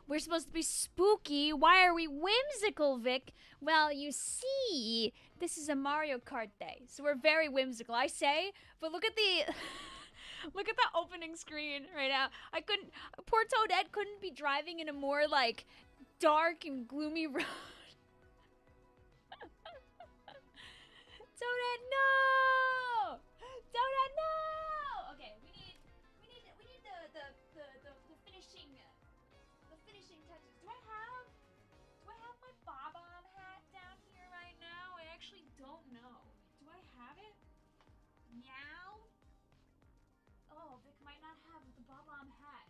We're supposed to be spooky. Why are we whimsical, Vic? Well, you see, this is a Mario Kart day, so we're very whimsical. I say, but look at the look at the opening screen right now. Poor Toadette couldn't be driving in a more like dark and gloomy road. Toadette, no! Toadette, no! Okay, we need the finishing touches. Do I have my bob-omb hat down here right now? I actually don't know. Do I have it? Meow? Oh, Vic might not have the bob-omb hat.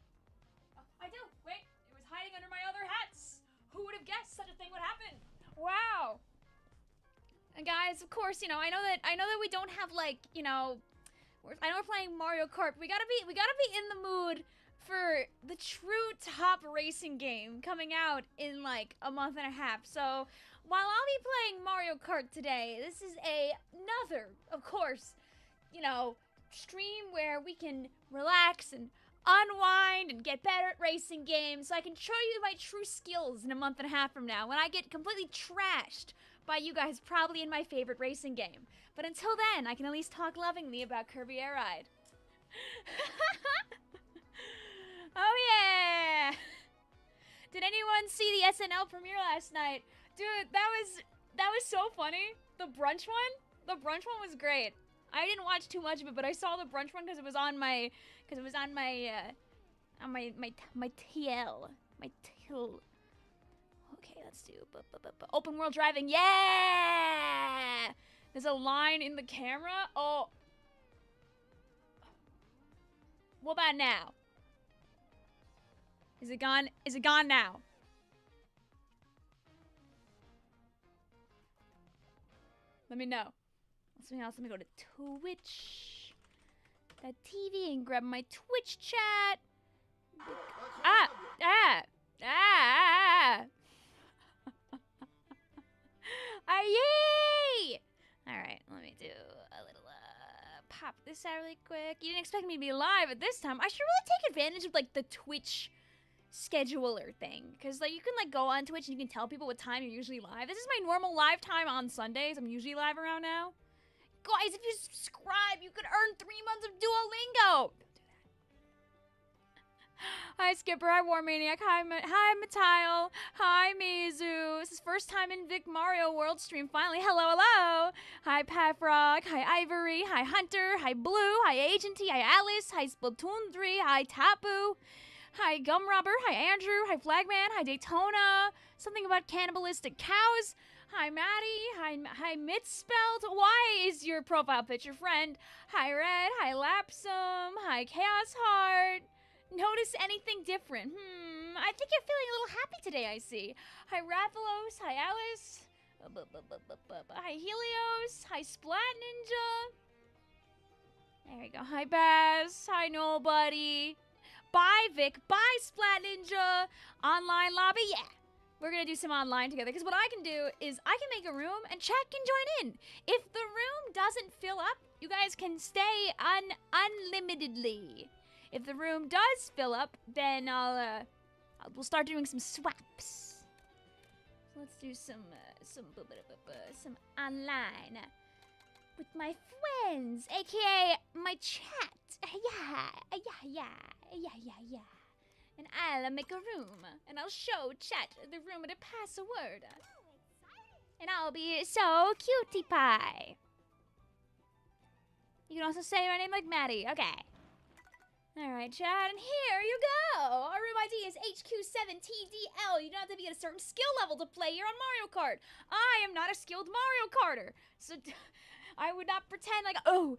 Oh, I do! Wait, it was hiding under my other hats! Who would have guessed such a thing would happen? Wow! And guys, of course, you know, I know that we don't have like, you know, I know we're playing Mario Kart, but we gotta be in the mood for the true top racing game coming out in like a month and a half. So while I'll be playing Mario Kart today, this is another, of course, you know, stream where we can relax and unwind and get better at racing games, so I can show you my true skills in a month and a half from now when I get completely trashed by you guys probably in my favorite racing game. But until then, I can at least talk lovingly about Kirby Air Ride. Oh yeah! Did anyone see the SNL premiere last night? Dude, that was so funny. The brunch one was great. I didn't watch too much of it, but I saw the brunch one because it was on my TL. Okay, let's do open world driving. Yeah! There's a line in the camera. Oh. What about now? Is it gone? Is it gone now? Let me know. Something else. Let me go to Twitch. That TV and grab my Twitch chat. Yay! Alright, let me do a little, pop this out really quick. You didn't expect me to be live at this time. I should really take advantage of, like, the Twitch scheduler thing. Because, like, you can, like, go on Twitch and you can tell people what time you're usually live. This is my normal live time on Sundays. I'm usually live around now. Guys, if you subscribe, you could earn 3 months of Duolingo! Hi Skipper, hi Warmaniac, hi Matile, hi Mizu. This is first time in Vic Mario World stream, finally. Hello, hello. Hi Patfrog, hi Ivory, hi Hunter, hi Blue, hi Agenty, hi Alice, hi Splatoon 3, hi Tapu, hi Gumrubber, hi Andrew, hi Flagman, hi Daytona, something about cannibalistic cows, hi Maddie, hi Mitspelt, why is your profile picture friend, hi Red, hi Lapsum, hi Chaos Heart. Notice anything different? I think you're feeling a little happy today, I see. Hi Rathalos, hi Alice, hi Helios, hi Splat Ninja. There we go, hi Baz, hi Nobody. Bye Vic, bye Splat Ninja. Online lobby, yeah. We're gonna do some online together, because what I can do is I can make a room and chat can join in. If the room doesn't fill up, you guys can stay unlimitedly. If the room does fill up, then we'll start doing some swaps. So let's do some online with my friends, aka my chat. Yeah. And I'll make a room, and I'll show chat the room with a password. And I'll be so cutie pie. You can also say my name like Maddie. Okay. Alright, chat, and here you go! Our room ID is HQ7TDL. You don't have to be at a certain skill level to play here on Mario Kart. I am not a skilled Mario Karter, so I would not pretend like, oh,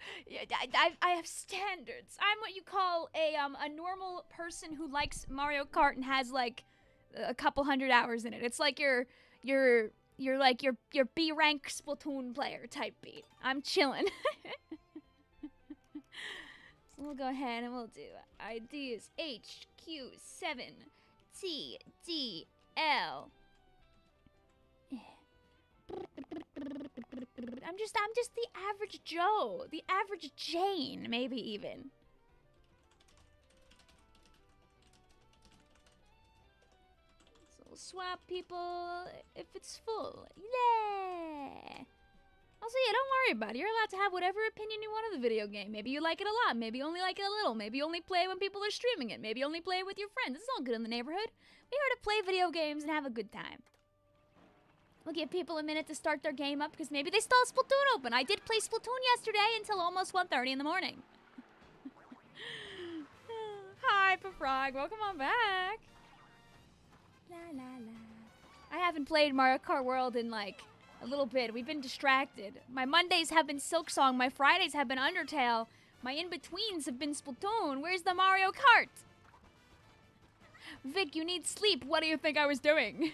I have standards. I'm what you call a normal person who likes Mario Kart and has, like, a couple hundred hours in it. It's like your B rank Splatoon player type beat. I'm chillin'. So we'll go ahead and we'll do ID is HQ7TDL. I'm just the average Joe, the average Jane, maybe even. We'll swap people if it's full. Yeah. Also, yeah, don't worry about it. You're allowed to have whatever opinion you want of the video game. Maybe you like it a lot. Maybe you only like it a little. Maybe you only play it when people are streaming it. Maybe you only play it with your friends. It's all good in the neighborhood. We're here to play video games and have a good time. We'll give people a minute to start their game up because maybe they still have Splatoon open. I did play Splatoon yesterday until almost 1:30 in the morning. Hi, Pafrog. Welcome on back. La la la. I haven't played Mario Kart World in like a little bit. We've been distracted. My Mondays have been Silksong. My Fridays have been Undertale. My in-betweens have been Splatoon. Where's the Mario Kart? Vic, you need sleep. What do you think I was doing?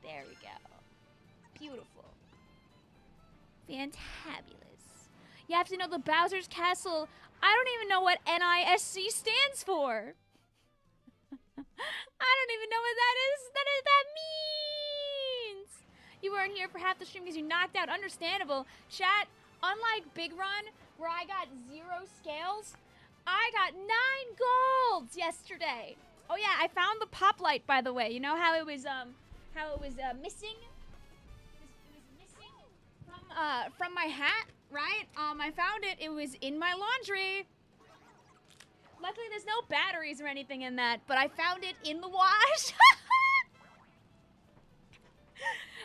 There we go. Beautiful. Fantabulous. You have to know the Bowser's Castle. I don't even know what NISC stands for. I don't even know what that is. That means. You weren't here for half the stream because you knocked out. Understandable. Chat, unlike Big Run, where I got 0 scales, I got 9 golds yesterday. Oh yeah, I found the pop light, by the way. You know how it was missing? It was missing from my hat, right? I found it. It was in my laundry. Luckily, there's no batteries or anything in that, but I found it in the wash.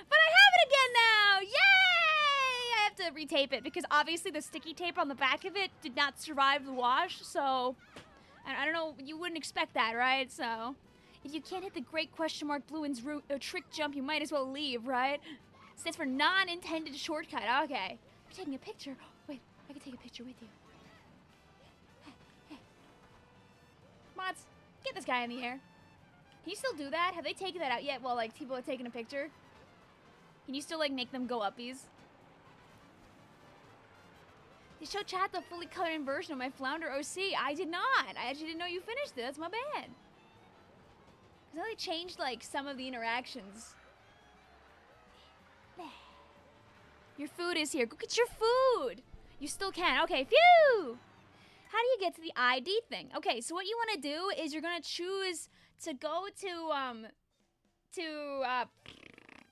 But I have it again now! Yay! I have to retape it because obviously the sticky tape on the back of it did not survive the wash, so I don't know, you wouldn't expect that, right? So if you can't hit the great question mark Bluen's trick jump, you might as well leave, right? Stands for non-intended shortcut. Okay. You're taking a picture. Wait, I can take a picture with you. Hey. Mods, get this guy in the air. Can you still do that? Have they taken that out yet while, like, people are taking a picture? Can you still, like, make them go uppies? They showed chat the fully colored version of my Flounder OC. I did not. I actually didn't know you finished it. That's my bad. Because they changed, like, some of the interactions. Your food is here. Go get your food. You still can. Okay, phew. How do you get to the ID thing? Okay, so what you want to do is you're going to choose to go to,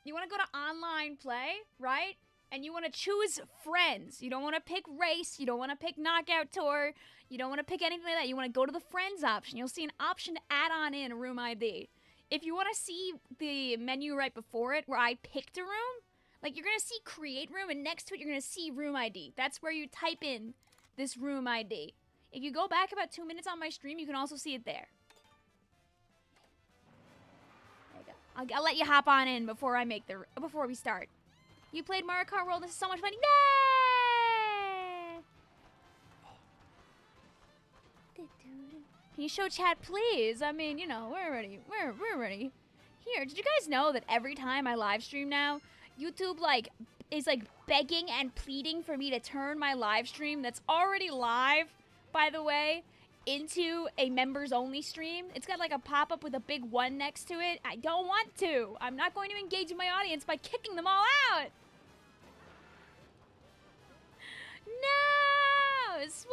you want to go to online play, right? And you want to choose friends. You don't want to pick race. You don't want to pick knockout tour. You don't want to pick anything like that. You want to go to the friends option. You'll see an option to add on in a room ID. If you want to see the menu right before it where I picked a room, like you're going to see create room and next to it you're going to see room ID. That's where you type in this room ID. If you go back about 2 minutes on my stream, you can also see it there. There you go. I'll let you hop on in before before we start. You played Mario Kart World. This is so much fun. Yay! Can you show chat, please? I mean, you know, we're ready. We're ready. Here, did you guys know that every time I live stream now, YouTube is begging and pleading for me to turn my live stream that's already live, by the way, into a members only stream? It's got like a pop-up with a big 1 next to it. I don't want to. I'm not going to engage my audience by kicking them all out. No! Sweaty!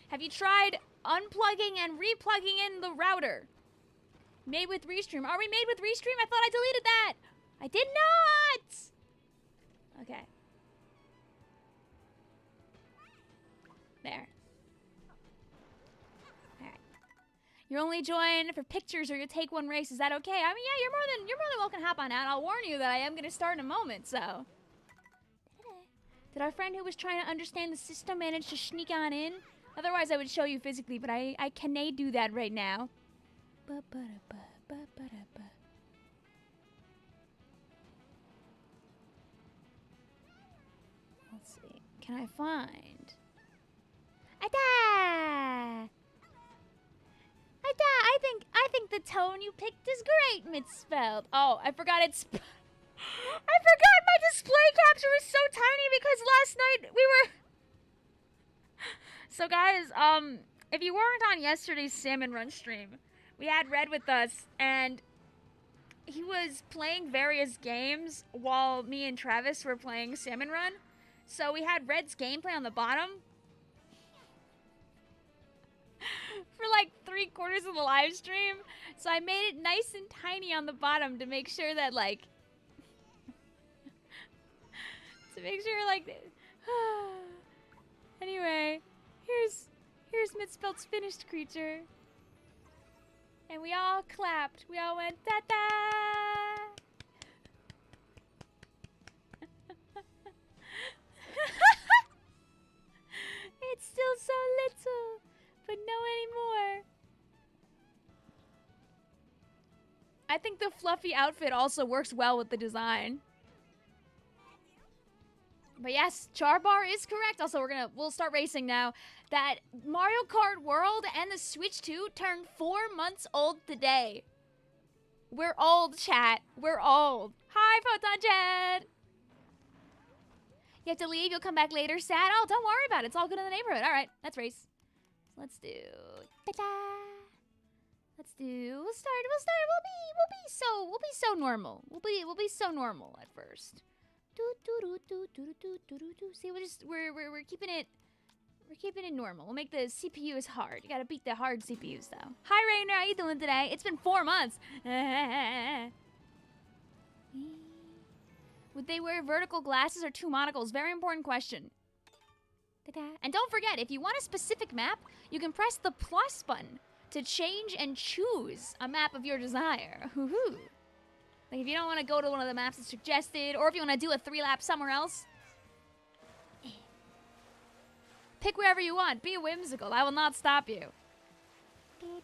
Have you tried unplugging and replugging in the router? Made with Restream. Are we made with Restream? I thought I deleted that. I did not! Okay. There. Alright. You're only join for pictures or you take one race. Is that okay? I mean, yeah, you're more than welcome to hop on out. I'll warn you that I am gonna start in a moment, so. Did our friend who was trying to understand the system manage to sneak on in? Otherwise, I would show you physically, but I can't do that right now. Let's see. Can I find? I think the tone you picked is great, misspelled. Oh, I forgot it's. I forgot my display capture was so tiny because last night we were. So guys, if you weren't on yesterday's Salmon Run stream, we had Red with us, and he was playing various games while me and Travis were playing Salmon Run. So we had Red's gameplay on the bottom for like 3/4 of the live stream. So I made it nice and tiny on the bottom to make sure that like, anyway, here's Mitzfeld's finished creature. And we all clapped. We all went da-da! It's still so little, but no anymore. I think the fluffy outfit also works well with the design. But yes, Charbar is correct. Also, we'll start racing now. That Mario Kart World and the Switch 2 turned 4 months old today. We're old, chat. We're old. Hi, Photon Jet. You have to leave. You'll come back later. Sad. Oh, don't worry about it. It's all good in the neighborhood. All right, let's race. So let's do. Ta-da. Let's do. We'll start. We'll be so normal. We'll be so normal at first. See, we're keeping it normal. We'll make the CPUs hard. You gotta beat the hard CPUs though. Hi Rainer, how you doing today? It's been 4 months. Would they wear vertical glasses or 2 monocles? Very important question. And don't forget, if you want a specific map, you can press the plus button to change and choose a map of your desire. Hoo-hoo. Like if you don't want to go to one of the maps that's suggested, or if you want to do a 3-lap somewhere else, pick wherever you want. Be whimsical. I will not stop you. Go.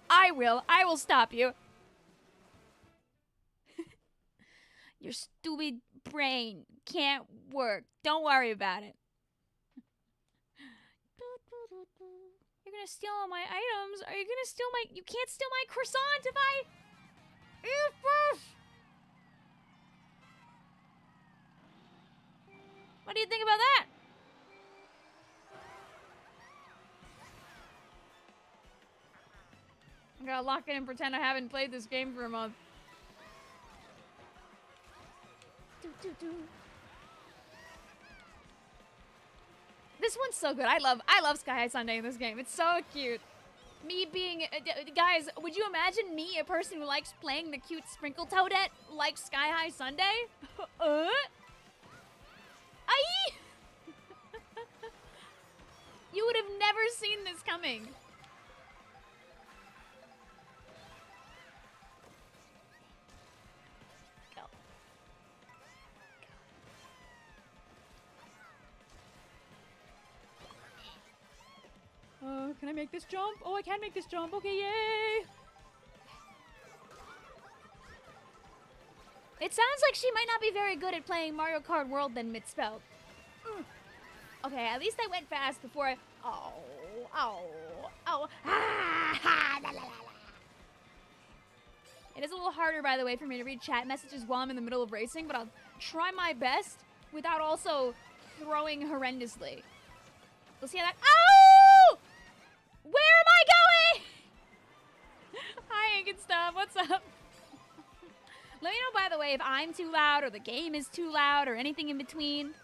I will stop you. Your stupid brain can't work. Don't worry about it. You're gonna steal all my items. Are you gonna steal my... You can't steal my croissant if I... eat first. What do you think about that? I'm gonna lock in and pretend I haven't played this game for a month. This one's so good. I love Sky High Sunday in this game. It's so cute. Me being guys, would you imagine me, a person who likes playing the cute Sprinkle Toadette, like Sky High Sunday? Aye! You would have never seen this coming. Can I make this jump? Oh, I can make this jump. Okay, yay! It sounds like she might not be very good at playing Mario Kart World than Mitzfeld. Okay, at least I went fast before I... Oh. It is a little harder, by the way, for me to read chat messages while I'm in the middle of racing, but I'll try my best without also throwing horrendously. We'll see how that... Oh! Where am I going? Hi, Ink and Stuff. What's up? Let me know, by the way, if I'm too loud or the game is too loud or anything in between.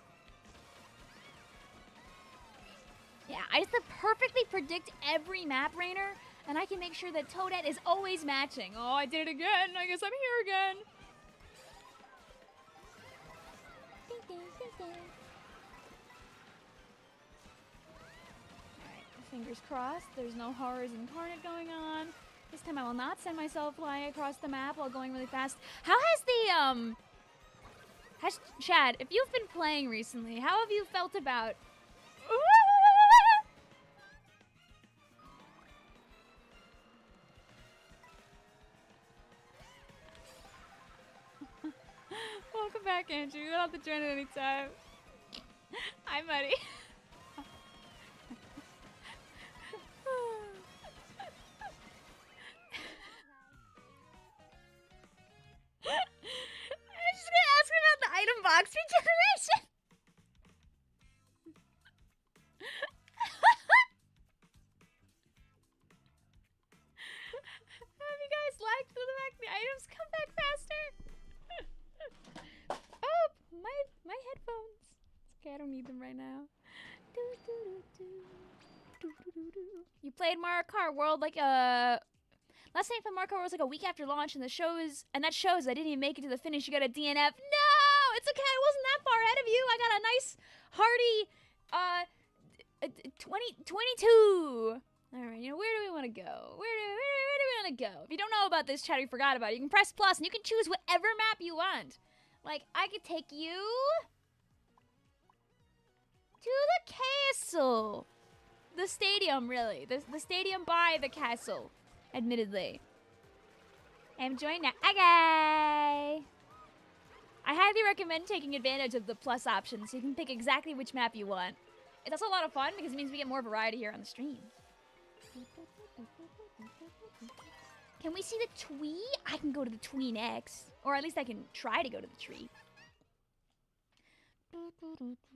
Yeah, I just perfectly predict every map, Rainer, and I can make sure that Toadette is always matching. Oh, I did it again. I guess I'm here again. Fingers crossed, there's no horrors incarnate going on. This time I will not send myself flying across the map while going really fast. How has the, Chad, if you've been playing recently, how have you felt about... Welcome back, Andrew. You don't have to join at any time. Hi, buddy. I'm just gonna ask him about the item box regeneration. played Mario Kart World like last time I played Mario Kart World was like a week after launch, and that shows I didn't even make it to the finish. You got a DNF. No, it's okay. I wasn't that far ahead of you. I got a nice hearty 22. All right, you know, where do we want to go? Where do we want to go? If you don't know about this, chat, you forgot about it, you can press plus and you can choose whatever map you want. Like, I could take you to the castle. The stadium, really. The stadium by the castle, admittedly. I'm enjoying that. Okay. I highly recommend taking advantage of the plus option so you can pick exactly which map you want. It's also a lot of fun because it means we get more variety here on the stream. Can we see the tree? I can go to the tree next. Or at least I can try to go to the tree.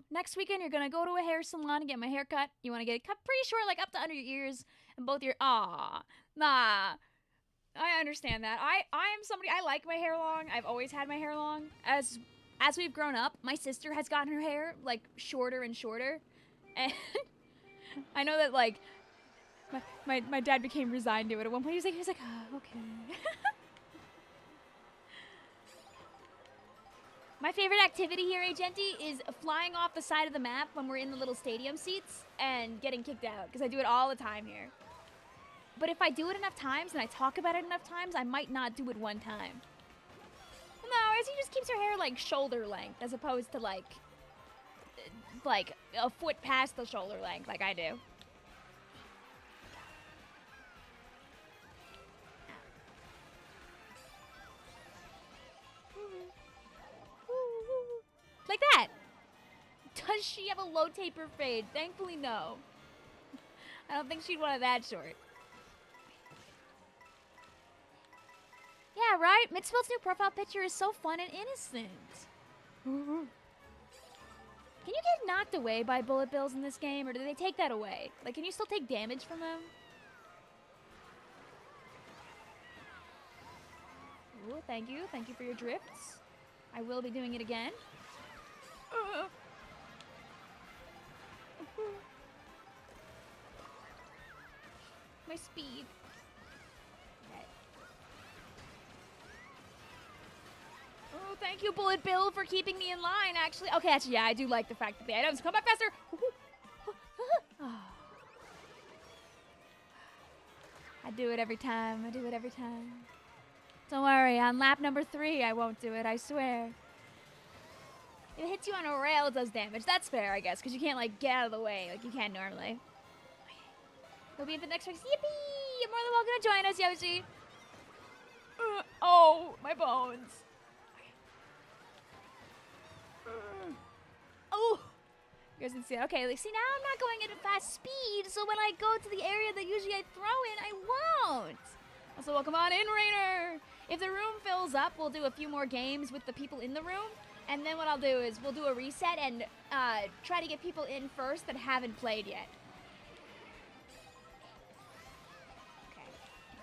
Next weekend, you're gonna go to a hair salon and get my hair cut. You wanna get it cut pretty short, like up to under your ears and both your... Nah. I understand that. I am somebody... I like my hair long. I've always had my hair long. As we've grown up, my sister has gotten her hair, like, shorter and shorter. And I know that, like... My dad became resigned to it at one point. He was like, oh, okay. My favorite activity here, Agenti, is flying off the side of the map when we're in the little stadium seats and getting kicked out, because I do it all the time here. But if I do it enough times and I talk about it enough times, I might not do it one time. No, as he just keeps her hair like shoulder length as opposed to like a foot past the shoulder length like I do. Like that. Does she have a low taper fade? Thankfully, no. I don't think she'd want it that short. Yeah, right? Mitzville's new profile picture is so fun and innocent. Can you get knocked away by bullet bills in this game, or do they take that away? Like, can you still take damage from them? Ooh, thank you. Thank you for your drifts. I will be doing it again. My speed. Okay. Oh, thank you, Bullet Bill, for keeping me in line, actually. Okay, actually, yeah, I do like the fact that the items come back faster. I do it every time. I do it every time. Don't worry, on lap number 3, I won't do it, I swear. If it hits you on a rail, it does damage. That's fair, I guess, because you can't, like, get out of the way like you can normally. You'll be in the next race. Yippee! You're more than welcome to join us, Yoshi. Oh, my bones. Oh! You guys can see it. Okay, like, see, now I'm not going at a fast speed, so when I go to the area that usually I throw in, I won't. Also, welcome on in, Rainer. If the room fills up, we'll do a few more games with the people in the room. And then what I'll do is we'll do a reset and try to get people in first that haven't played yet. Okay.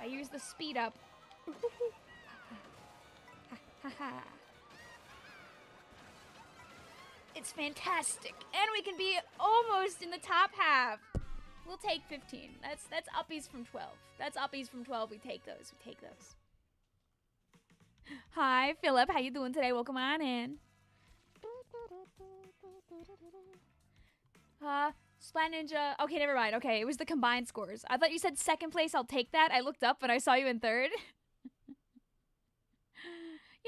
I use the speed up. It's fantastic. And we can be almost in the top half. We'll take 15. That's uppies from 12. That's uppies from 12. We take those. We take those. Hi, Philip. How you doing today? Welcome on in. Splat Ninja. Okay, never mind. Okay, it was the combined scores. I thought you said second place. I'll take that. I looked up and I saw you in third. You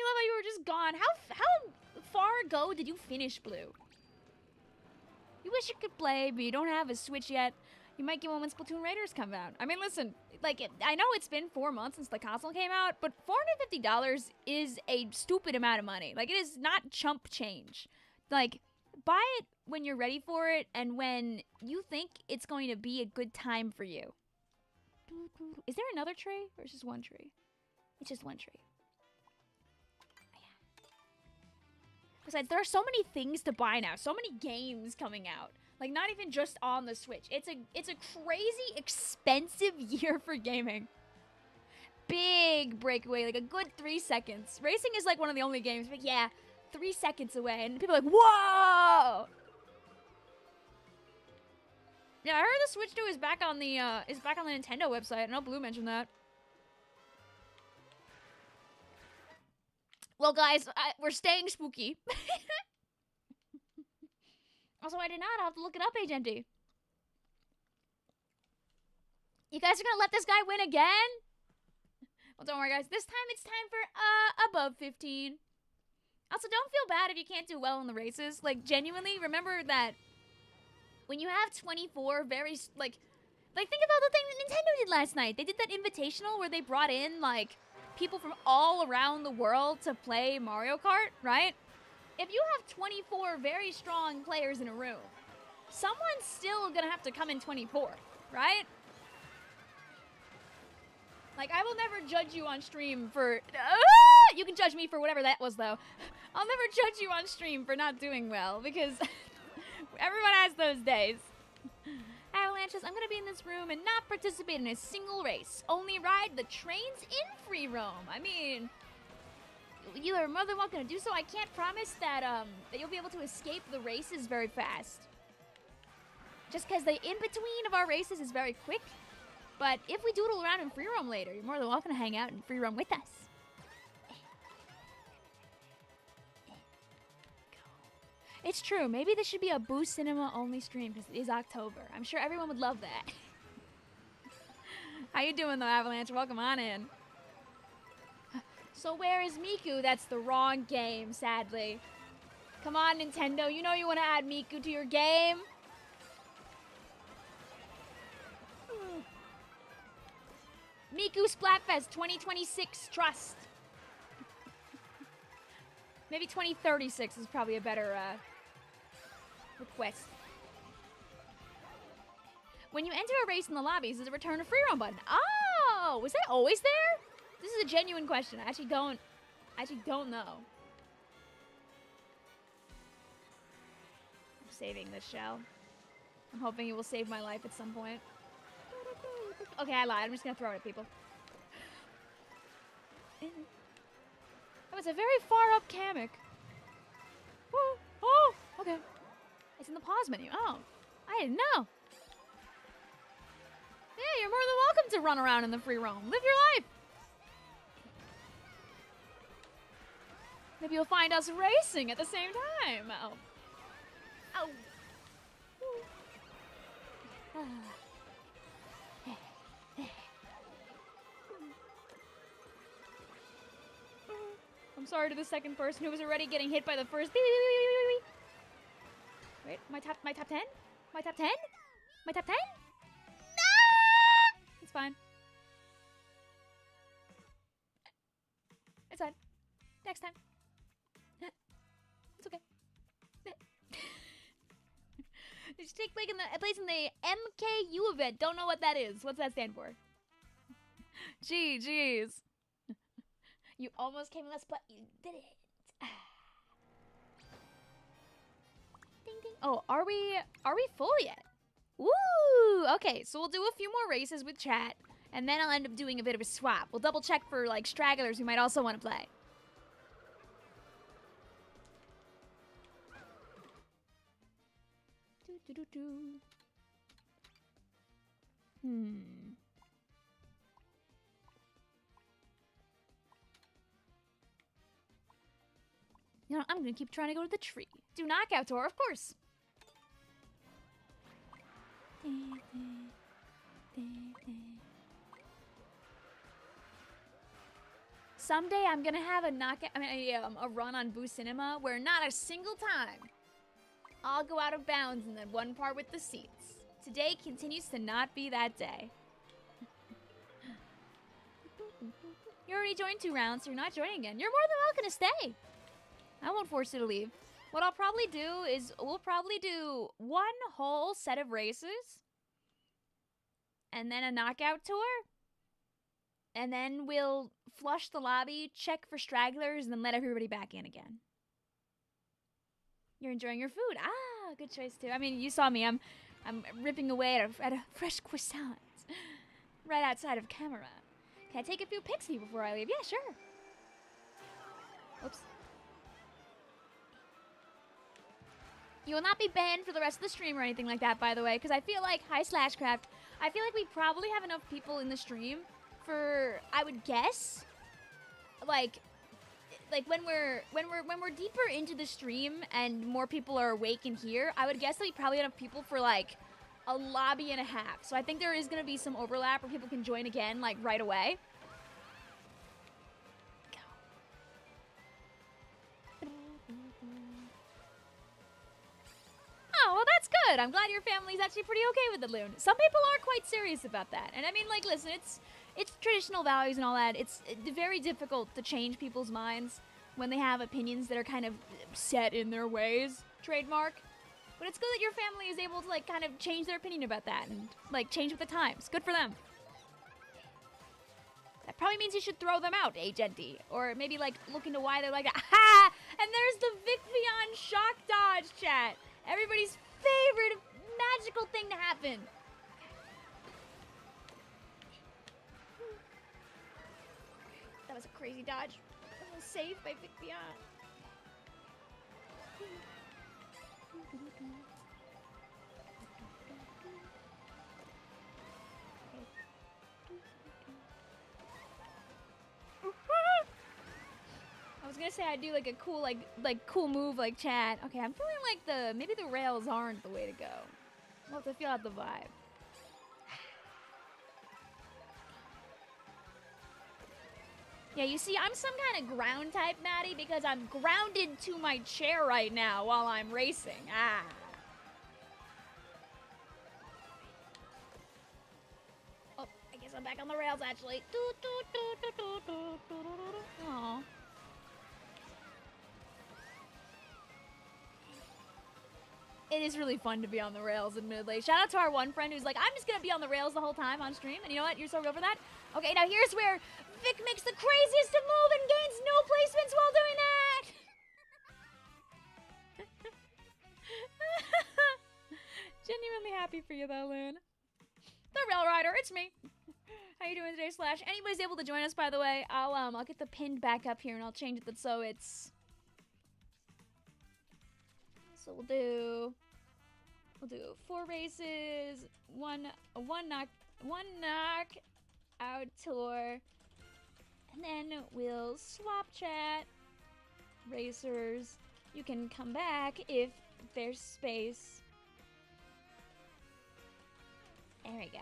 love how you were just gone. How far ago did you finish, Blue? You wish you could play, but you don't have a Switch yet. You might get one when Splatoon Raiders come out. I mean, listen, like, I know it's been 4 months since the console came out, but $450 is a stupid amount of money. Like, it is not chump change. Like, buy it when you're ready for it and when you think it's going to be a good time for you. Is there another tree or is it just one tree? It's just one tree. Besides, there are so many things to buy now. So many games coming out. Like, not even just on the Switch. It's a crazy expensive year for gaming. Big breakaway, like a good 3 seconds. Racing is like one of the only games, but yeah, 3 seconds away. And people are like, whoa! Yeah, I heard the Switch 2 is back on the Nintendo website. I know Blue mentioned that. Well, guys, we're staying spooky. Also, I did not. I'll have to look it up, HMD. You guys are gonna let this guy win again? Well, don't worry, guys. This time it's time for above 15. Also, don't feel bad if you can't do well in the races. Like, genuinely, remember that when you have 24 very, like think about the thing that Nintendo did last night. They did that invitational where they brought in, like, people from all around the world to play Mario Kart, right? If you have 24 very strong players in a room, someone's still gonna have to come in 24, right? Like, I will never judge you on stream for... you can judge me for whatever that was, though. I'll never judge you on stream for not doing well, because everyone has those days. Avalanches, I'm going to be in this room and not participate in a single race. Only ride the trains in free roam. I mean, you are more than welcome to do so. I can't promise that, that you'll be able to escape the races very fast. Just because the in-between of our races is very quick. But if we doodle around in free roam later, you're more than welcome to hang out in free roam with us. It's true. Maybe this should be a Boo Cinema only stream because it is October. I'm sure everyone would love that. How you doing, though, Avalanche? Welcome on in. So where is Miku? That's the wrong game, sadly. Come on, Nintendo. You know you want to add Miku to your game. Miku Splatfest 2026, trust. Maybe 2036 is probably a better request. When you enter a race in the lobbies, does it return a free roam button? Oh, was that always there? This is a genuine question. I actually don't know. I'm saving this shell. I'm hoping it will save my life at some point. Okay, I lied. I'm just gonna throw it at people. Oh, it's a very far up Kamek. Oh, okay. It's in the pause menu. Oh, I didn't know. Yeah, you're more than welcome to run around in the free roam. Live your life. Maybe you'll find us racing at the same time. Oh. Oh. I'm sorry to the second person who was already getting hit by the first. Wait, my top 10? My top 10? My top 10? No! It's fine. It's fine. Next time. It's okay. Did you take place in the MKU event? Don't know what that is. What's that stand for? Jeez. You almost came with us, but you didn't. Ding ding. Oh, are we full yet? Woo! Okay, so we'll do a few more races with chat, and then I'll end up doing a bit of a swap. We'll double check for like stragglers who might also want to play. You know, I'm gonna keep trying to go to the tree. Do knockout tour, of course. Someday I'm gonna have a knockout, a run on Boo Cinema where not a single time I'll go out of bounds in that one part with the seats. Today continues to not be that day. You already joined 2 rounds, so you're not joining again. You're more than welcome to stay. I won't force you to leave. What I'll probably do is we'll probably do 1 whole set of races and then a knockout tour. And then we'll flush the lobby, check for stragglers, and then let everybody back in again. You're enjoying your food. Ah, good choice too. I mean, you saw me. I'm ripping away at a fresh croissant right outside of camera. Can I take a few pics of you before I leave? Yeah, sure. Oops. You will not be banned for the rest of the stream or anything like that, by the way, because I feel like, hi Slashcraft, I feel like we probably have enough people in the stream for, I would guess, like when we're deeper into the stream and more people are awake in here, I would guess that we probably have enough people for like a lobby and a half. So I think there is going to be some overlap where people can join again, like right away. Oh, well, that's good. I'm glad your family's actually pretty okay with the loon. Some people are quite serious about that. And I mean, like, listen, it's traditional values and all that. It's very difficult to change people's minds when they have opinions that are kind of set in their ways. Trademark. But it's good that your family is able to, like, kind of change their opinion about that and, like, change with the times. Good for them. That probably means you should throw them out, Agenti. Or maybe, like, look into why they're like that. Ha! And there's the Vicvillon shock dodge chat. Everybody's favorite magical thing to happen. That was a crazy dodge. Almost saved by Vicvillon. I was gonna say I'd do like a cool cool move like chat. Okay, I'm feeling like maybe the rails aren't the way to go. We'll have to feel out the vibe. Yeah, you see, I'm some kind of ground type, Maddie, because I'm grounded to my chair right now while I'm racing. Ah. Oh, I guess I'm back on the rails, actually. Aww. It is really fun to be on the rails, admittedly. Shout out to our one friend who's like, I'm just going to be on the rails the whole time on stream. And you know what? You're so real for that. Okay, now here's where Vic makes the craziest of move and gains no placements while doing that. Genuinely happy for you, though, Loon. The Rail Rider, it's me. How you doing today, Slash? Anybody's able to join us, by the way, I'll get the pinned back up here and I'll change it so it's... So we'll do 4 races, one knock out tour, and then we'll swap chat. Racers, you can come back if there's space. There we go.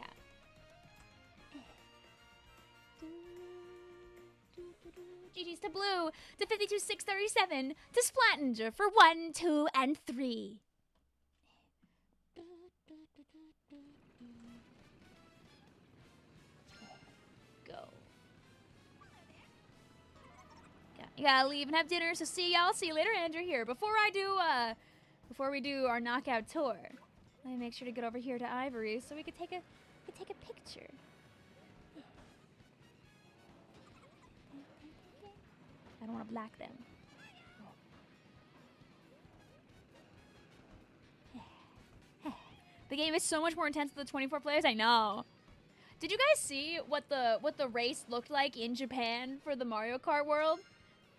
GG's to Blue, to 52637, to Splattinger for 1, 2, and 3. Go. You gotta leave and have dinner, so see y'all. See you later, Andrew. Here, before we do our knockout tour, let me make sure to get over here to Ivory so we could take a picture. I don't want to black them. The game is so much more intense than the 24 players. I know. Did you guys see what the race looked like in Japan for the Mario Kart World?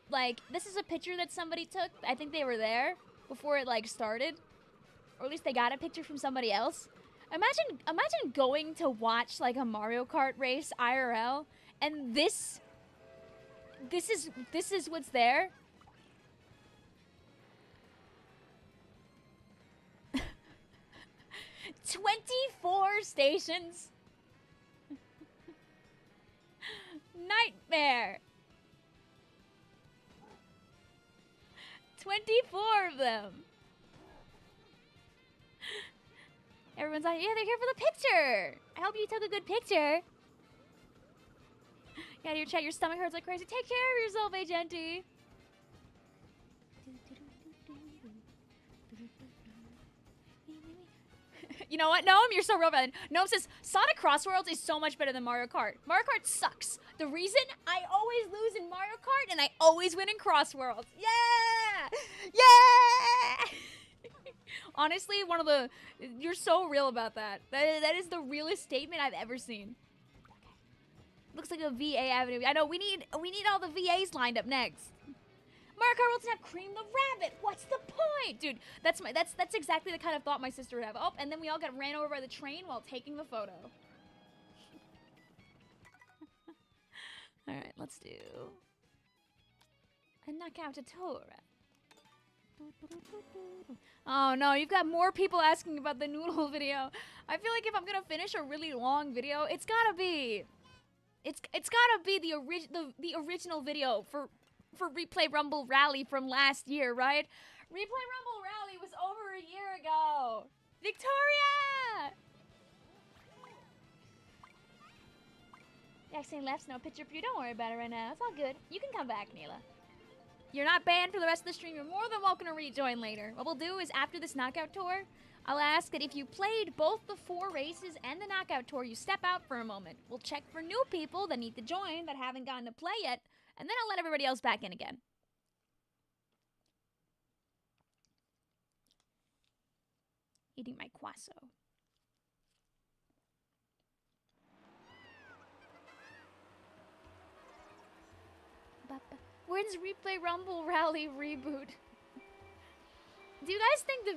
Like, this is a picture that somebody took. I think they were there before it like started, or at least they got a picture from somebody else. Imagine going to watch like a Mario Kart race IRL, and this is what's there. 24 stations. Nightmare. 24 of them. Everyone's like, yeah, they're here for the picture. I hope you took a good picture. Yeah, your chat, your stomach hurts like crazy. Take care of yourself, Agenti. You know what, Gnome? You're so real bad. Gnome says, Sonic Crossworlds is so much better than Mario Kart. Mario Kart sucks. The reason I always lose in Mario Kart and I always win in Crossworlds. Yeah! Yeah! Honestly, you're so real about that. That is the realest statement I've ever seen. Looks like a VA avenue. I know, we need all the VAs lined up next. Mario Kart World Snap Cream the Rabbit. What's the point? Dude, that's exactly the kind of thought my sister would have. Oh, and then we all got ran over by the train while taking the photo. Alright, let's do a knockout tutorial. Oh no, you've got more people asking about the noodle video. I feel like if I'm gonna finish a really long video, it's gotta be the original video for Replay Rumble Rally from last year, right? Replay Rumble Rally was over a year ago. Victoria! The saying left's no picture for you. Don't worry about it right now. It's all good. You can come back, Neela. You're not banned for the rest of the stream. You're more than welcome to rejoin later. What we'll do is after this knockout tour, I'll ask that if you played both the 4 races and the knockout tour, you step out for a moment. We'll check for new people that need to join that haven't gotten to play yet, and then I'll let everybody else back in again. Eating my croissant. When's Replay Rumble Rally reboot? Do you guys think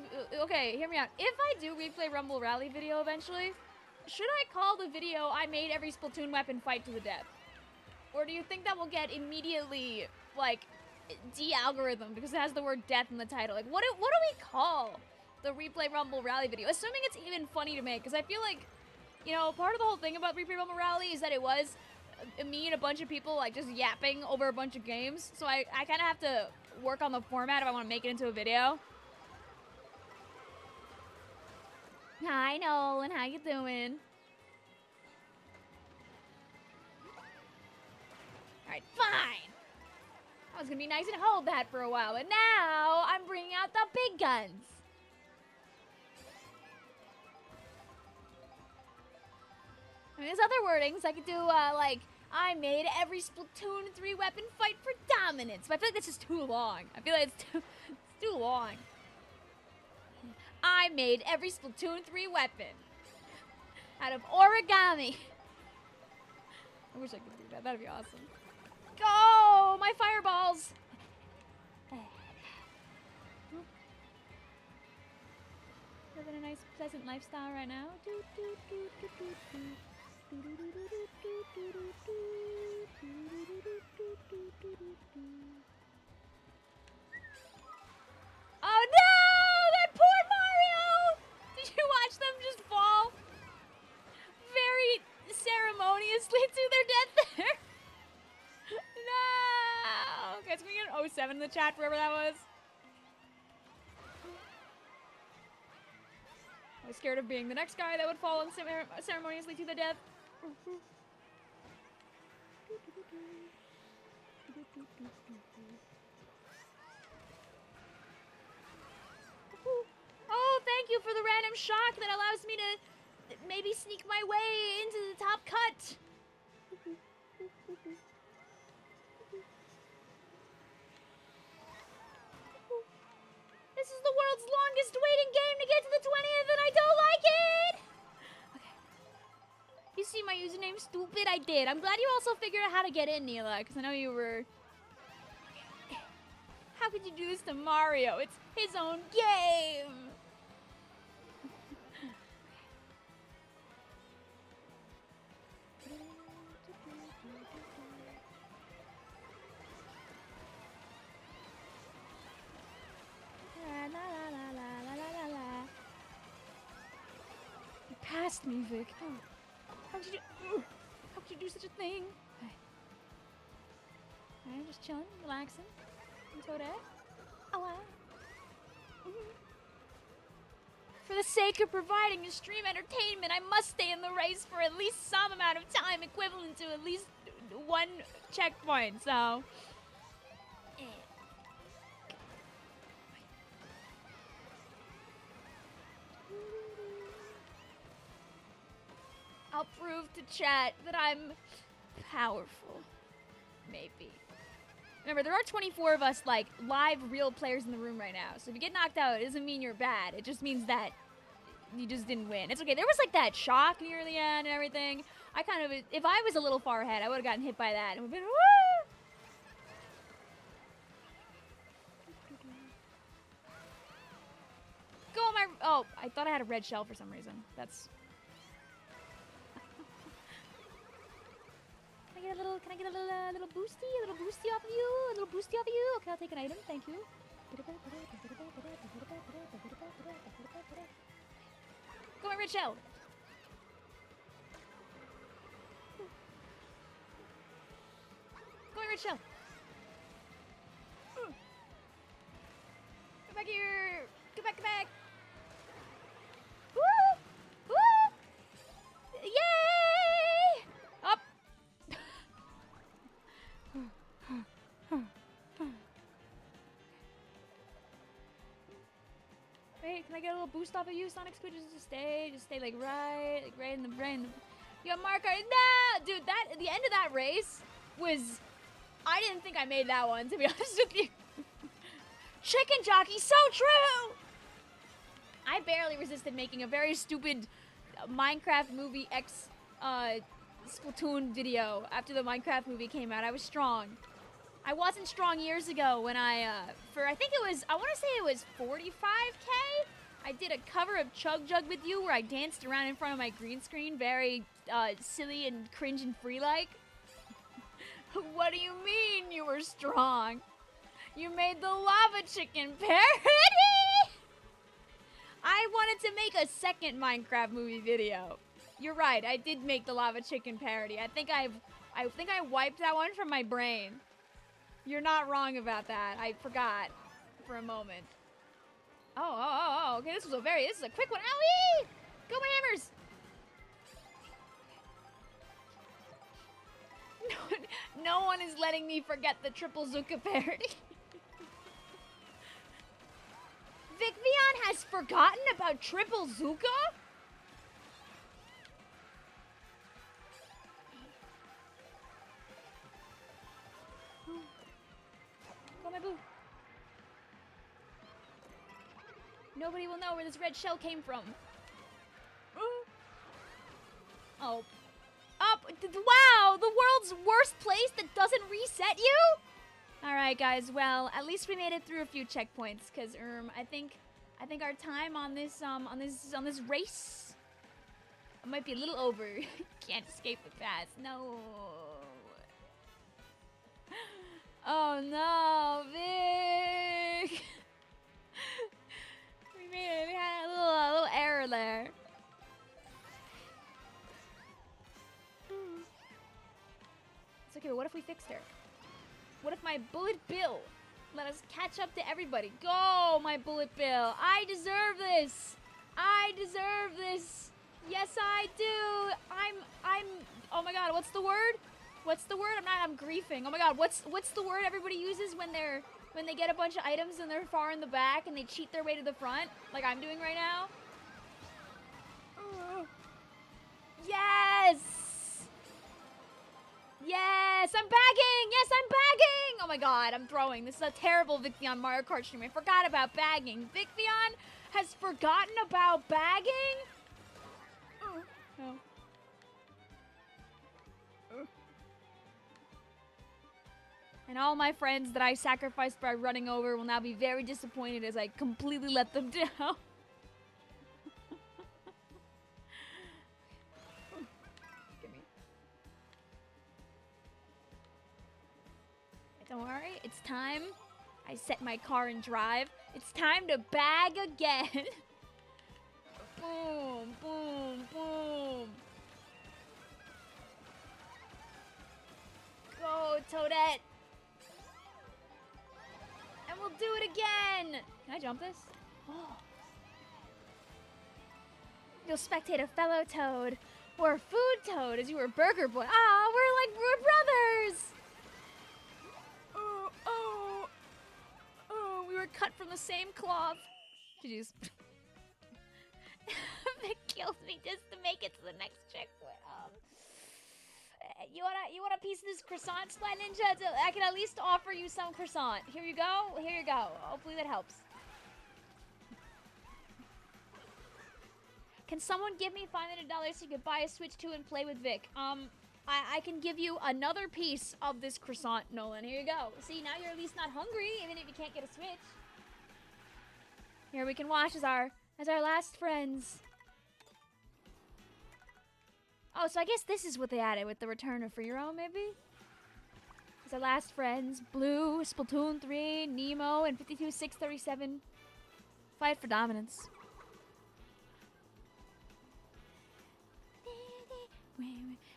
okay, hear me out. If I do Replay Rumble Rally video eventually, should I call the video I made every Splatoon weapon fight to the death? Or do you think that will get immediately, like, de-algorithm because it has the word death in the title? Like, what do we call the Replay Rumble Rally video? Assuming it's even funny to make, because I feel like, you know, part of the whole thing about Replay Rumble Rally is that it was me and a bunch of people, like, just yapping over a bunch of games. So I kind of have to work on the format if I want to make it into a video. Hi, Nolan. How you doing? Alright, fine. I was gonna be nice and hold that for a while, but now I'm bringing out the big guns. I mean, there's other wordings. I could do, like, I made every Splatoon 3 weapon fight for dominance. But I feel like that's just too long. I feel like it's too long. I made every Splatoon 3 weapon out of origami. I wish I could do that. That'd be awesome. Go! My fireballs! Living a nice, pleasant lifestyle right now. Oh no! That poor Mario! Did you watch them just fall very ceremoniously to their death there? No! Okay, it's gonna get an 07 in the chat, wherever that was. I was scared of being the next guy that would fall ceremoniously to the death. Oh, thank you for the random shock that allows me to maybe sneak my way into the top cut. This is the world's longest waiting game to get to the 20th and I don't like it! Okay. You see my username, stupid? I did. I'm glad you also figured out how to get in, Neela, because I know you were... Okay. How could you do this to Mario? It's his own game! You passed me, Vic. How could you do such a thing? Alright, just chilling, relaxing. Until that. Oh wow. For the sake of providing extreme entertainment, I must stay in the race for at least some amount of time, equivalent to at least 1 checkpoint, so... I'll prove to chat that I'm powerful. Maybe. Remember, there are 24 of us, like, live real players in the room right now. So if you get knocked out, it doesn't mean you're bad. It just means that you just didn't win. It's okay. There was, like, that shock near the end and everything. I kind of, if I was a little far ahead, I would have gotten hit by that and would have been, woo! I thought I had a red shell for some reason. That's... Can I get a little boosty? A little boosty off of you? A little boosty off of you? Okay, I'll take an item. Thank you. Go on, red shell. Go on, red shell. Come back here. Come back, come back. Woo! Woo! Yay! Up. Wait, can I get a little boost off of you, Sonic Squid? Just stay like right in the brain. Yo, Marker, no! Dude, at the end of that race was, I didn't think I made that one, to be honest with you. Chicken jockey, so true! I barely resisted making a very stupid Minecraft movie X Splatoon video after the Minecraft movie came out. I was strong. I wasn't strong years ago when I think it was, I want to say it was 45K. I did a cover of Chug Jug with You where I danced around in front of my green screen, very silly and cringe and free-like. What do you mean you were strong? You made the lava chicken parody! I wanted to make a second Minecraft movie video. You're right, I did make the lava chicken parody. I think I wiped that one from my brain. You're not wrong about that. I forgot for a moment. Oh, okay, this is a quick one. Owie! Go my hammers! No one is letting me forget the triple Zuka parody. Vicvillon has forgotten about triple Zuka? Go my boo. Nobody will know where this red shell came from. Oh. Up! Wow! The world's worst place that doesn't reset you? Alright, guys. Well, at least we made it through a few checkpoints, because I think our time on this race might be a little over. Can't escape the past. No. Oh no, Vic! We had a little error there. It's okay, but what if we fixed her? What if my bullet bill let us catch up to everybody? Go, my bullet bill! I deserve this! I deserve this! Yes, I do! I'm, oh my god, what's the word? What's the word? I'm griefing. Oh my god, what's the word everybody uses when they get a bunch of items and they're far in the back and they cheat their way to the front? Like I'm doing right now? Yes! Yes, I'm bagging! Yes, I'm bagging! Oh my god, I'm throwing. This is a terrible Vicvillon Mario Kart stream. I forgot about bagging. Vicvillon has forgotten about bagging? No. And all my friends that I sacrificed by running over will now be very disappointed as I completely let them down. Don't worry, it's time. I set my car in drive. It's time to bag again. Boom, boom, boom. Go, Toadette. And we'll do it again. Can I jump this? Oh. You'll spectate a fellow Toad or food Toad as you were Burger Boy. Ah, we're brothers. Oh, we were cut from the same cloth. GG's. It killed me just to make it to the next checkpoint. You want a piece of this croissant, Splat Ninja? I can at least offer you some croissant. Here you go. Here you go. Hopefully that helps. Can someone give me $500 so you could buy a Switch 2 and play with Vic? I can give you another piece of this croissant, Nolan. Here you go. See, now you're at least not hungry, even if you can't get a Switch. Here we can watch as our As our last friends. Oh, so I guess this is what they added with the return of Villon, maybe? As our last friends, Blue, Splatoon 3, Nemo, and 52637 fight for dominance.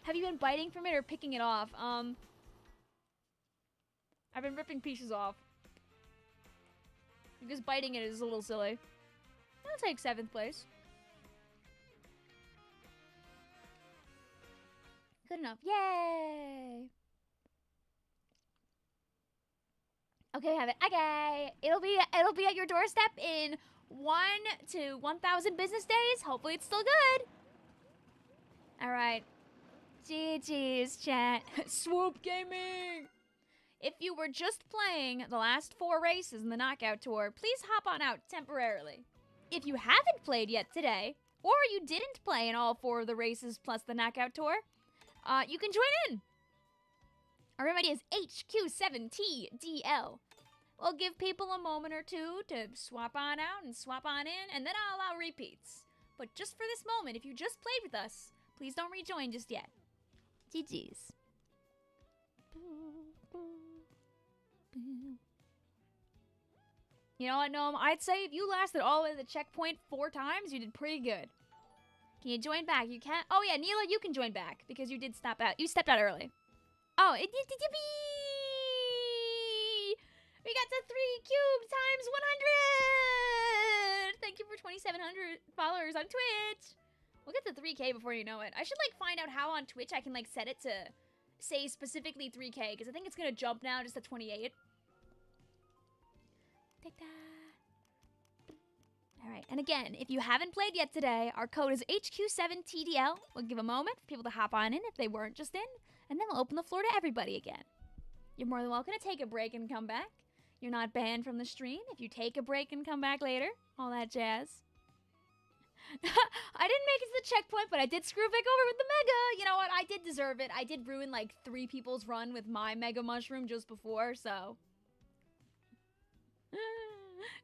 Have you been biting from it or picking it off? I've been ripping pieces off. Because biting it is a little silly. I'll take 7th place. Good enough. Yay! Okay, have it. Okay, it'll be at your doorstep in 1 to 1,000 business days. Hopefully, it's still good. All right. GG's, chat. Swoop Gaming. If you were just playing the last 4 races in the Knockout Tour, please hop on out temporarily. If you haven't played yet today, or you didn't play in all 4 of the races plus the Knockout Tour, you can join in. Our remedy is HQ7TDL. We'll give people a moment or two to swap on out and swap on in, and then I'll allow repeats. But just for this moment, if you just played with us, please don't rejoin just yet. GG's. You know what, Gnome? I'd say if you lasted all the way to the checkpoint 4 times, you did pretty good. Can you join back? You can't? Oh yeah, Neela, you can join back because you did stop out. You stepped out early. Oh, it did. We got to 3 cubes times 100! Thank you for 2,700 followers on Twitch. We'll get to 3K before you know it. I should, like, find out how on Twitch I can, like, set it to say specifically 3K, because I think it's going to jump now just to 28. Alright, and again, if you haven't played yet today, our code is HQ7TDL. We'll give a moment for people to hop on in if they weren't just in, and then we'll open the floor to everybody again. You're more than welcome to take a break and come back. You're not banned from the stream if you take a break and come back later. All that jazz. I didn't make it to the checkpoint, but I did screw Vic over with the Mega. You know what? I did deserve it. I did ruin like 3 people's run with my Mega Mushroom just before, so.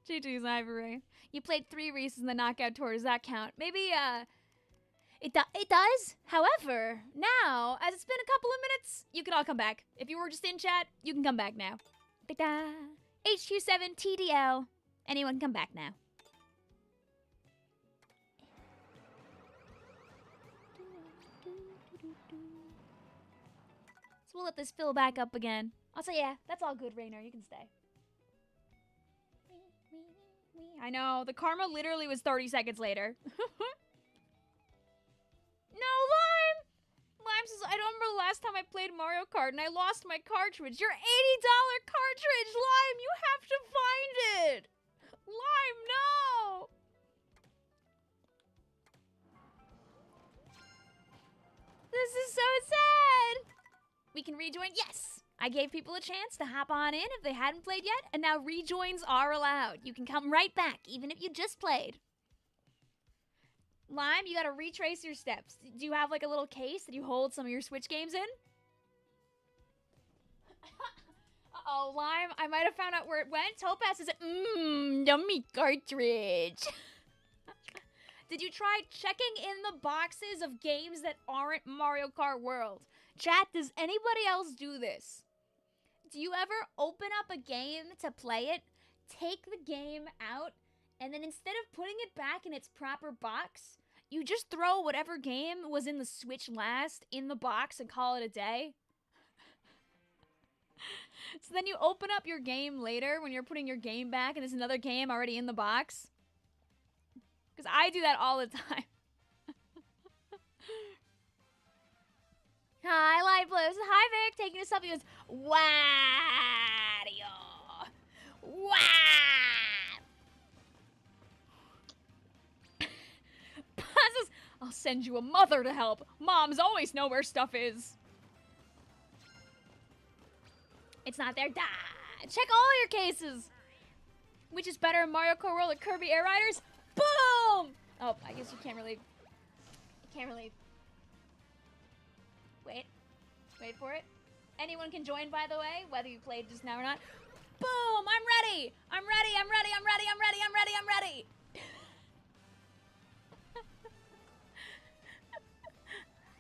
GG's, Ivory. You played 3 races in the Knockout Tour. Does that count? Maybe, it does. However, now, as it's been a couple of minutes, you can all come back. If you were just in chat, you can come back now. HQ7TDL. Anyone come back now. So we'll let this fill back up again. I'll say, yeah, that's all good, Rainer. You can stay. I know, the karma literally was 30 seconds later. No, Lime! Lime says, I don't remember the last time I played Mario Kart and I lost my cartridge. Your $80 cartridge, Lime! You have to find it! Lime, no! This is so sad! We can rejoin? Yes! I gave people a chance to hop on in if they hadn't played yet, and now rejoins are allowed. You can come right back, even if you just played. Lime, you gotta retrace your steps. Do you have like a little case that you hold some of your Switch games in? Uh-oh, Lime, I might have found out where it went. Topaz says, yummy cartridge. Did you try checking in the boxes of games that aren't Mario Kart World? Chat, does anybody else do this? Do you ever open up a game to play it, take the game out, and then instead of putting it back in its proper box, you just throw whatever game was in the Switch last in the box and call it a day? So then you open up your game later when you're putting your game back and there's another game already in the box? Because I do that all the time. Hi, Light Blue. Hi, Vic. Taking us up. He goes, Wario. Puzzles. I'll send you a mother to help. Moms always know where stuff is. It's not there. Da. Check all your cases. Which is better, Mario Kart World or Kirby Air Riders? Boom! Oh, I guess you can't really. Wait for it. Anyone can join, by the way, whether you played just now or not. Boom! I'm ready! I'm ready!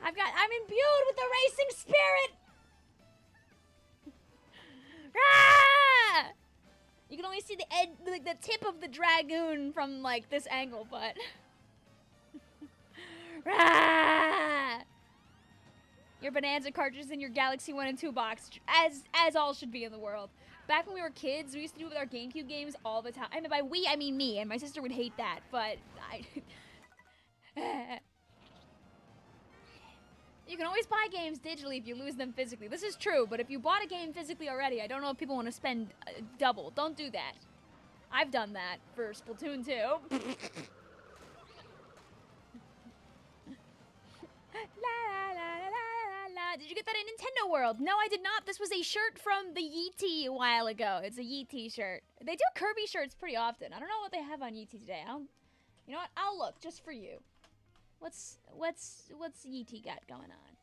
I'm imbued with the racing spirit! Ah! You can only see the edge, like the tip of the dragoon from like this angle, but your Bonanza cartridges in your Galaxy 1 and 2 box, as all should be in the world. Back when we were kids, we used to do it with our GameCube games all the time. I mean, by we, I mean me, and my sister would hate that, but you can always buy games digitally if you lose them physically. This is true, but if you bought a game physically already, I don't know if people want to spend double. Don't do that. I've done that for Splatoon 2. La, la, la, la, la, la. Did you get that in Nintendo World? No, I did not. This was a shirt from the Yeetie a while ago. It's a Yeetie shirt. They do Kirby shirts pretty often. I don't know what they have on Yeetie today. You know what? I'll look just for you. What's Yeetie got going on?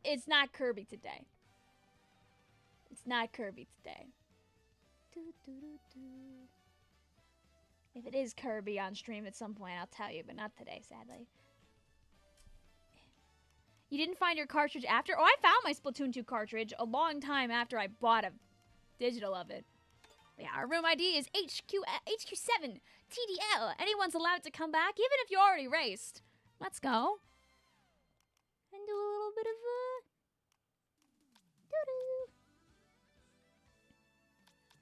It's not Kirby today. It's not Kirby today. If it is Kirby on stream at some point, I'll tell you, but not today, sadly. You didn't find your cartridge after? Oh, I found my Splatoon 2 cartridge a long time after I bought a digital of it. Yeah, our room ID is HQ7 TDL. Anyone's allowed to come back, even if you already raced. Let's go. And do a little bit of doo-doo.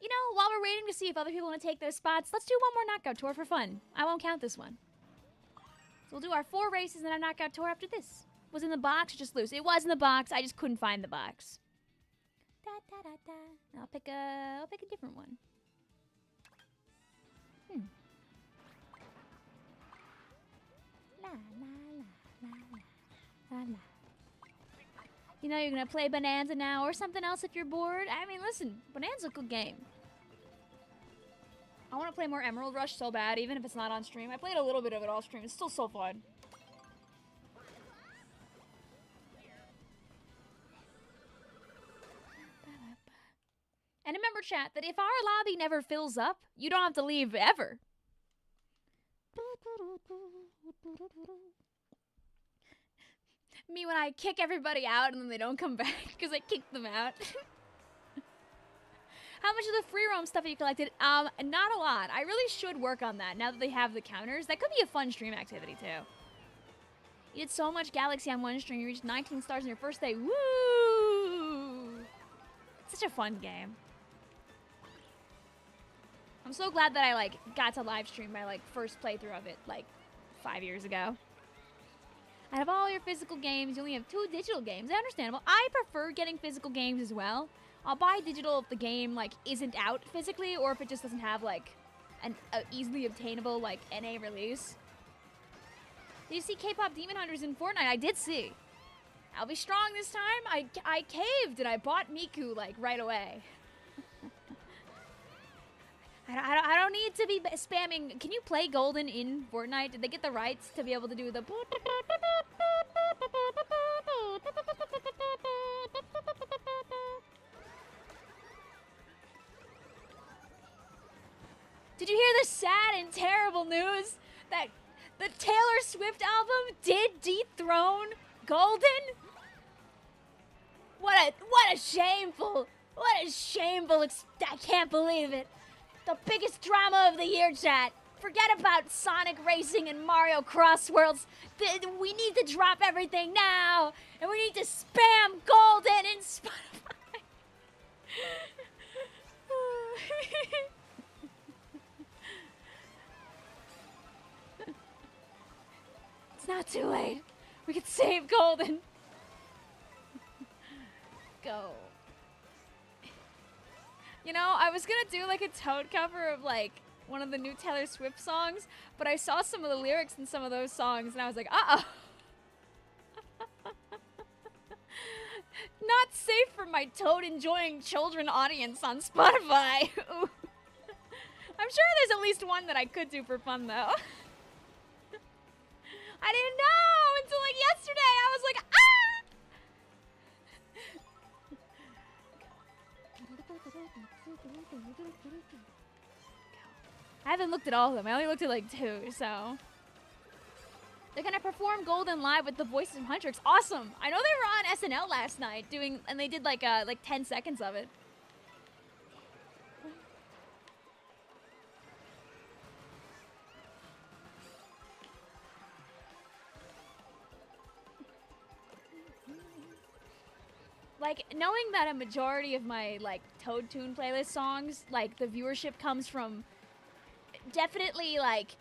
You know, while we're waiting to see if other people want to take those spots, let's do one more knockout tour for fun. I won't count this one. So we'll do our 4 races and then our knockout tour after this. Was it in the box or just loose? It was in the box. I just couldn't find the box. Da, da, da, da. I'll pick a different one. La, la, la, la, la, la. You know you're gonna play Bonanza now or something else if you're bored. I mean, listen, Bonanza's a good game. I want to play more Emerald Rush so bad, even if it's not on stream. I played a little bit of it off stream. It's still so fun. And remember, chat, that if our lobby never fills up, you don't have to leave ever. Me when I kick everybody out and then they don't come back because I kicked them out. How much of the free roam stuff have you collected? Not a lot. I really should work on that now that they have the counters. That could be a fun stream activity, too. You did so much Galaxy on one stream. You reached 19 stars on your first day. Woo! It's such a fun game. I'm so glad that I, like, got to live stream my, like, first playthrough of it, like, 5 years ago. Out of all your physical games, you only have 2 digital games. Understandable. I prefer getting physical games as well. I'll buy digital if the game, like, isn't out physically or if it just doesn't have, like, an easily obtainable, like, NA release. Did you see K-pop Demon Hunters in Fortnite? I did see. I'll be strong this time. I caved and I bought Miku, like, right away. I don't need to be spamming. Can you play Golden in Fortnite? Did they get the rights to be able to do the... Did you hear the sad and terrible news that the Taylor Swift album did dethrone Golden? What a shameful, I can't believe it. The biggest drama of the year, chat. Forget about Sonic Racing and Mario Cross Worlds. We need to drop everything now. And we need to spam Golden in Spotify. It's not too late. We can save Golden. Go. You know, I was gonna do like a Toad cover of like one of the new Taylor Swift songs, but I saw some of the lyrics in some of those songs and I was like, uh-oh. Not safe for my Toad enjoying children audience on Spotify. Ooh. I'm sure there's at least one that I could do for fun though. I didn't know until like yesterday. I was like, ah! I haven't looked at all of them. I only looked at like 2, so. They're gonna perform Golden live with the voices of Huntrix. Awesome! I know they were on SNL last night and they did like 10 seconds of it. Like, knowing that a majority of my, like, Toad Tune playlist songs, like, the viewership comes from definitely, like,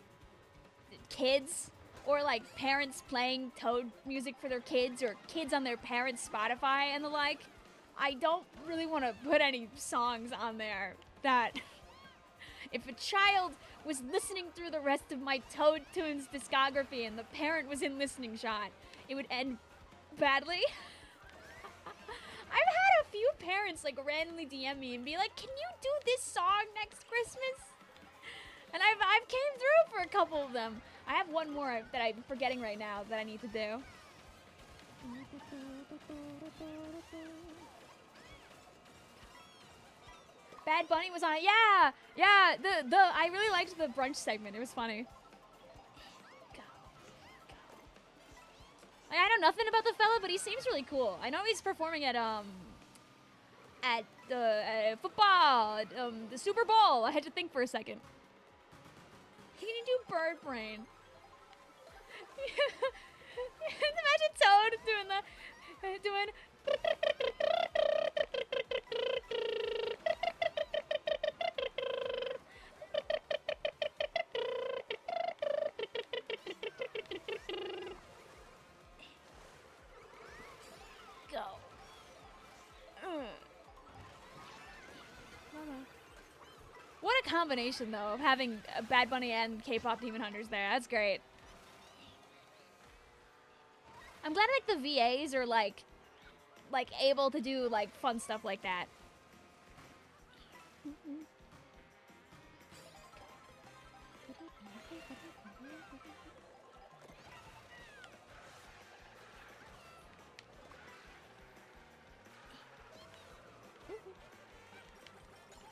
kids or, like, parents playing Toad music for their kids or kids on their parents' Spotify and the like, I don't really want to put any songs on there that if a child was listening through the rest of my Toad Tunes discography and the parent was in listening shot, it would end badly. I've had a few parents like randomly DM me and be like, "Can you do this song next Christmas?" And I've came through for a couple of them. I have one more that I'm forgetting right now that I need to do. Bad Bunny was on it. Yeah, yeah. I really liked the brunch segment. It was funny. I know nothing about the fella, but he seems really cool. I know he's performing at the football, the Super Bowl. I had to think for a second. He can do bird brain. Imagine Toad doing What a combination, though, of having Bad Bunny and K-pop Demon Hunters there. That's great. I'm glad, like, the VAs are, like able to do, like, fun stuff like that.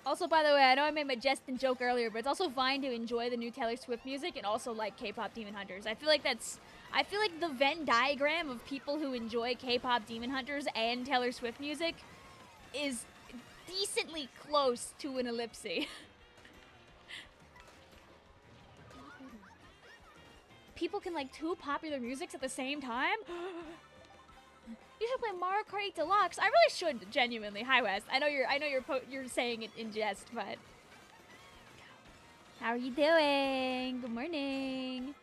Also, by the way, I know I made my jest and joke earlier, but it's also fine to enjoy the new Taylor Swift music and also like K-pop Demon Hunters. I feel like the Venn diagram of people who enjoy K-pop Demon Hunters and Taylor Swift music is decently close to an ellipse. People can like 2 popular musics at the same time? You should play Mario Kart 8 Deluxe. I really should, genuinely. Hi, Wes. I know you're saying it in jest, but how are you doing? Good morning.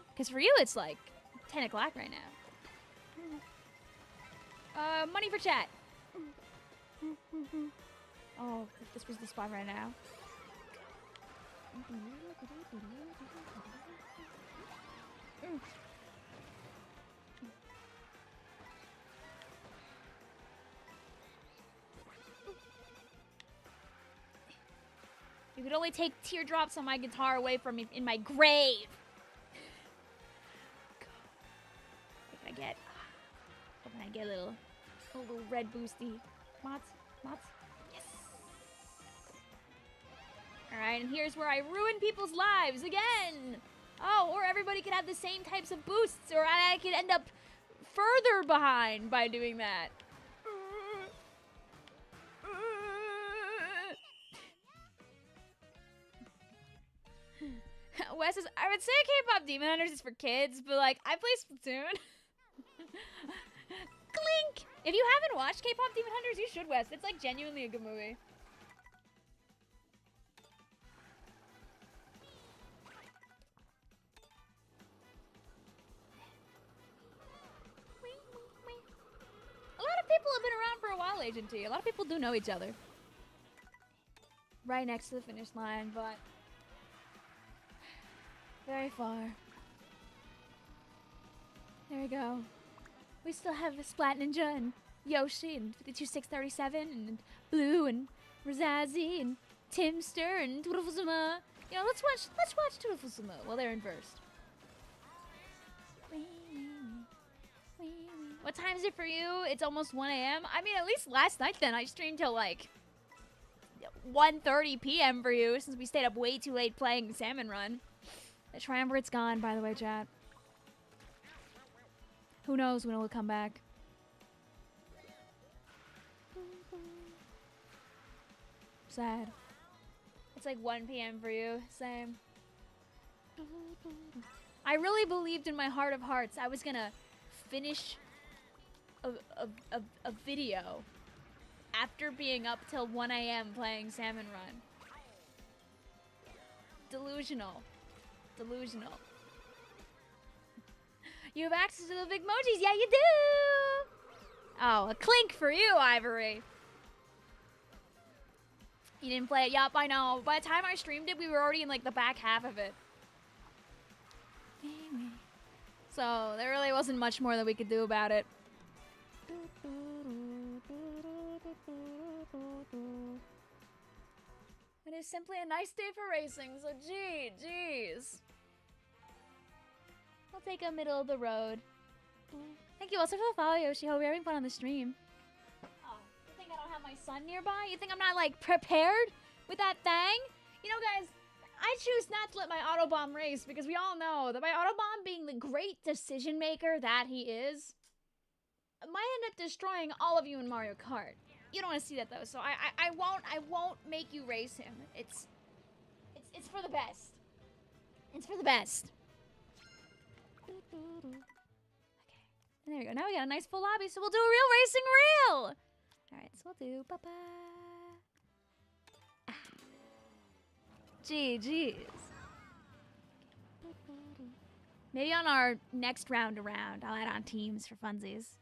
Because for you, it's like 10 o'clock right now. Money for chat. Oh, if this was the spot right now. You could only take teardrops on my guitar away from me in my grave. What can I get? What can I get? A little red boosty. Mods? Yes. Alright, and here's where I ruin people's lives again. Oh, or everybody could have the same types of boosts, or I could end up further behind by doing that. Wes says, I would say K-pop Demon Hunters is for kids, but like, I play Splatoon. Clink! If you haven't watched K-pop Demon Hunters, you should, Wes. It's like genuinely a good movie. A lot of people have been around for a while, Agent T. A lot of people do know each other. Right next to the finish line, but very far. There we go. We still have Splat Ninja and Yoshi and 52637 and Blue and Razazzy and Timster and Turufuzuma. You know, let's watch Turufuzuma while they're in first. What time is it for you? It's almost 1 a.m. I mean, at least last night then I streamed till like 1:30 p.m. for you since we stayed up way too late playing Salmon Run. The triumvirate's gone, by the way, chat. Who knows when it will come back. Sad. It's like 1 p.m. for you. Same. I really believed in my heart of hearts I was gonna finish a video after being up till 1 a.m. playing Salmon Run. Delusional. Delusional. You have access to the big emojis. Yeah, you do. Oh, a clink for you, Ivory. You didn't play it. Yup, I know. By the time I streamed it, we were already in like the back half of it. So there really wasn't much more that we could do about it. It is simply a nice day for racing, so jeez. I'll take a middle of the road. Thank you also for the follow, Yoshi. Hope you're having fun on the stream. Oh, you think I don't have my son nearby? You think I'm not, like, prepared with that thing? You know, guys, I choose not to let my Autobomb race because we all know that my Autobomb, being the great decision maker that he is, might end up destroying all of you in Mario Kart. You don't want to see that though, so I won't make you race him. It's for the best. It's for the best. Okay, and there we go. Now we got a nice full lobby, so we'll do a real racing reel. All right, so we'll do GG's. Maybe on our next round around, I'll add on teams for funsies.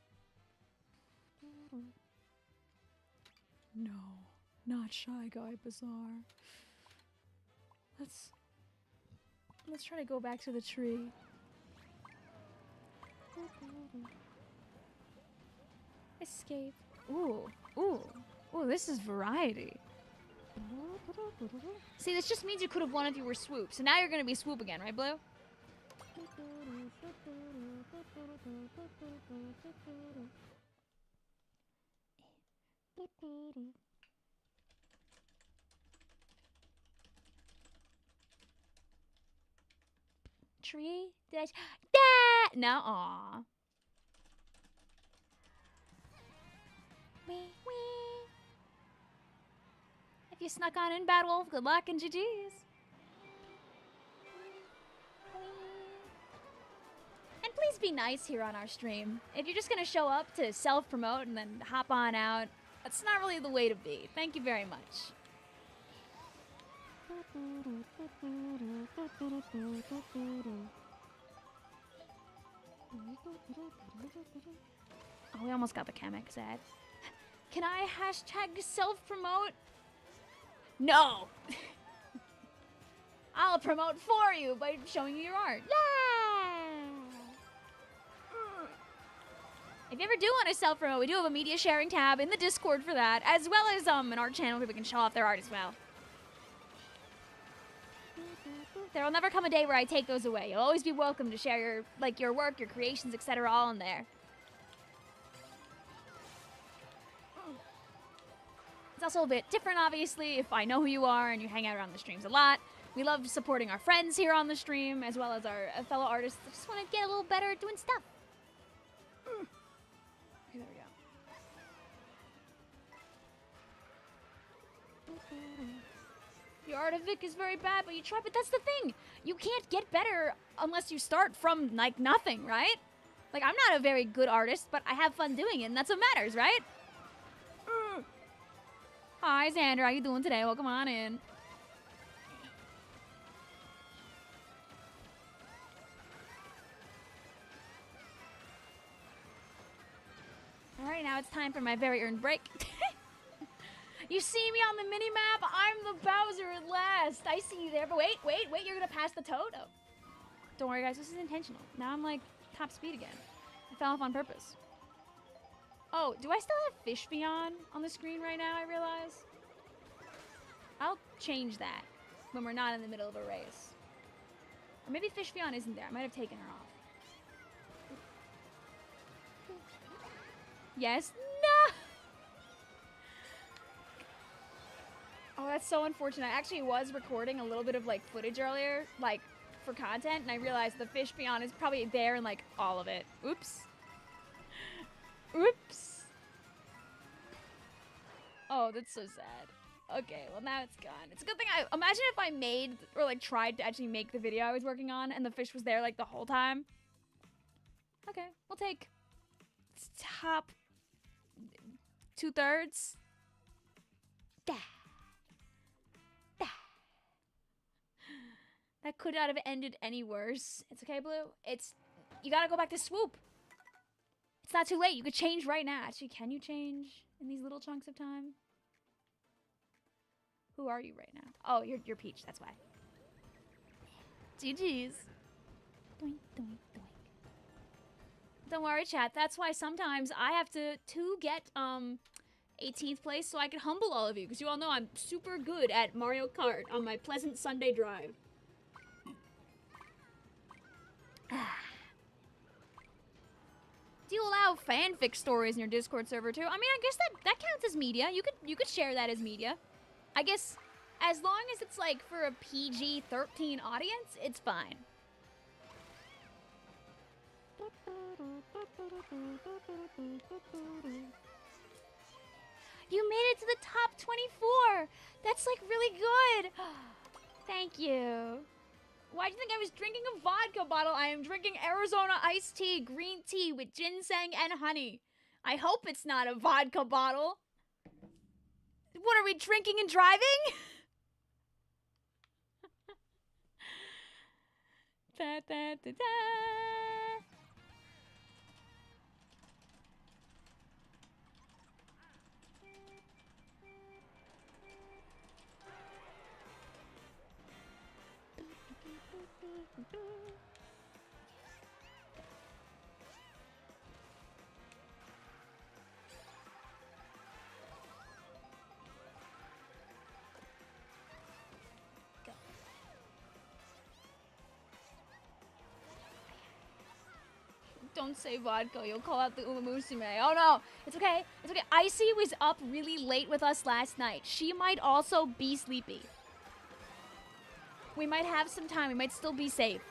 No, not Shy Guy Bazaar. Let's try to go back to the tree. Escape. Ooh, this is variety. See, this just means you could have won if you were Swoop. So now you're gonna be Swoop again, right, Blue? Tree? Did I? Da! No, aw. Wee. If you snuck on in, Bad Wolf, good luck and GG's. And please be nice here on our stream. If you're just gonna show up to self-promote and then hop on out, that's not really the way to be. Thank you very much. Oh, we almost got the Kamek ad. Can I hashtag self-promote? No! I'll promote for you by showing you your art. Yeah! If you ever do want to self-promote, we do have a media sharing tab in the Discord for that, as well as an art channel where we can show off their art as well. There will never come a day where I take those away. You'll always be welcome to share your work, your creations, etc. all in there. It's also a bit different, obviously, if I know who you are and you hang out around the streams a lot. We love supporting our friends here on the stream, as well as our fellow artists that just want to get a little better at doing stuff. Okay, there we go. Your art of Vic is very bad, but you try. But that's the thing. You can't get better unless you start from, nothing, right? I'm not a very good artist, but I have fun doing it, and that's what matters, right? Hi, Xander. How you doing today? Welcome on in. All right, now it's time for my very earned break. You see me on the mini-map? I'm the Bowser at last. I see you there, but wait. You're going to pass the toad? Oh. Don't worry, guys. This is intentional. Now I'm, top speed again. I fell off on purpose. Oh, do I still have Vicvillon on the screen right now, I realize? I'll change that when we're not in the middle of a race. Or maybe Vicvillon isn't there. I might have taken her off. Yes? No! Oh, that's so unfortunate. I actually was recording a little bit of, like, footage earlier, like, for content, and I realized the fish beyond is probably there in, like, all of it. Oops. Oops. Oh, that's so sad. Okay, well, now it's gone. It's a good thing imagine if I made, or, like, tried to actually make the video I was working on, and the fish was there, like, the whole time. Okay, we'll take top 2/3. That could not have ended any worse. It's okay, Blue. You gotta go back to swoop. It's not too late. You could change right now. Actually, can you change in these little chunks of time? Who are you right now? Oh, you're Peach. That's why. GG's. Doink, doink, doink. Don't worry, chat. That's why sometimes I have to get 18th place so I can humble all of you, because you all know I'm super good at Mario Kart on my pleasant Sunday drive. Do you allow fanfic stories in your Discord server too? I mean, I guess that counts as media. You could share that as media. I guess as long as it's like for a PG-13 audience, it's fine. You made it to the top 24. That's like really good. Thank you. Why do you think I was drinking a vodka bottle? I am drinking Arizona iced tea, green tea with ginseng and honey. I hope it's not a vodka bottle. What are we drinking and driving? Da, da, da, da. Don't say vodka, you'll call out the Uma Musume. Oh no, it's okay, it's okay. Icy was up really late with us last night. She might also be sleepy. We might have some time, we might still be safe.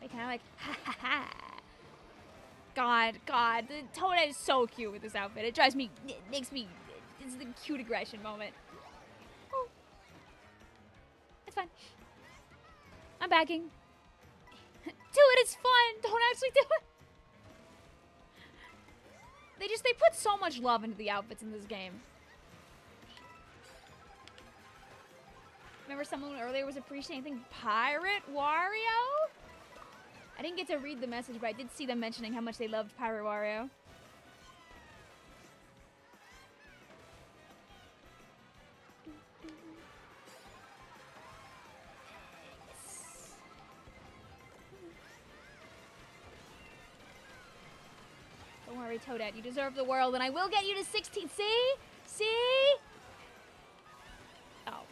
They kind of like, ha ha ha. God, the Toadette is so cute with this outfit. It drives me, it makes me, it's the cute aggression moment. Oh. It's fine. I'm backing. Do it, it's fun. Don't actually do it. They put so much love into the outfits in this game. Remember someone earlier was appreciating Pirate Wario? I didn't get to read the message, but I did see them mentioning how much they loved Pirate Wario. Don't worry, Toadette. You deserve the world, and I will get you to 16. See? See? Oh.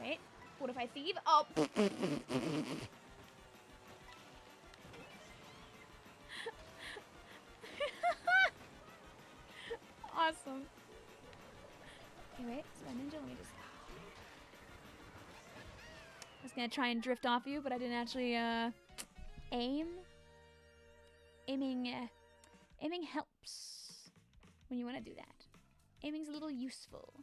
Wait. What if I thieve? Oh. Awesome. Okay, wait. So Ninja, let me just... I was gonna try and drift off you, but I didn't actually, aim. Aiming helps when you want to do that. Aiming's a little useful.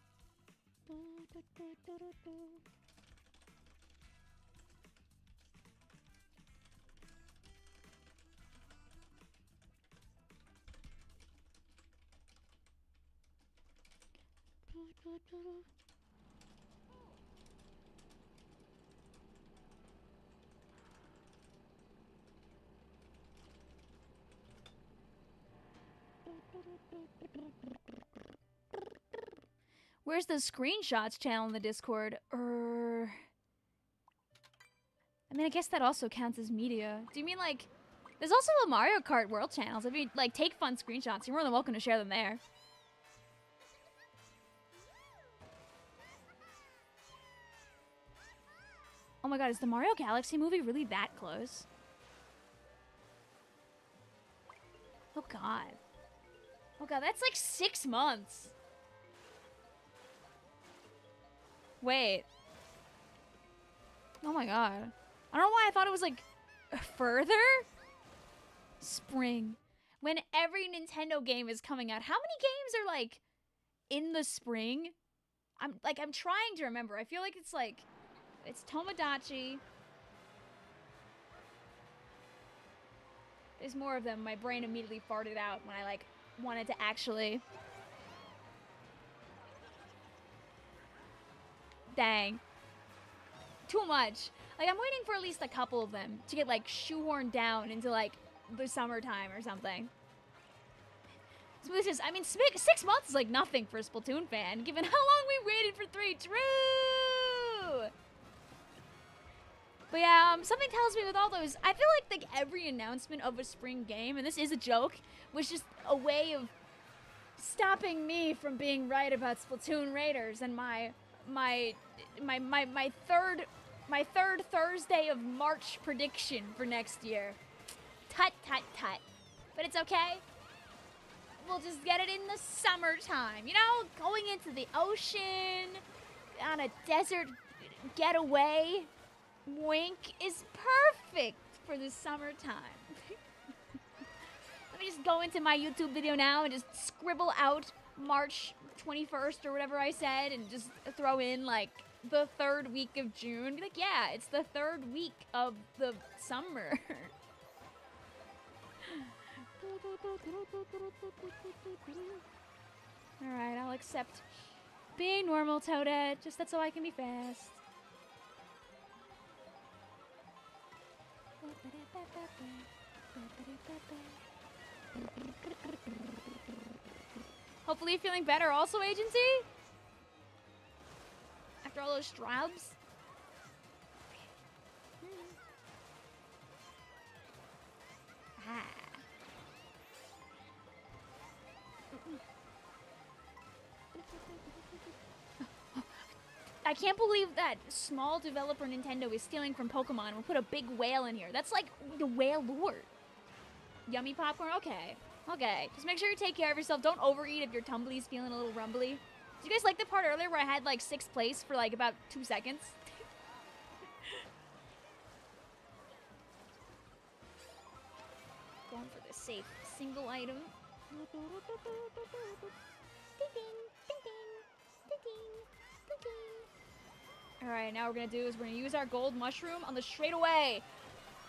Where's the screenshots channel in the Discord? I mean, I guess that also counts as media. Do you mean, like... There's also a Mario Kart World channels. If you, like, take fun screenshots, you're more than welcome to share them there. Oh my god, is the Mario Galaxy movie really that close? Oh god. god, that's like 6 months. Wait. Oh my god. I don't know why I thought it was like further. Spring. When every Nintendo game is coming out. How many games are like in the spring? I'm trying to remember. I feel like it's Tomodachi. There's more of them. My brain immediately farted out when I like wanted to actually. Dang. Too much. Like, I'm waiting for at least a couple of them to get like shoehorned down into like the summertime or something. So this is, I mean, 6 months is like nothing for a Splatoon fan, given how long we waited for 3. True! But yeah, something tells me with all those, I feel like every announcement of a spring game, and this is a joke, was just a way of stopping me from being right about Splatoon Raiders and my third Thursday of March prediction for next year. Tut, tut, tut. But it's okay. We'll just get it in the summertime. You know, going into the ocean, on a desert getaway, wink, is perfect for the summertime. Let me just go into my YouTube video now and just scribble out March 21st or whatever I said and just throw in like the 3rd week of June. Be like, yeah, it's the 3rd week of the summer. Alright, I'll accept being normal, Toadette. Just that's so I can be fast. Hopefully you're feeling better also, Agency? After all those strobs? Ah. I can't believe that small developer Nintendo is stealing from Pokemon and will put a big whale in here. That's like the whale lore. Yummy popcorn? Okay. Okay. Just make sure you take care of yourself. Don't overeat if your tumbly's feeling a little rumbly. Did you guys like the part earlier where I had like 6th place for like about 2 seconds? Going for the safe single item. Ding ding, ding ding, ding ding, ding. Alright, now what we're gonna do is we're gonna use our gold mushroom on the straightaway.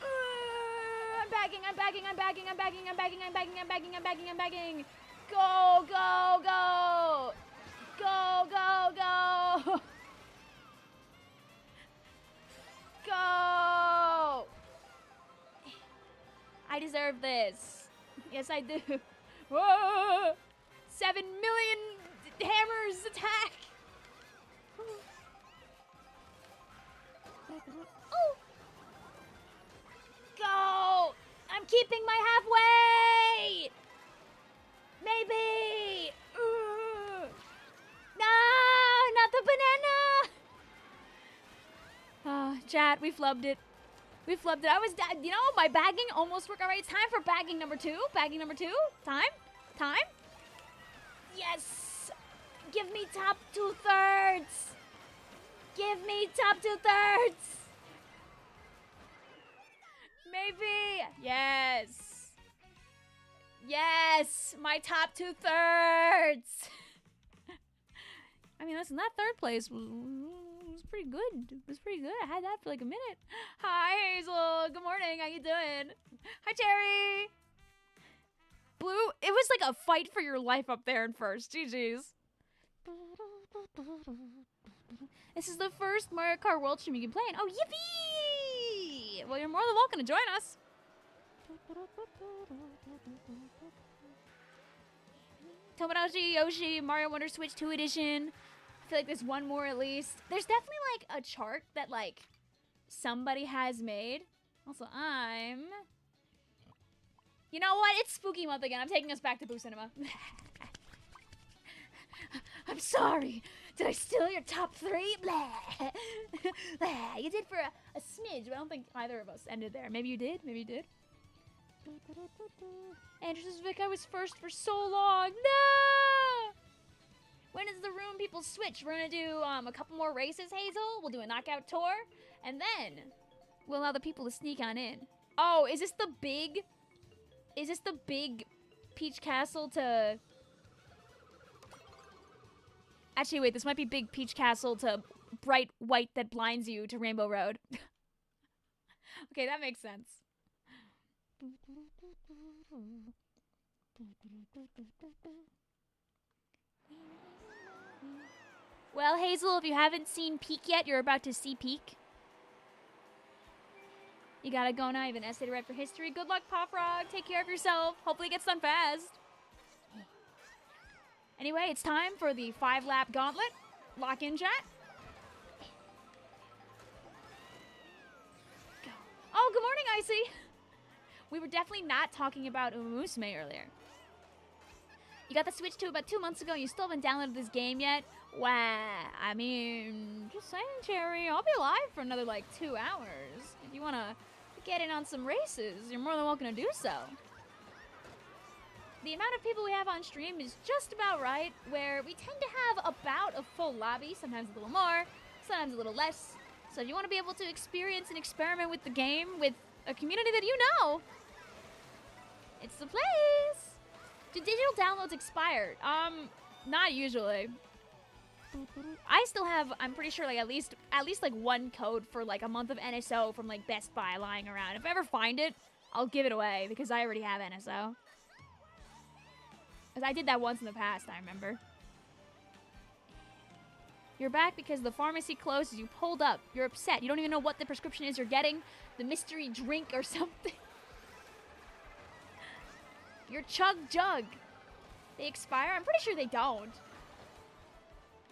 I'm bagging, I'm bagging, I'm bagging, I'm bagging, I'm bagging, I'm bagging, I'm bagging, I'm bagging, I'm bagging. Go, go, go! Go, go, go! Go! I deserve this. Yes, I do. Whoa! 7 million hammers attack! Oh! Go! I'm keeping my halfway! Maybe! No! Not the banana! Chat, we flubbed it. We flubbed it. You know, my bagging almost worked. All right, it's time for bagging number 2. Bagging number 2. Time? Time? Yes! Give me top 2/3! Give me top 2/3! Maybe! Yes! Yes! My top 2/3! I mean, listen, that 3rd place was pretty good. It was pretty good. I had that for like a minute. Hi, Hazel. Good morning. How you doing? Hi, Terry. Blue, it was like a fight for your life up there in 1st. GG's. This is the first Mario Kart World Stream you can play in. Oh, yippee! Well, you're more than welcome to join us. Tomodachi, Yoshi, Mario Wonder Switch 2 Edition. I feel like there's one more at least. There's definitely like a chart that like somebody has made. Also, you know what? It's spooky month again. I'm taking us back to Boo Cinema. I'm sorry. Did I steal your top 3? Blah. Blah. You did for a smidge, but I don't think either of us ended there. Maybe you did. Maybe you did. Andrew says, Vic, I was first for so long. No! When is the room people switch? We're gonna do a couple more races, Hazel. We'll do a knockout tour. And then we'll allow the people to sneak on in. Oh, is this the big Peach Castle to... Actually, wait, this might be Big Peach Castle to Bright White That Blinds You to Rainbow Road. Okay, that makes sense. Well, Hazel, if you haven't seen Peak yet, you're about to see Peak. You gotta go now. You have an essay to write for history. Good luck, Pop Frog. Take care of yourself. Hopefully it gets done fast. Anyway, it's time for the 5-lap gauntlet. Lock in, chat. Go. Oh, good morning, Icy. We were definitely not talking about Umusume earlier. You got the Switch 2 about 2 months ago and you still haven't downloaded this game yet? Wow. I mean, just saying, Cherry. I'll be live for another, like, 2 hours. If you want to get in on some races, you're more than welcome to do so. The amount of people we have on stream is just about right, where we tend to have about a full lobby, sometimes a little more, sometimes a little less. So if you want to be able to experience and experiment with the game with a community that you know, it's the place. Do digital downloads expire? Not usually. I still have, I'm pretty sure, like at least like one code for like a month of NSO from like Best Buy lying around. If I ever find it, I'll give it away because I already have NSO. Because I did that once in the past, I remember. You're back because the pharmacy closed. You pulled up. You're upset. You don't even know what the prescription is you're getting. The mystery drink or something. Your Chug Jug. They expire? I'm pretty sure they don't.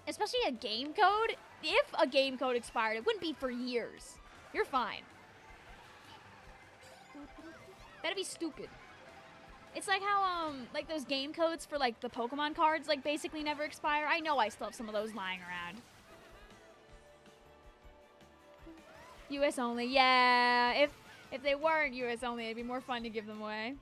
Especially a game code. If a game code expired, it wouldn't be for years. You're fine. That'd be stupid. It's like how, like those game codes for, like, the Pokemon cards, like, basically never expire. I know I still have some of those lying around. US only, yeah. If they weren't US only, it'd be more fun to give them away.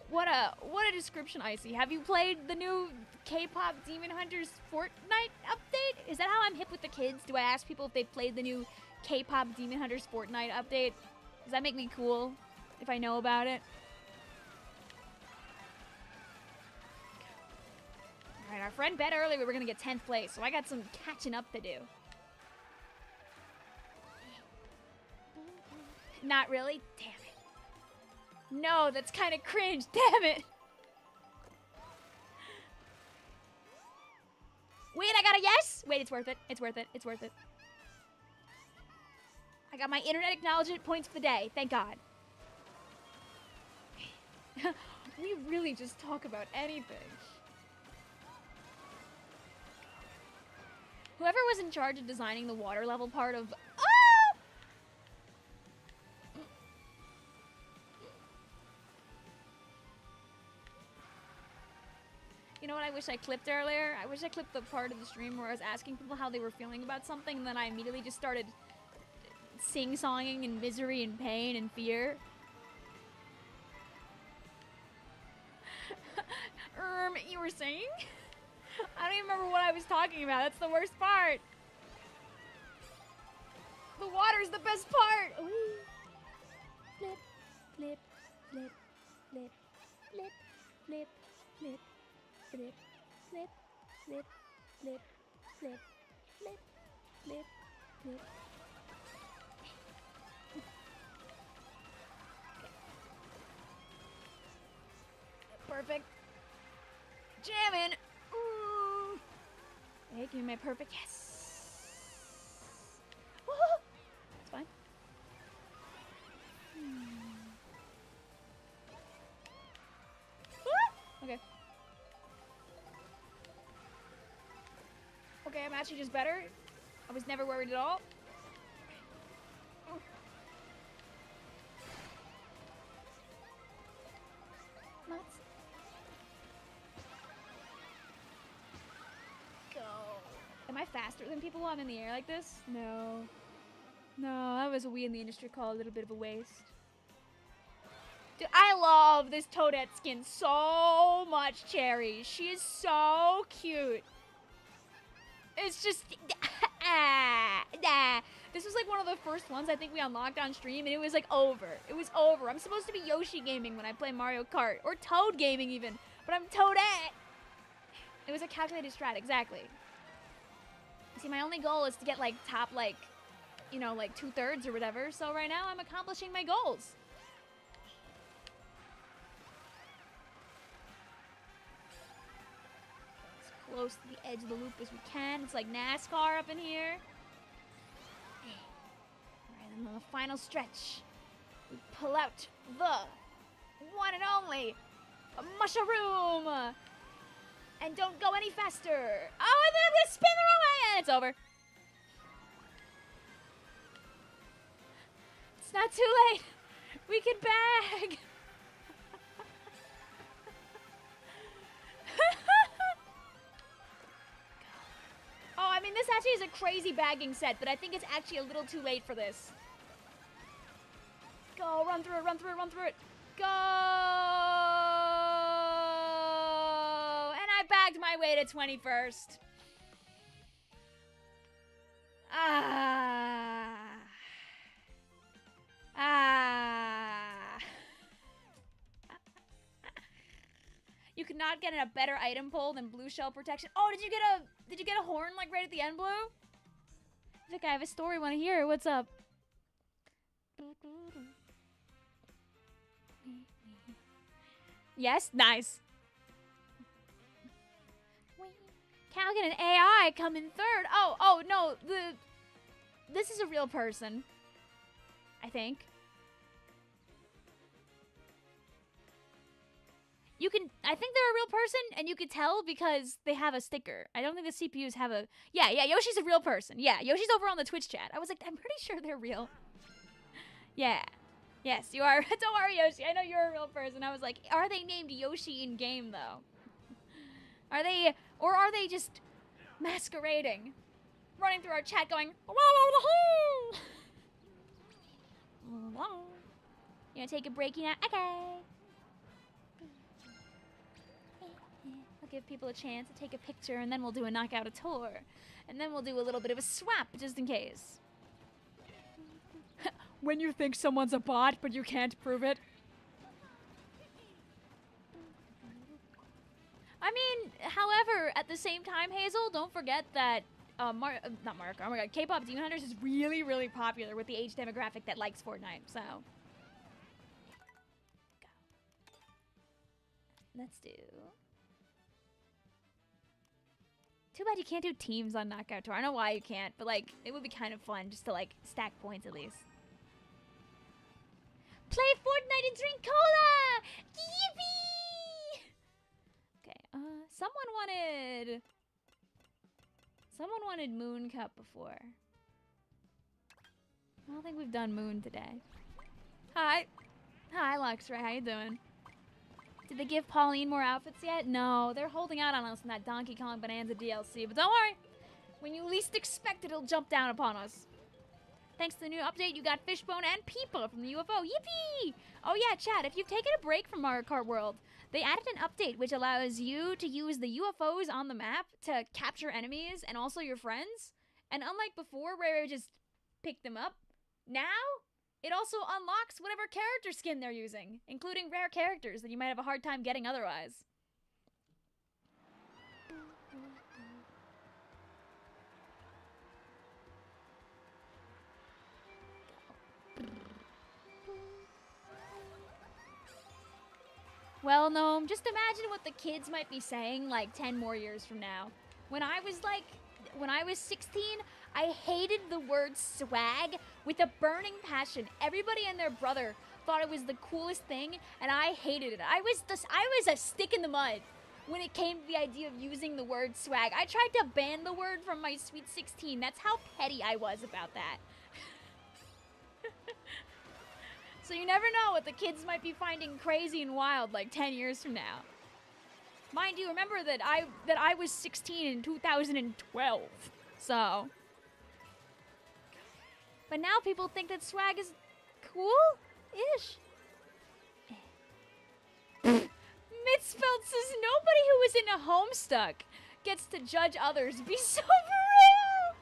What a description, Icy. Have you played the new K-pop Demon Hunters Fortnite update? Is that how I'm hip with the kids? Do I ask people if they've played the new K-pop Demon Hunters Fortnite update? Does that make me cool if I know about it? Alright, our friend bet earlier we were gonna get 10th place, so I got some catching up to do. Not really? Damn it. No, that's kind of cringe. Damn it. Wait, I got a yes? Wait, it's worth it. It's worth it. It's worth it. I got my internet acknowledgement points for the day. Thank God. We really just talk about anything. Whoever was in charge of designing the water level part of... Oh! You know what I wish I clipped earlier? I wish I clipped the part of the stream where I was asking people how they were feeling about something, and then I immediately just started sing-songing in misery and pain and fear. You were saying? I don't even remember what I was talking about. That's the worst part. The water's the best part. Ooh. Flip, flip, flip, flip, flip, flip, flip, flip, flip, flip, flip, flip, flip, flip, flip. Perfect. Jamming. Ooh. Hey, give me my perfect. Yes. Woohoo. It's fine. Okay. Okay, I'm actually just better. I was never worried at all. Nuts. Go. Am I faster than people while I'm in the air like this? No. No, that was what we in the industry call a little bit of a waste. Dude, I love this Toadette skin so much, Cherry. She is so cute. It's just... This was like one of the first ones I think we unlocked on stream, and it was like over. It was over. I'm supposed to be Yoshi gaming when I play Mario Kart, or Toad gaming even, but I'm Toadette. It was a calculated strat, exactly. See, my only goal is to get like top, like, you know, like 2/3 or whatever, so right now I'm accomplishing my goals. As close to the edge of the loop as we can. It's like NASCAR up in here. Alright, and on the final stretch, we pull out the one and only mushroom. And don't go any faster. Oh, and then we spin the wrong way, and it's over. It's not too late. We can bag. Oh, I mean, this actually is a crazy bagging set, but I think it's actually a little too late for this. Go, run through it, run through it, run through it. Go! And I bagged my way to 21st. You could not get a better item pull than blue shell protection. Oh, did you get a horn like right at the end, Blue? Vic, I have a story. Want to hear? What's up? Yes, nice. Calgan and AI come in third. Oh no, this is a real person. I think. I think they're a real person, and you could tell because they have a sticker. I don't think the CPUs have a... Yeah, Yoshi's a real person. Yeah, Yoshi's over on the Twitch chat. I was like, I'm pretty sure they're real. Yeah. Yes, you are. Don't worry, Yoshi. I know you're a real person. I was like, are they named Yoshi in-game, though? Are they... Or are they just masquerading? Running through our chat going... You gonna take a break now? Okay. I'll give people a chance to take a picture, and then we'll do a knockout a tour. And then we'll do a little bit of a swap, just in case. When you think someone's a bot, but you can't prove it. I mean, however, at the same time, Hazel, don't forget that not Mario Kart, oh my god, K-pop Demon Hunters is really, really popular with the age demographic that likes Fortnite, so. Go. Let's do... Too bad you can't do teams on Knockout Tour. I don't know why you can't, but like, it would be kind of fun just to like, stack points at least. Play Fortnite and drink cola! Yippee! Okay, someone wanted Moon Cup before. I don't think we've done Moon today. Hi, Luxray, how you doing? Did they give Pauline more outfits yet? No, they're holding out on us in that Donkey Kong Bonanza DLC, but don't worry. When you least expect it, it'll jump down upon us. Thanks to the new update, you got Fishbone and Peepa from the UFO. Yippee! Oh yeah, chat, if you've taken a break from Mario Kart World, they added an update which allows you to use the UFOs on the map to capture enemies and also your friends. And unlike before, where you just pick them up, now it also unlocks whatever character skin they're using, including rare characters that you might have a hard time getting otherwise. Well, Gnome, just imagine what the kids might be saying like 10 more years from now. When I was 16, I hated the word swag with a burning passion. Everybody and their brother thought it was the coolest thing, and I hated it. I was a stick in the mud when it came to the idea of using the word swag. I tried to ban the word from my Sweet 16. That's how petty I was about that. So you never know what the kids might be finding crazy and wild like 10 years from now. Mind you, remember that I was 16 in 2012. So But now people think that swag is cool-ish. Mitspelt says, nobody who is in a Homestuck gets to judge others. Be so for real!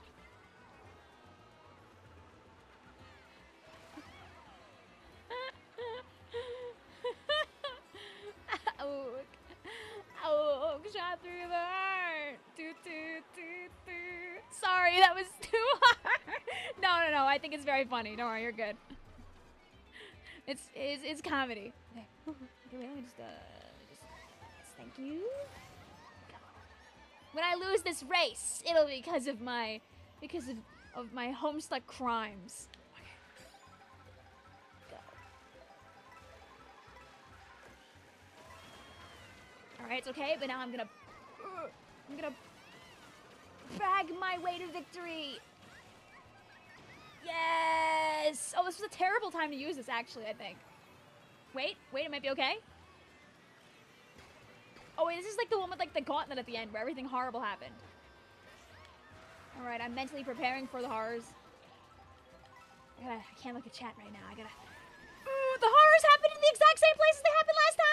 Oh, shot through the heart. Sorry, that was too hard. No, I think it's very funny. Don't worry, you're good. It's comedy. Okay, wait, let me just thank you. When I lose this race, it'll be because of my Homestuck crimes. Okay. Go. All right, it's okay, but now I'm gonna bag my way to victory. Yes! Oh, this was a terrible time to use this, actually, I think. Wait, it might be okay. Oh, wait, this is like the one with like the gauntlet at the end where everything horrible happened. All right, I'm mentally preparing for the horrors. I can't look at chat right now. Ooh, the horrors happened in the exact same places they happened last time!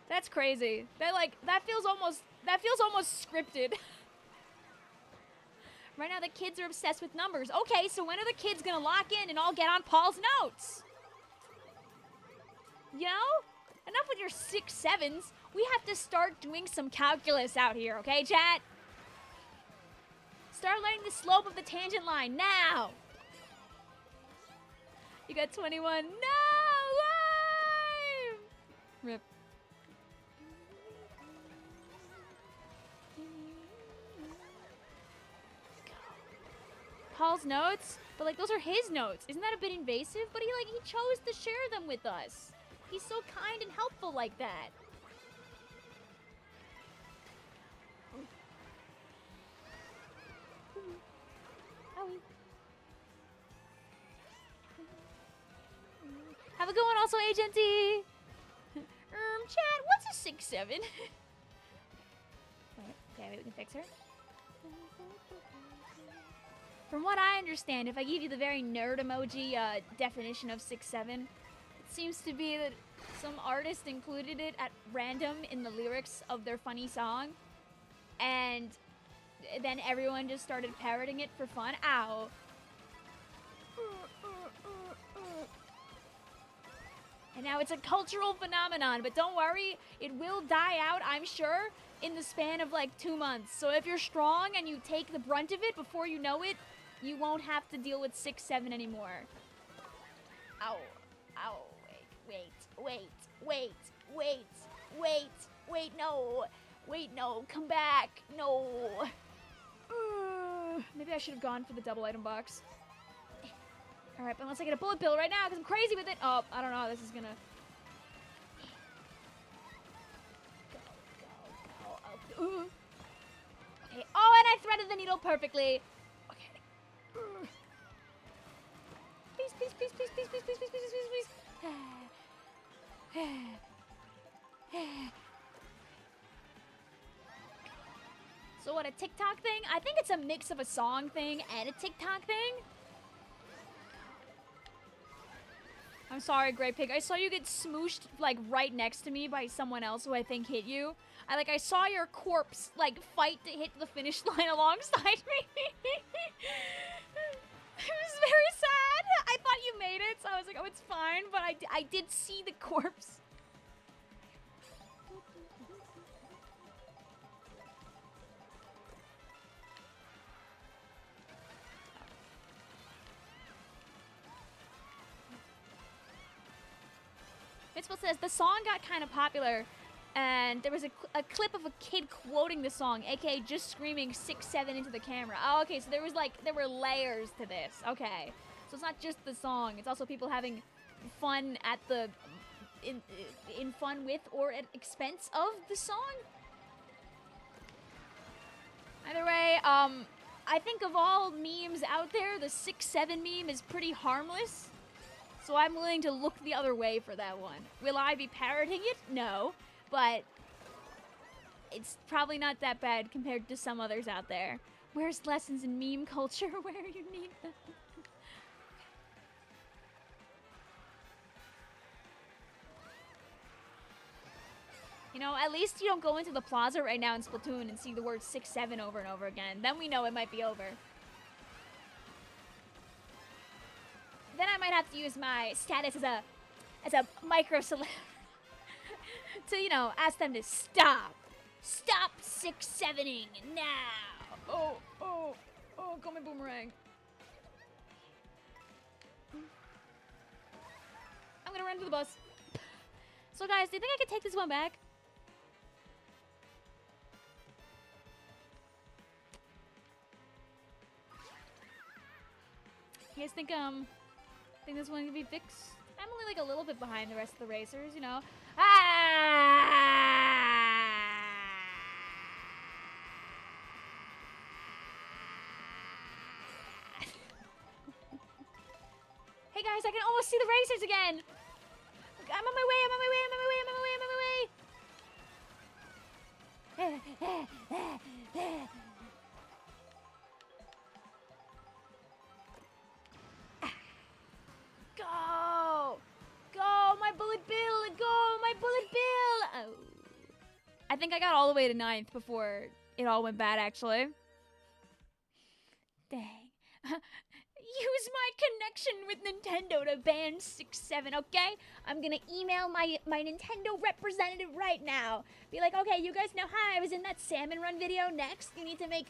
That's crazy. That feels almost scripted. Right now, the kids are obsessed with numbers. Okay, so when are the kids gonna lock in and all get on Paul's notes? You know? Enough with your 6 7s. We have to start doing some calculus out here, okay, chat? Start learning the slope of the tangent line now. You got 21. No way! Rip. Paul's notes? But like those are his notes. Isn't that a bit invasive? But he chose to share them with us. He's so kind and helpful like that. Have a good one also, Agent D. Chat, what's a 6 7? Okay, wait, we can fix her. From what I understand, if I give you the very nerd emoji definition of 6 7, it seems to be that some artist included it at random in the lyrics of their funny song, and then everyone just started parroting it for fun. Ow. And now it's a cultural phenomenon, but don't worry, it will die out, I'm sure, in the span of like 2 months. So if you're strong and you take the brunt of it before you know it, you won't have to deal with 6 7 anymore. Ow. Ow. Wait, no. Wait, no. Come back. No. Maybe I should have gone for the double item box. Alright, but unless I get a bullet bill right now, because I'm crazy with it. Oh, I don't know how this is gonna... Go. Okay. Oh, and I threaded the needle perfectly. Okay. Please. So what, a TikTok thing? I think it's a mix of a song thing and a TikTok thing. I'm sorry, Grey Pig. I saw you get smooshed, like, right next to me by someone else who I think hit you. I saw your corpse, like, fight to hit the finish line alongside me. It was very sad. I thought you made it, so I was like, oh, it's fine. But I did see the corpse. Mitzvah says, the song got kind of popular, and there was a clip of a kid quoting the song, aka just screaming 6 7 into the camera. Oh, okay, so there were layers to this. Okay. So it's not just the song, it's also people having fun at the, in fun with or at expense of the song. Either way, I think of all memes out there, the 6 7 meme is pretty harmless. So I'm willing to look the other way for that one. Will I be parroting it? No. But it's probably not that bad compared to some others out there. Where's lessons in meme culture where you need them? You know, at least you don't go into the plaza right now in Splatoon and see the word 6-7 over and over again. Then we know it might be over. Then I might have to use my status as a micro celeb to, you know, ask them to stop. Stop 6-7ing now. Oh, call me Boomerang. I'm gonna run to the bus. So guys, do you think I could take this one back? You guys think this one can be fixed? I'm only like a little bit behind the rest of the racers, you know. Hey guys, I can almost see the racers again. I'm on my way, I'm on my way, I'm on my way, I'm on my way, I'm on my way. Go! Go, my bullet bill! Go, my bullet bill! Oh. I think I got all the way to 9th before it all went bad, actually. Dang. Use my connection with Nintendo to ban 6-7, okay? I'm gonna email my Nintendo representative right now. Be like, okay, you guys know how I was in that Salmon Run video. Next, we need to make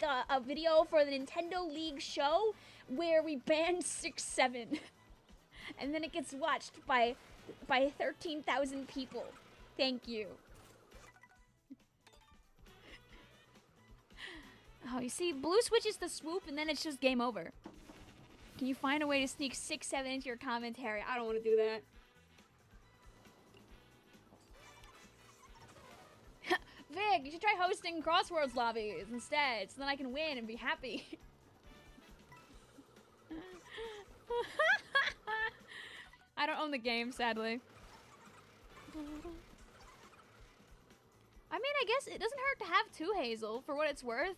a video for the Nintendo League show where we ban 6-7. And then it gets watched by 13,000 people. Thank you. Oh, you see, blue switches the swoop, and then it's just game over. Can you find a way to sneak 6-7 into your commentary? I don't want to do that. Vic, you should try hosting Crosswords lobbies instead, so then I can win and be happy. I don't own the game, sadly. I mean, I guess it doesn't hurt to have 2 Hazel, for what it's worth.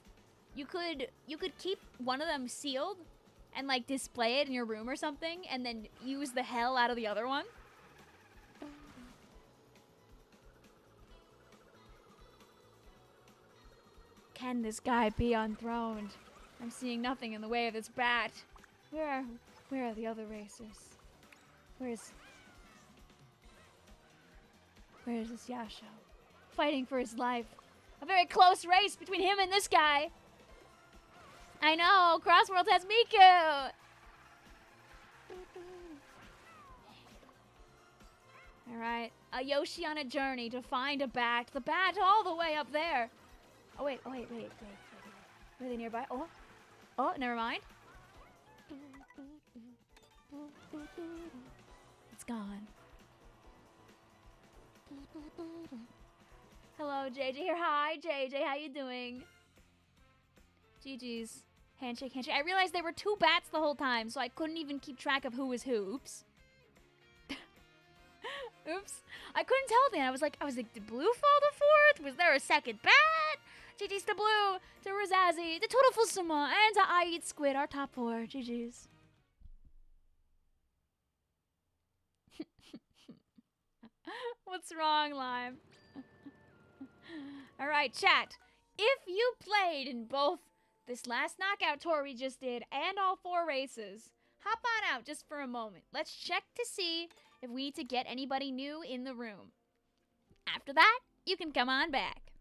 You could keep one of them sealed and like display it in your room or something and then use the hell out of the other one. Can this guy be enthroned? I'm seeing nothing in the way of this bat. Where are the other racers? Where's this Yasho? Fighting for his life. A very close race between him and this guy. I know, Crossworlds has Miku! Alright, a Yoshi on a journey to find a bat. The bat all the way up there. Oh wait. Are they nearby? Oh, never mind. It's gone. Hello, JJ here. Hi, JJ. How you doing? GG's. Handshake, handshake. I realized there were 2 bats the whole time, so I couldn't even keep track of who was who. Oops. Oops. I couldn't tell then. I was like, did Blue fall to 4th? Was there a second bat? GG's to Blue, to Razazzi, to Total Fusuma, and to I Eat Squid, our top 4. GG's. What's wrong, Lime? Alright, chat. If you played in both this last knockout tour we just did and all 4 races, hop on out just for a moment. Let's check to see if we need to get anybody new in the room. After that, you can come on back.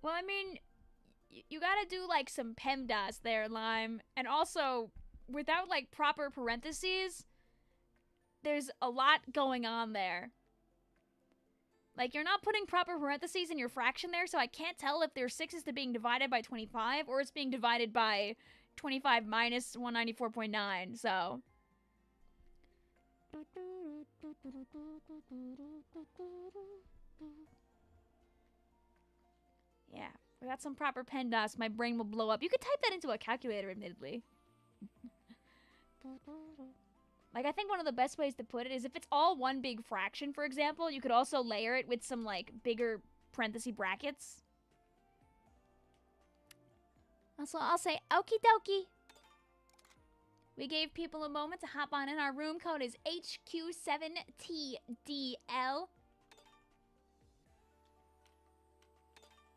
Well, I mean, you gotta do like some PEMDAS there, Lime, and also without like proper parentheses, there's a lot going on there. Like, you're not putting proper parentheses in your fraction there, so I can't tell if their 6 is to being divided by 25 or it's being divided by 25 minus 194.9, so. Yeah, without some proper PEMDAS, my brain will blow up. You could type that into a calculator, admittedly. Like, I think one of the best ways to put it is if it's all one big fraction, for example, you could also layer it with some, like, bigger parenthesis brackets. Also, I'll say, okie dokie. We gave people a moment to hop on in. Our room code is HQ7TDL.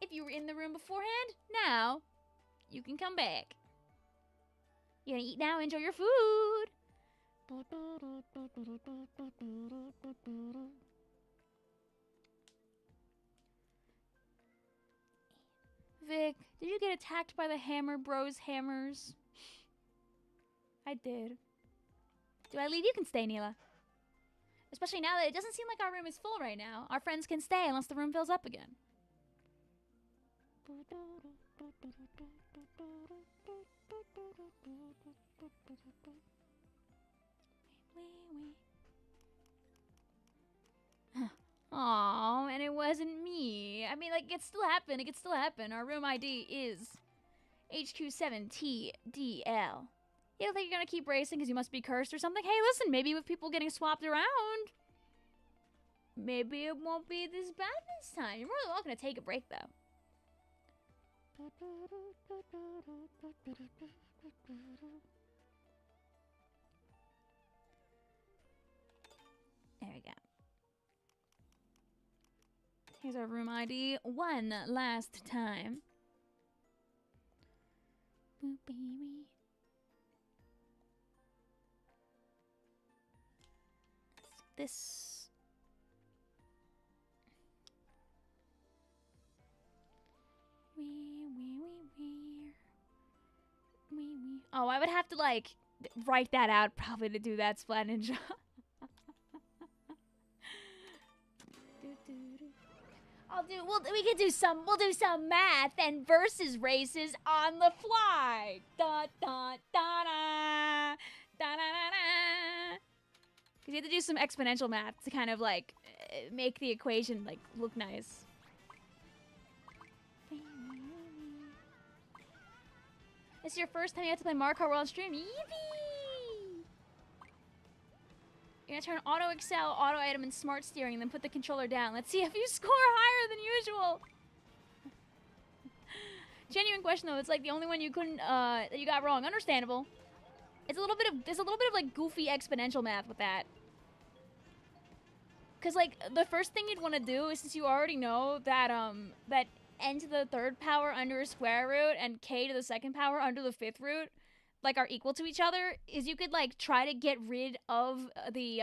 If you were in the room beforehand, now you can come back. You're gonna eat now, enjoy your food. Vic, did you get attacked by the Hammer Bros hammers? I did. Do I leave? You can stay, Neela. Especially now that it doesn't seem like our room is full right now. Our friends can stay unless the room fills up again. Aw, and it wasn't me. I mean, like, it could still happen. It could still happen. Our room ID is HQ7TDL. You don't think you're gonna keep racing because you must be cursed or something? Hey, listen, maybe with people getting swapped around, maybe it won't be this bad this time. You're more than welcome to take a break, though. There we go. Here's our room ID one last time. Boop, baby. This. Oh, I would have to, like, write that out probably to do that, Splat Ninja. We'll do some math and versus races on the fly. Da da da da da da da. Because you have to do some exponential math to kind of, like, make the equation, like, look nice. This is your first time you have to play Mario Kart World stream? Yippee! You're gonna turn Auto Excel, Auto Item, and Smart Steering, and then put the controller down. Let's see if you score higher than usual. Genuine question, though. It's, like, the only one you couldn't, that you got wrong. Understandable. There's a little bit of, like, goofy exponential math with that. Because, like, the first thing you'd want to do is, since you already know that, that n to the third power under a square root and k to the second power under the fifth root, like, are equal to each other, is you could, like, try to get rid of the,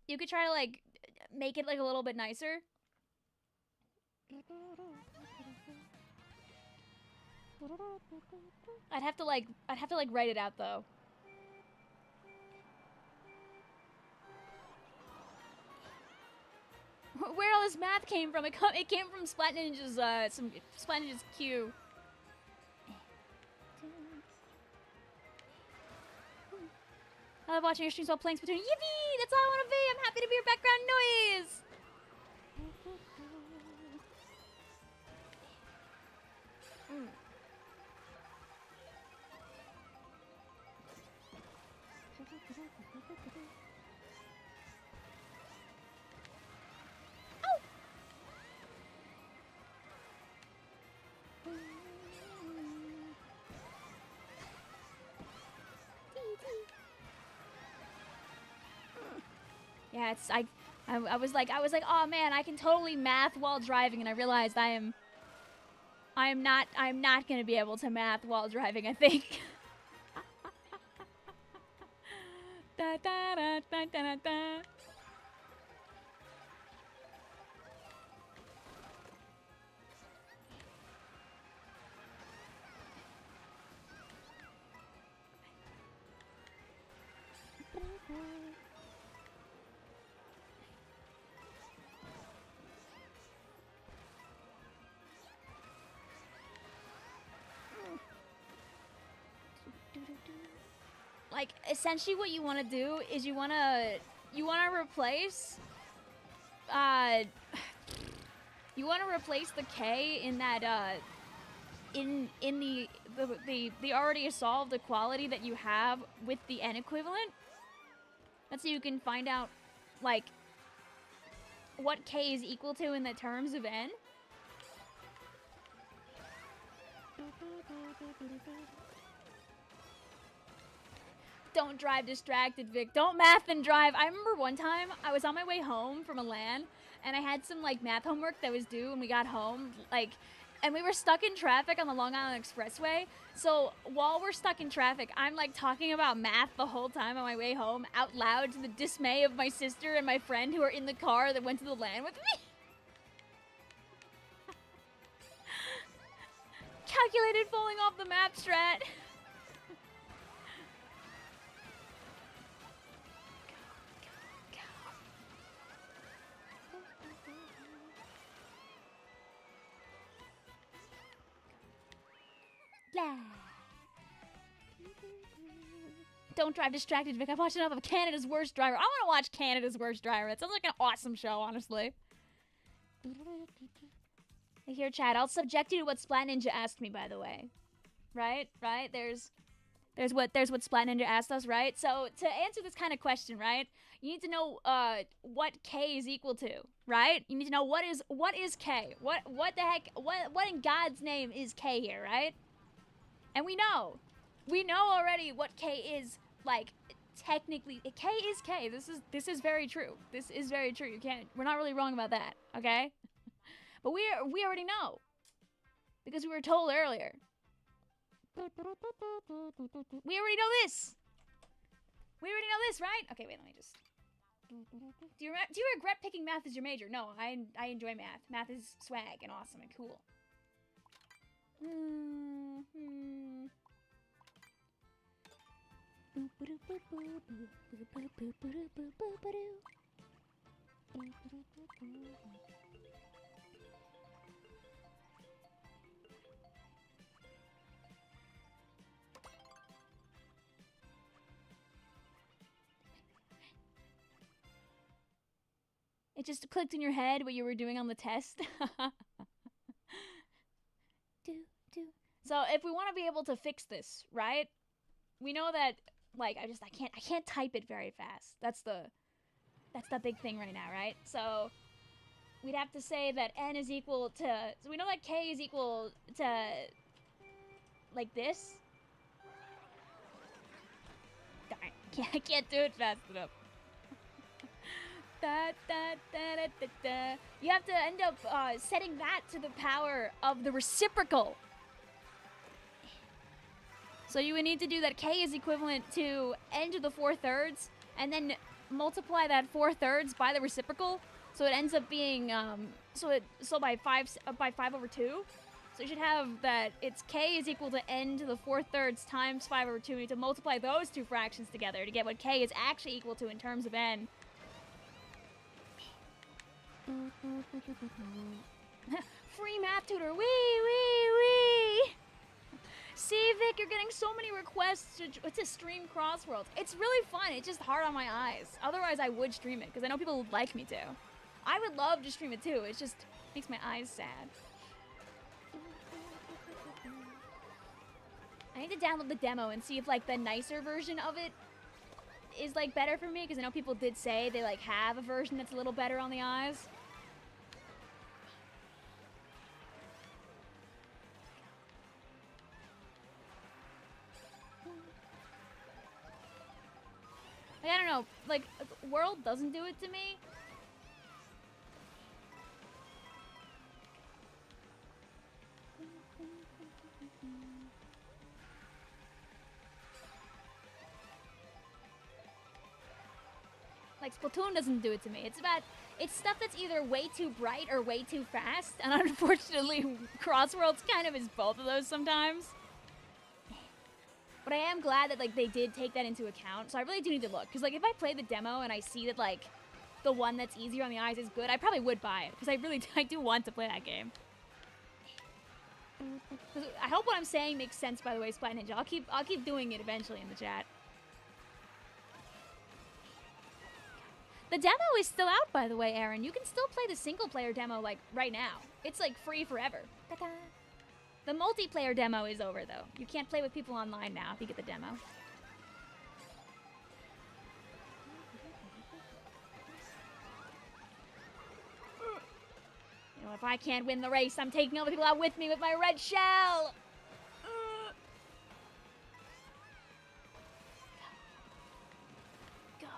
you could try to, like, make it, like, a little bit nicer. I'd have to write it out, though. Where all this math came from? It came from Splat Ninja's, Splat Ninja's Q. I love watching your streams while playing Splatoon. Yippee! That's all I want to be! I'm happy to be your background noise! Yeah, it's I was like, oh man, I can totally math while driving, and I realized I'm not gonna be able to math while driving, I think. Da, da, da, da, da, da. Like, essentially what you want to do is you want to replace the K in that in the already solved equality that you have with the n equivalent. That's so you can find out like what k is equal to in the terms of n. Don't drive distracted, Vic. Don't math and drive. I remember one time I was on my way home from a LAN and I had some like math homework that was due when we got home, like, and we were stuck in traffic on the Long Island Expressway. So while we're stuck in traffic, I'm like talking about math the whole time on my way home out loud to the dismay of my sister and my friend who are in the car that went to the LAN with me. Calculated falling off the map strat. Blah. Don't drive distracted, Vic. I've watched enough of Canada's Worst Driver. I want to watch Canada's Worst Driver. It sounds like an awesome show, honestly. Here, Chad. I'll subject you to what Splat Ninja asked me, by the way. Right? There's what Splat Ninja asked us, right? So to answer this kind of question, right, you need to know what k is equal to, right? You need to know what is k. What the heck? What in God's name is k here, right? And we know already what k is, like, technically. K is k. This is very true. This is very true. We're not really wrong about that, okay? But we already know because we were told earlier. We already know this. We already know this, right? Okay, wait. Let me just. Do you regret picking math as your major? No, I enjoy math. Math is swag and awesome and cool. It just clicked in your head what you were doing on the test. So if we want to be able to fix this, right? We know that, like, I can't type it very fast. That's the big thing right now, right? So we'd have to say that n is equal to, so we know that k is equal to, like this. Darn, I can't do it fast enough. You have to end up setting that to the power of the reciprocal. So you would need to do that k is equivalent to n to the 4/3, and then multiply that 4/3 by the reciprocal, so it ends up being so by 5/2. So you should have that it's k is equal to n to the 4/3 times 5/2. You need to multiply those two fractions together to get what k is actually equal to in terms of n. Free math tutor, wee! See, Vic, you're getting so many requests to stream Crossworlds. It's really fun. It's just hard on my eyes. Otherwise, I would stream it, because I know people would like me to. I would love to stream it, too. It just makes my eyes sad. I need to download the demo and see if, like, the nicer version of it is, like, better for me, because I know people did say they, like, have a version that's a little better on the eyes. Like, I don't know, like, World doesn't do it to me. Like, Splatoon doesn't do it to me. It's stuff that's either way too bright or way too fast, and unfortunately, Crossworlds kind of is both of those sometimes. But I am glad that, like, they did take that into account, so I really do need to look. Because, like, if I play the demo and I see that, like, the one that's easier on the eyes is good, I probably would buy it. Because I do want to play that game. I hope what I'm saying makes sense, by the way, Splat Ninja. I'll keep doing it eventually in the chat. The demo is still out, by the way, Aaron. You can still play the single-player demo, like, right now. It's, like, free forever. Ta-da! The multiplayer demo is over, though. You can't play with people online now if you get the demo. You know, if I can't win the race, I'm taking all the people out with me with my red shell! Go.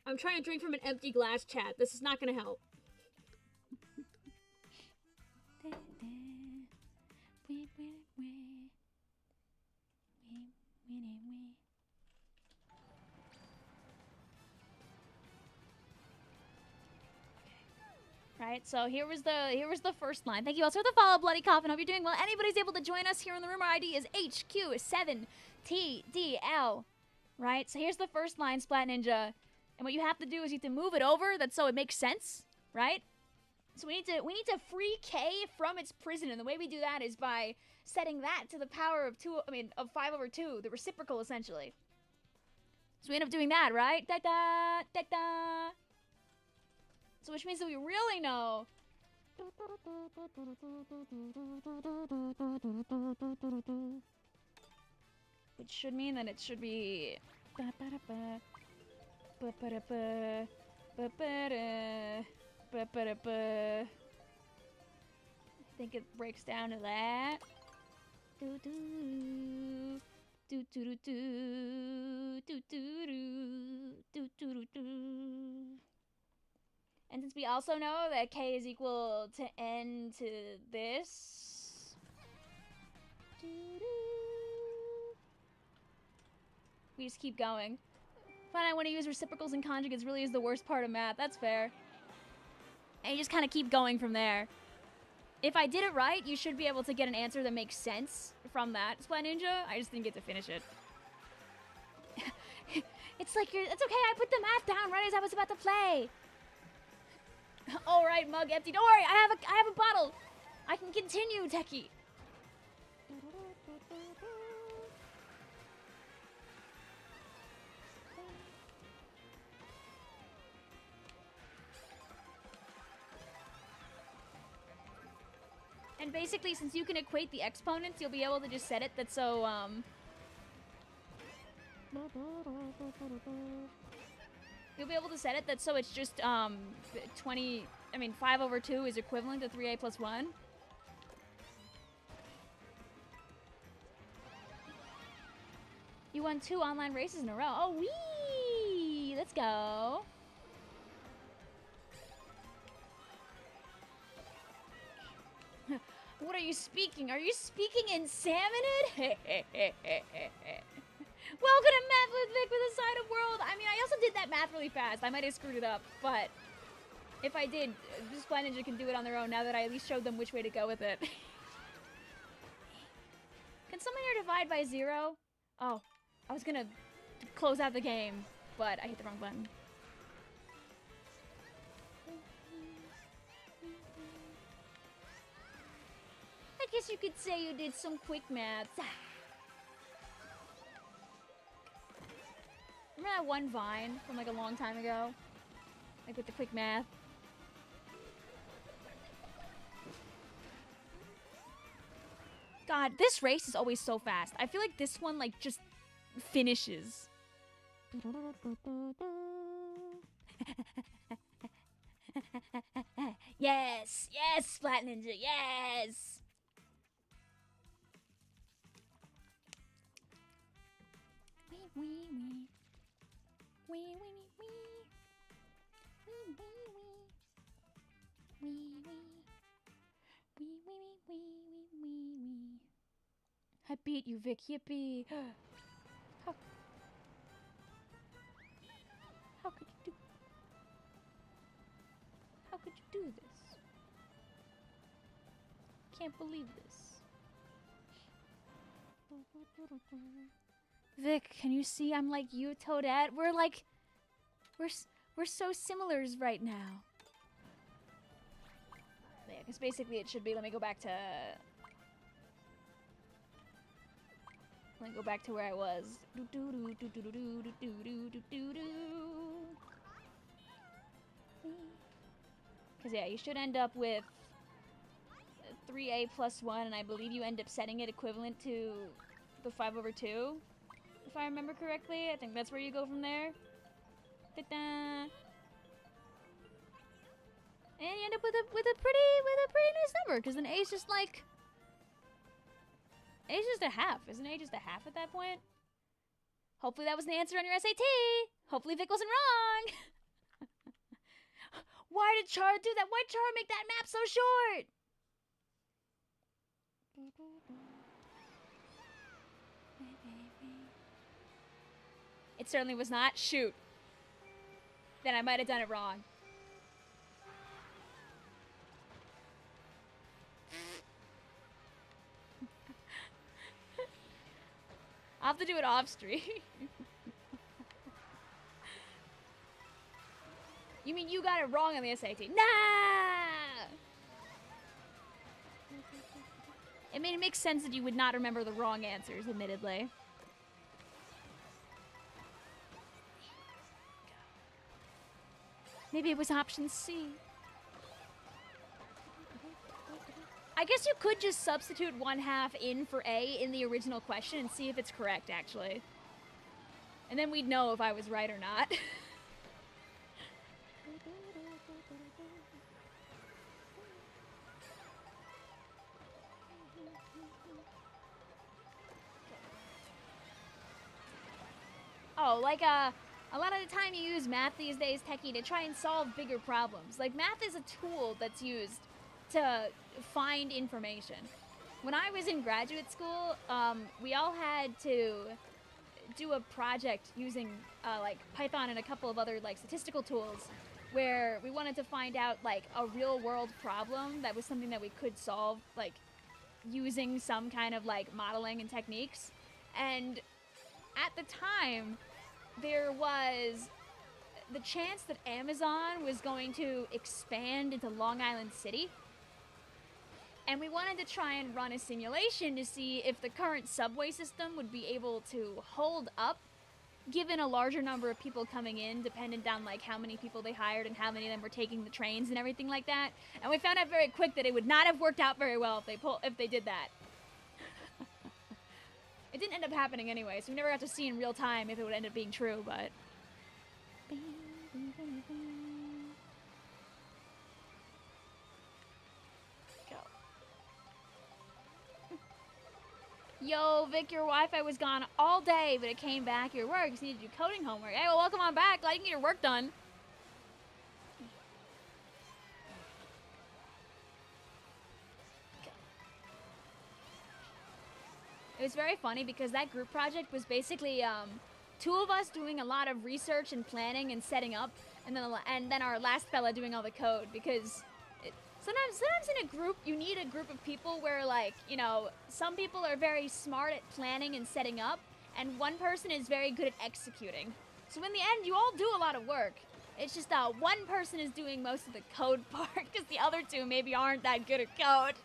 I'm trying to drink from an empty glass, chat. This is not gonna help. Right, so here was the first line. Thank you also for the follow, Bloody Coffin. Hope you're doing well. Anybody's able to join us here in the room. Our ID is HQ7TDL. Right, so here's the first line, Splat Ninja. And what you have to do is you have to move it over, that's so it makes sense, right? So we need to free K from its prison, and the way we do that is by setting that to the power of 5/2, the reciprocal essentially. So we end up doing that, right? Da da da da. So which means that we really know. Which should mean that it should be. I think it breaks down to that. And since we also know that K is equal to N to this. We just keep going. Find out when to use reciprocals and conjugates really is the worst part of math. That's fair. And you just kind of keep going from there. If I did it right, you should be able to get an answer that makes sense from that, Splat Ninja. I just didn't get to finish it. It's like it's okay, I put the math down right as I was about to play. All right, mug empty. Don't worry, I have a bottle. I can continue, Techie. And basically, since you can equate the exponents, you'll be able to just set it that so, you'll be able to set it that so it's just, 5/2 is equivalent to 3a plus 1. You won 2 online races in a row. Oh, wee! Let's go. What are you speaking? Are you speaking in Salmonid? Welcome to Math with Vic with a side of world. I mean, I also did that math really fast. I might have screwed it up, but if I did, this Splat Ninja can do it on their own now that I at least showed them which way to go with it. Can someone here divide by 0? Oh, I was gonna close out the game, but I hit the wrong button. I guess you could say you did some quick maths. Remember that one Vine from like a long time ago? Like with the quick math? God, this race is always so fast. I feel like this one like just finishes. Yes! Yes, Splat Ninja, yes! Wee wee wee wee wee wee wee wee wee wee wee. I beat you, Vic. Yippee! How could you do? How could you do this? Can't believe this. Vic, can you see I'm like you, Toadette? We're like, we're so similars right now. Yeah, because basically it should be, let me go back to... Let me go back to where I was. Because, yeah, you should end up with 3A plus 1, and I believe you end up setting it equivalent to the 5/2, if I remember correctly. I think that's where you go from there. Ta-da! And you end up with a pretty nice number, because an A is just like... A is just a half. Isn't A just a half at that point? Hopefully that was the answer on your SAT! Hopefully Vic wasn't wrong! Why did Char do that? Why did Char make that map so short? It certainly was not. Shoot. Then I might have done it wrong. I'll have to do it off stream. You mean you got it wrong on the SAT? Nah! I mean, it makes sense that you would not remember the wrong answers, admittedly. Maybe it was option C. I guess you could just substitute 1/2 in for A in the original question and see if it's correct, actually. And then we'd know if I was right or not. Oh, like, a lot of the time you use math these days, Techie, to try and solve bigger problems. Like, math is a tool that's used to find information. When I was in graduate school, we all had to do a project using, like, Python and a couple of other, like, statistical tools where we wanted to find out, like, a real-world problem that was something that we could solve, like, using some kind of, like, modeling and techniques. And at the time, there was the chance that Amazon was going to expand into Long Island City. And we wanted to try and run a simulation to see if the current subway system would be able to hold up given a larger number of people coming in, dependent on like how many people they hired and how many of them were taking the trains and everything like that. And we found out very quick that it would not have worked out very well if they did that. It didn't end up happening anyway, so we never got to see in real time if it would end up being true, but... Go. Yo, Vic, your Wi-Fi was gone all day, but it came back. Your work, you need to do coding homework. Hey, well, welcome on back. Glad you can get your work done. It was very funny because that group project was basically 2 of us doing a lot of research and planning and setting up, and then our last fella doing all the code, because sometimes in a group you need a group of people where, like, you know, some people are very smart at planning and setting up, and one person is very good at executing. So in the end, you all do a lot of work. It's just one person is doing most of the code part because the other 2 maybe aren't that good at code.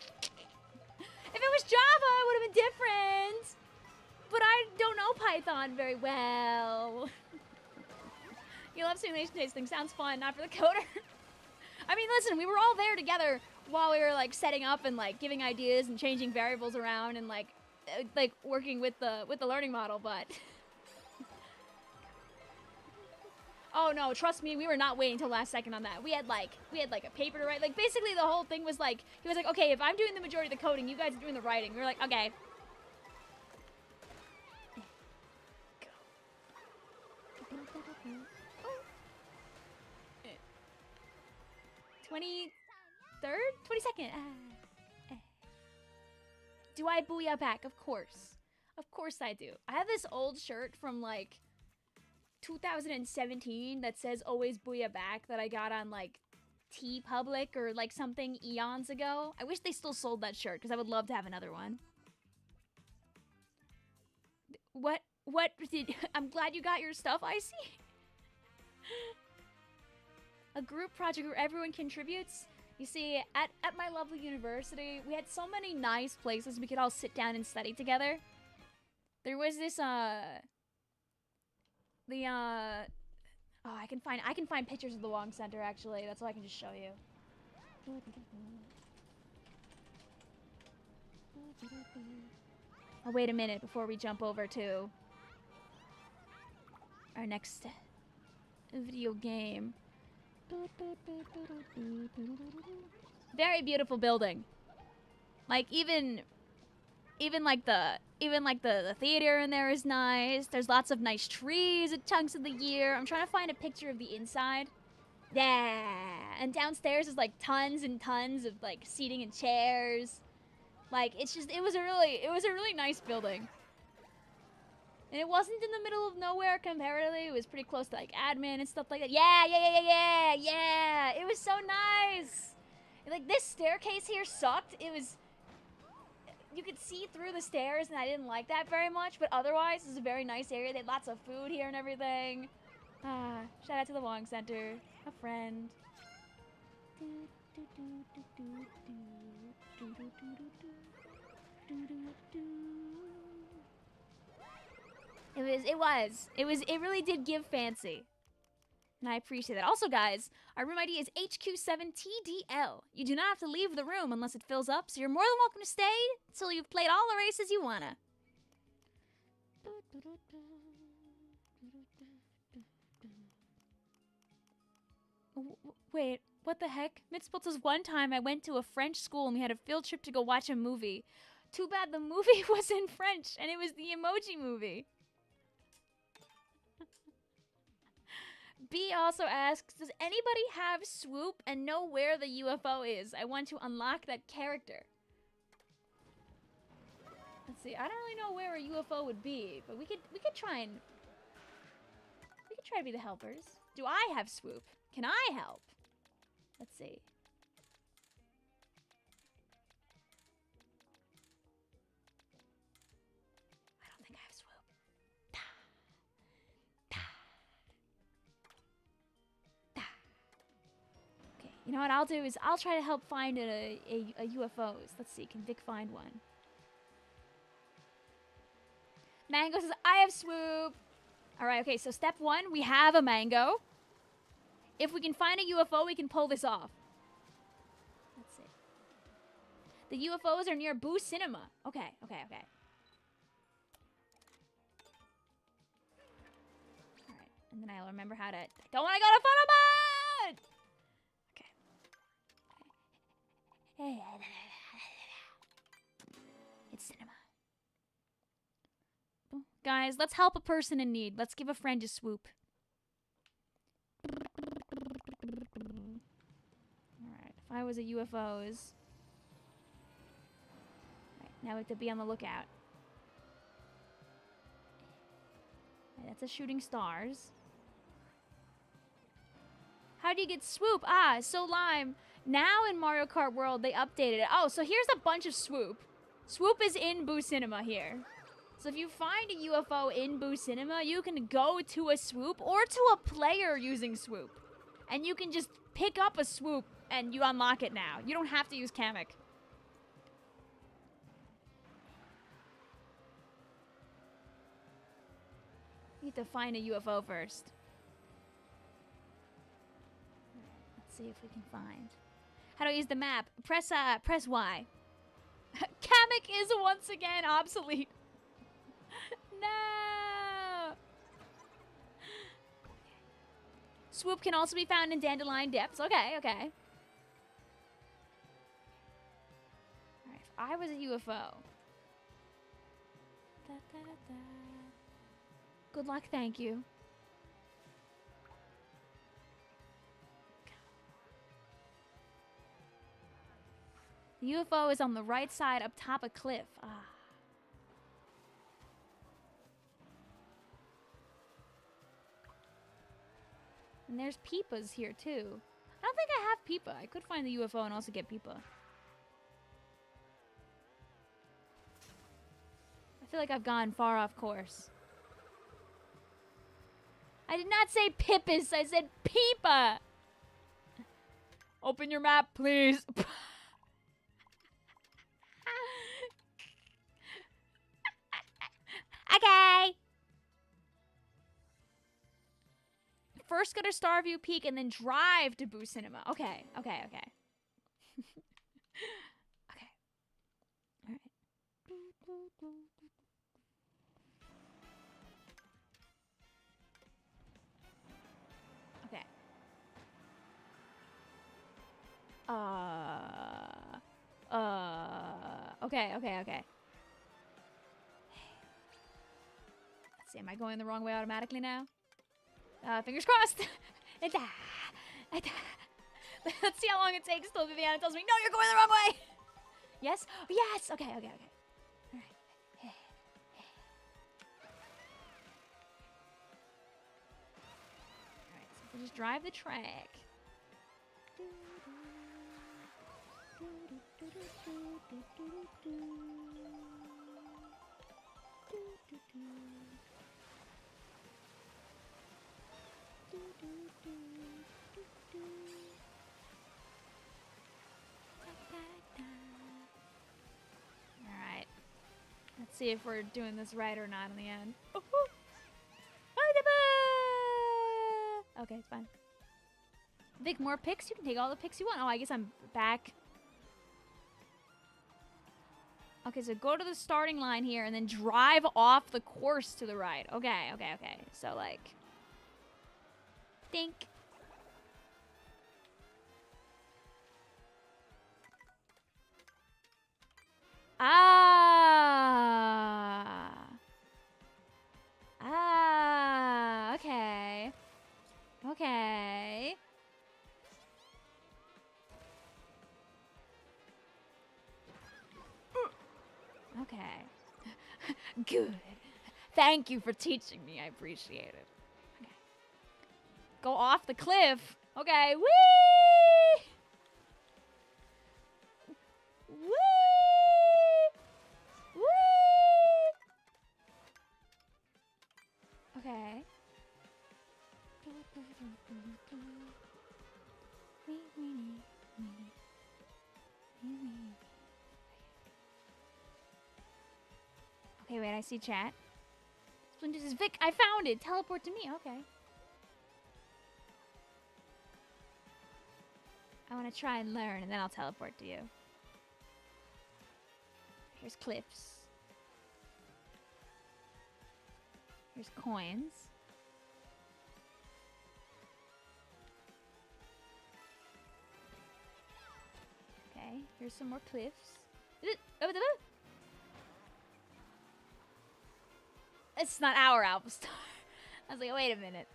If it was Java, it would have been different. But I don't know Python very well. You love simulation tasting. Sounds fun, not for the coder. I mean, listen, we were all there together while we were, like, setting up and, like, giving ideas and changing variables around and, like working with the learning model, but... Oh no, trust me, we were not waiting till last second on that. We had like a paper to write. Like, basically the whole thing was like, he was like, okay, if I'm doing the majority of the coding, you guys are doing the writing. We were like, okay. Go. 23rd? 22nd. Do I booyah back? Of course. Of course I do. I have this old shirt from like 2017 that says always booyah back that I got on like TeePublic or like something eons ago. I wish they still sold that shirt because I would love to have another one. What did... I'm glad you got your stuff, I see. A group project where everyone contributes. You see, at my lovely university, we had so many nice places we could all sit down and study together. There was this oh, I can find pictures of the Wong Center actually. That's all I can just show you. Oh, wait a minute before we jump over to our next video game. Very beautiful building. Like even like the theater in there is nice. There's lots of nice trees at chunks of the year. I'm trying to find a picture of the inside. Yeah, and downstairs is like tons and tons of like seating and chairs. Like it was a really nice building. And it wasn't in the middle of nowhere comparatively. It was pretty close to like admin and stuff like that. Yeah. It was so nice. Like this staircase here sucked. You could see through the stairs and I didn't like that very much, but otherwise it was a very nice area. They had lots of food here and everything. Shout out to the Wong Center, a friend. It really did give fancy. And I appreciate that. Also, guys, our room ID is HQ7TDL. You do not have to leave the room unless it fills up, so you're more than welcome to stay until you've played all the races you wanna. Wait, what the heck? Mitspult says one time I went to a French school and we had a field trip to go watch a movie. Too bad the movie was in French and it was the Emoji Movie. B also asks, does anybody have swoop and know where the UFO is? I want to unlock that character. Let's see. I don't really know where a UFO would be, but we could try to be the helpers. Do I have swoop? Can I help? Let's see. I don't think I have swoop. You know what I'll do is I'll try to help find a UFOs. Let's see, can Vic find one? Mango says, I have swoop. All right, okay, so step one, we have a mango. If we can find a UFO, we can pull this off. Let's see. The UFOs are near Boo Cinema. Okay. All right, and then I'll remember how to... I don't want to go to photo mode! It's cinema. Guys, let's help a person in need. Let's give a friend a swoop. Alright, if I was a UFOs. Right, now we have to be on the lookout. Right, that's a shooting stars. How do you get swoop? Ah, so lime. Now in Mario Kart World, they updated it. Oh, so here's a bunch of swoop. Swoop is in Boo Cinema here. So if you find a UFO in Boo Cinema, you can go to a swoop or to a player using swoop. And you can just pick up a swoop and you unlock it now. You don't have to use Kamek. You need to find a UFO first. Let's see if we can find... How do I use the map? Press Y. Kamek is once again obsolete. No! Swoop can also be found in Dandelion Depths. Okay. Alright, if I was a UFO. Good luck, thank you. The UFO is on the right side up top a cliff. Ah. And there's Peepas here too. I don't think I have Peepa. I could find the UFO and also get Peepa. I feel like I've gone far off course. I did not say Pippus, I said Peepa! Open your map, please. Okay. First go to Starview Peak and then drive to Boo Cinema. Okay, okay, okay. Okay. All right. Okay. Okay, okay, okay. Let's see, am I going the wrong way automatically now? Fingers crossed. Let's see how long it takes till Viviana tells me, no, you're going the wrong way. Yes? Yes! Okay, okay, okay. All right. All right, so we'll just drive the track. Alright. Let's see if we're doing this right or not in the end. Okay, it's fine. Vic, more picks? You can take all the picks you want. Oh, I guess I'm back. Okay, so go to the starting line here and then drive off the course to the right. Okay, okay, okay. So, like... Think. Okay. Okay. Okay. Good. Thank you for teaching me. I appreciate it. Okay. Go off the cliff. Okay. Whee! Whee! Whee! Okay. Okay, wait, I see chat. Splinter says, Vic, I found it. Teleport to me. Okay. I want to try and learn, and then I'll teleport to you. Here's cliffs. Here's coins. Okay, here's some more cliffs. It's not our Alpha Star. I was like, wait a minute.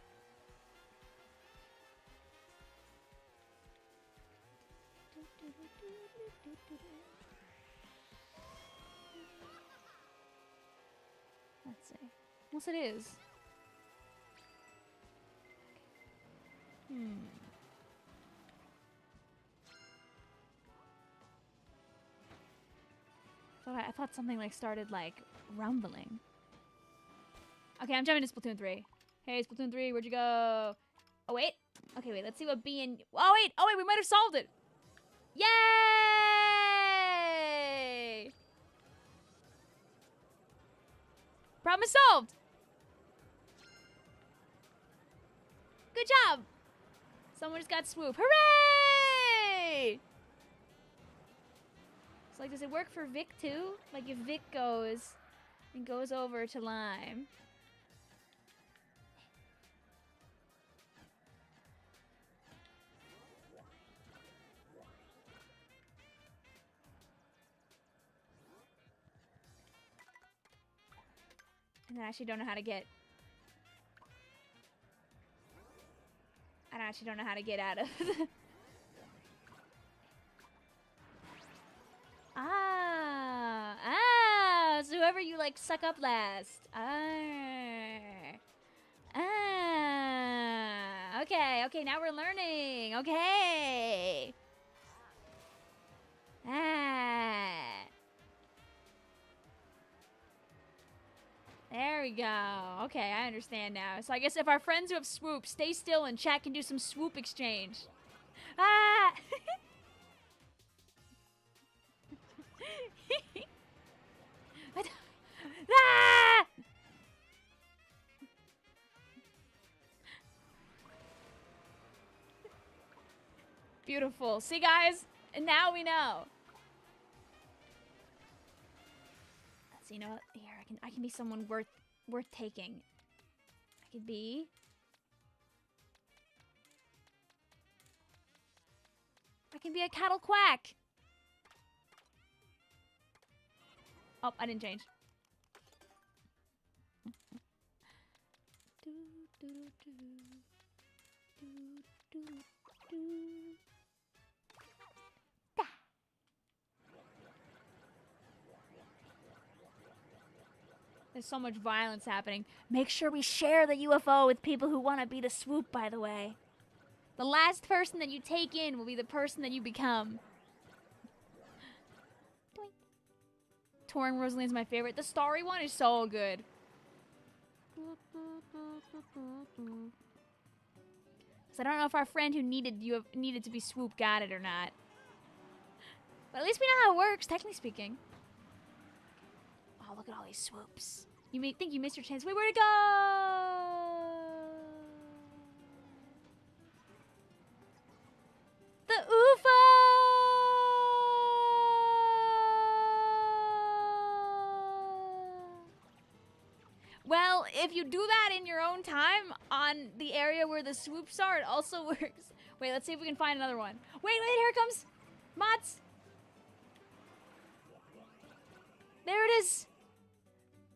Let's see. Yes, it is. I thought something like started like rumbling. Okay, I'm jumping to Splatoon 3. Hey, Splatoon 3, where'd you go? Oh, wait. Okay, wait, let's see what B and... Oh, wait, we might have solved it. Yay! Problem is solved. Good job. Someone just got swoop. Hooray! So, like, does it work for Vic, too? Like, if Vic goes and goes over to Lime... And I actually don't know how to get... I actually don't know how to get out of... So whoever you, like, suck up last. Okay, now we're learning. Okay. There we go. Okay, I understand now. So I guess if our friends who have swoop stay still and chat can do some swoop exchange. Ah! Ah! Beautiful. See, guys? And now we know. So, you know what? Here, I can be someone worth taking. I could be... I can be a cattle quack. Oh, I didn't change. There's so much violence happening. Make sure we share the UFO with people who want to be the swoop, by the way. The last person that you take in will be the person that you become. Doink. Touring Rosaline's my favorite. The starry one is so good. So I don't know if our friend who needed to be swoop got it or not. But at least we know how it works, technically speaking. Oh, look at all these swoops. You may think you missed your chance. Wait, where'd it go? The UFO! Well, if you do that in your own time on the area where the swoops are, it also works. Wait, let's see if we can find another one. Wait, here it comes. Mods. There it is.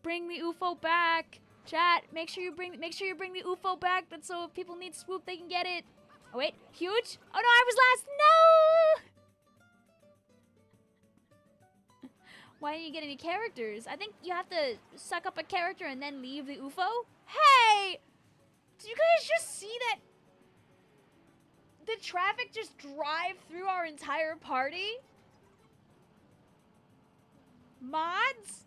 Bring the UFO back. Chat, make sure you bring the UFO back. That's so if people need swoop, they can get it. Oh wait, huge? Oh no, I was last. No! Why didn't you get any characters? I think you have to suck up a character and then leave the UFO. Hey! Did you guys just see that? The traffic just drive through our entire party? Mods?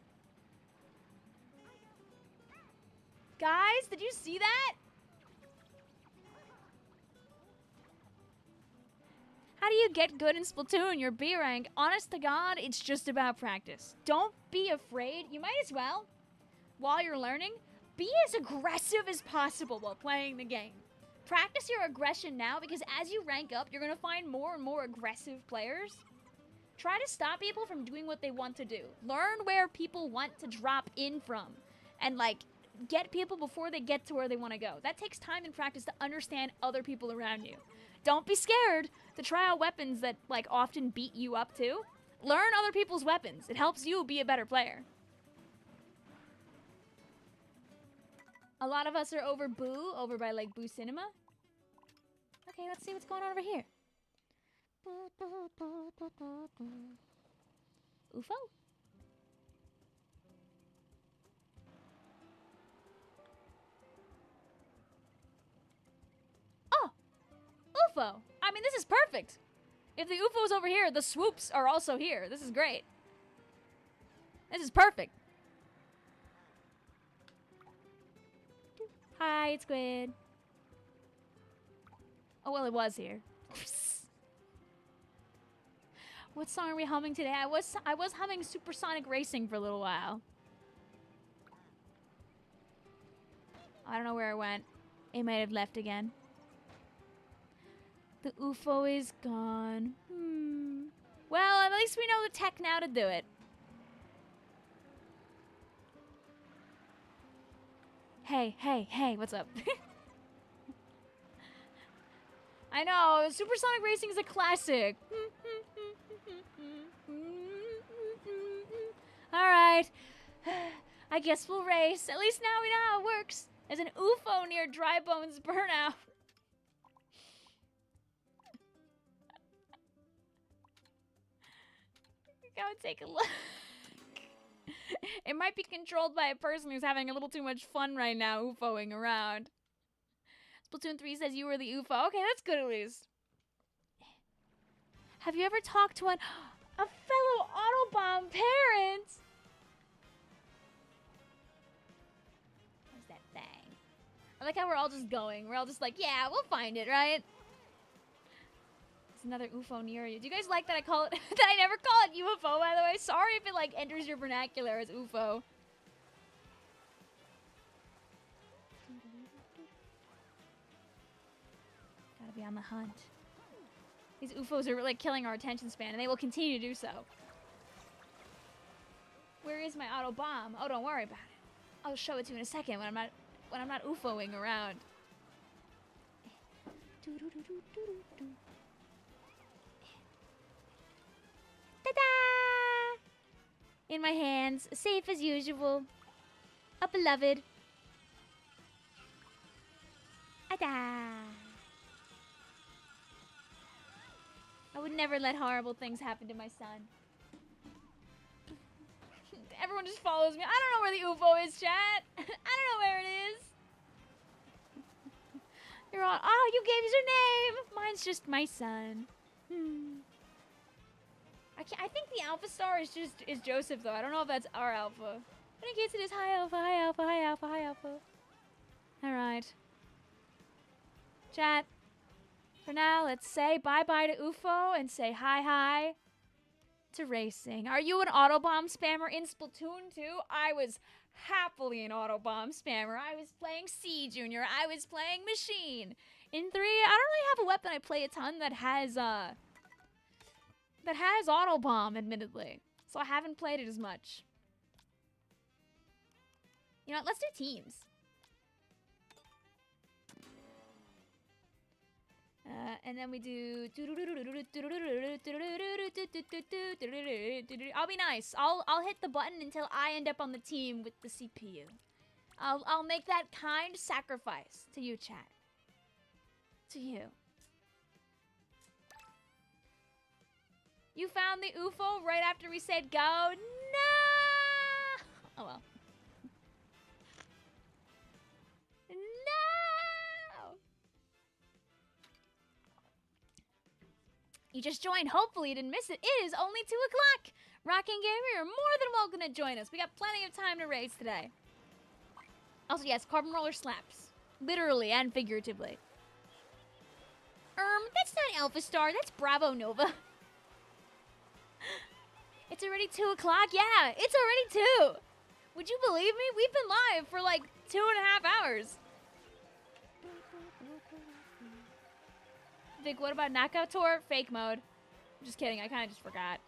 Guys, did you see that? How do you get good in Splatoon? Your B rank. Honest to God, it's just about practice. Don't be afraid. You might as well, while you're learning, be as aggressive as possible while playing the game. Practice your aggression now because as you rank up, you're going to find more and more aggressive players. Try to stop people from doing what they want to do. Learn where people want to drop in from. And, like, get people before they get to where they want to go. That takes time and practice to understand other people around you. Don't be scared to try out weapons that, like, often beat you up, too. Learn other people's weapons. It helps you be a better player. A lot of us are over Boo, over by, like, Boo Cinema. Okay, let's see what's going on over here. UFO? Oh! UFO! I mean, this is perfect! If the UFO's over here, the swoops are also here. This is great. This is perfect. Hi, it's Squid. Oh, well, it was here. What song are we humming today? I was humming Supersonic Racing for a little while. I don't know where it went. It might have left again. The UFO is gone. Well, at least we know the tech now to do it. Hey, what's up? I know, Supersonic Racing is a classic. Alright. I guess we'll race. At least now we know how it works. There's an UFO near Dry Bones Burnout. Go and take a look. It might be controlled by a person who's having a little too much fun right now UFOing around. Splatoon 3 says you were the UFO. Okay, that's good at least. Have you ever talked to a fellow Autobomb parent? What's that thing? I like how we're all just going. We're all just like, yeah, we'll find it, right? There's another UFO near you. Do you guys like that I call it that I never call it UFO, by the way? Sorry if it like enters your vernacular as UFO. Gotta be on the hunt. These UFOs are like killing our attention span, and they will continue to do so. Where is my auto bomb? Oh, don't worry about it. I'll show it to you in a second when I'm not UFOing around. Ta-da! In my hands, safe as usual. A beloved. Ta-da! I would never let horrible things happen to my son. Everyone just follows me. I don't know where the UFO is, chat. I don't know where it is. You're all, oh, you gave us your name. Mine's just my son. I think the Alpha Star is Joseph, though. I don't know if that's our Alpha. But in case it is, hi Alpha, hi Alpha, hi Alpha, hi Alpha. Alright. Chat. For now, let's say bye-bye to UFO and say hi to racing. Are you an Autobomb spammer in Splatoon 2? I was happily an Autobomb spammer. I was playing C Junior. I was playing Machine. In 3, I don't really have a weapon I play a ton that has Autobomb, admittedly. So I haven't played it as much. You know what? Let's do teams. And then we do. I'll be nice. I'll hit the button until I end up on the team with the CPU. I'll make that kind sacrifice to you, chat. To you. You found the UFO right after we said go. No. Oh well. You just joined. Hopefully you didn't miss it. It is only 2 o'clock. Rocking Gamer, you're more than welcome to join us. We got plenty of time to race today. Also, yes, Carbon Roller slaps. Literally and figuratively. That's not Alpha Star. That's Bravo Nova. It's already 2 o'clock? Yeah, it's already 2. Would you believe me? We've been live for like 2.5 hours. Vic, what about Knockout Tour? Fake mode. Just kidding, I kind of just forgot.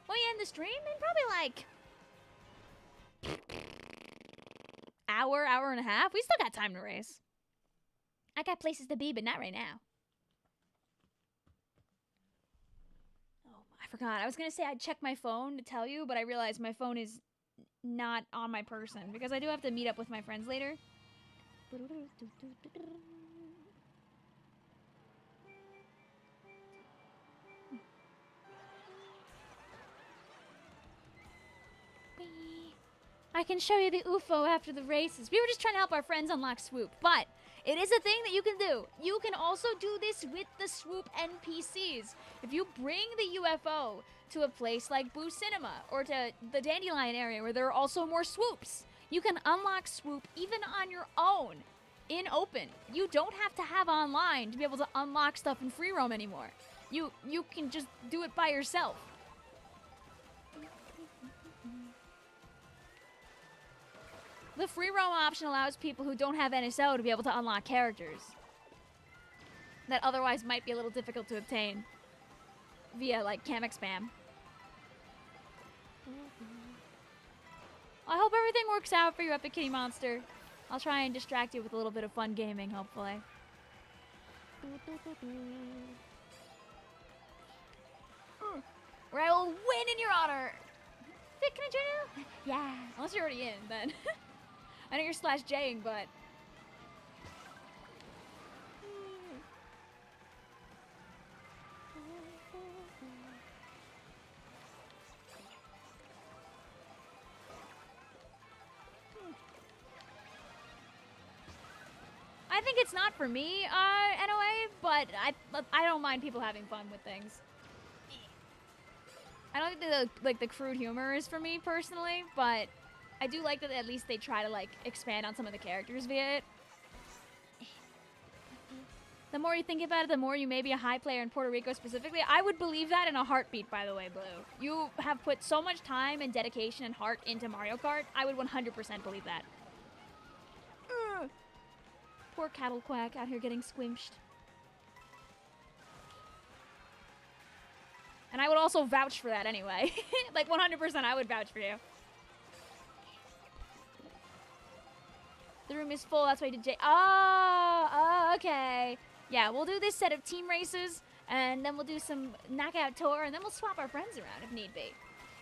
Will you end the stream in probably like hour and a half? We still got time to race. I got places to be, but not right now. Oh, I forgot. I was gonna say I'd check my phone to tell you, but I realized my phone is not on my person because I do have to meet up with my friends later. I can show you the UFO after the races. We were just trying to help our friends unlock Swoop, but it is a thing that you can do. You can also do this with the Swoop NPCs. If you bring the UFO to a place like Boo Cinema or to the Dandelion area where there are also more Swoops, you can unlock Swoop even on your own in open. You don't have to have online to be able to unlock stuff in free roam anymore. You can just do it by yourself. The free roam option allows people who don't have NSO to be able to unlock characters that otherwise might be a little difficult to obtain via, like, Kamek spam. I hope everything works out for you, Epic Kitty Monster. I'll try and distract you with a little bit of fun gaming, hopefully. Where I will win in your honor. Vic, can I join you? Yeah, unless you're already in, then. I know you're /J'ing, but... I think it's not for me, NOA, but I don't mind people having fun with things. I don't think the crude humor is for me, personally, but... I do like that at least they try to, like, expand on some of the characters via it. The more you think about it, the more you may be a high player in Puerto Rico specifically. I would believe that in a heartbeat, by the way, Blue. You have put so much time and dedication and heart into Mario Kart. I would 100% believe that. Poor Cattle Quack out here getting squinched. And I would also vouch for that anyway. Like 100% I would vouch for you. The room is full, that's why I did Oh, okay. Yeah, we'll do this set of team races, and then we'll do some knockout tour, and then we'll swap our friends around if need be.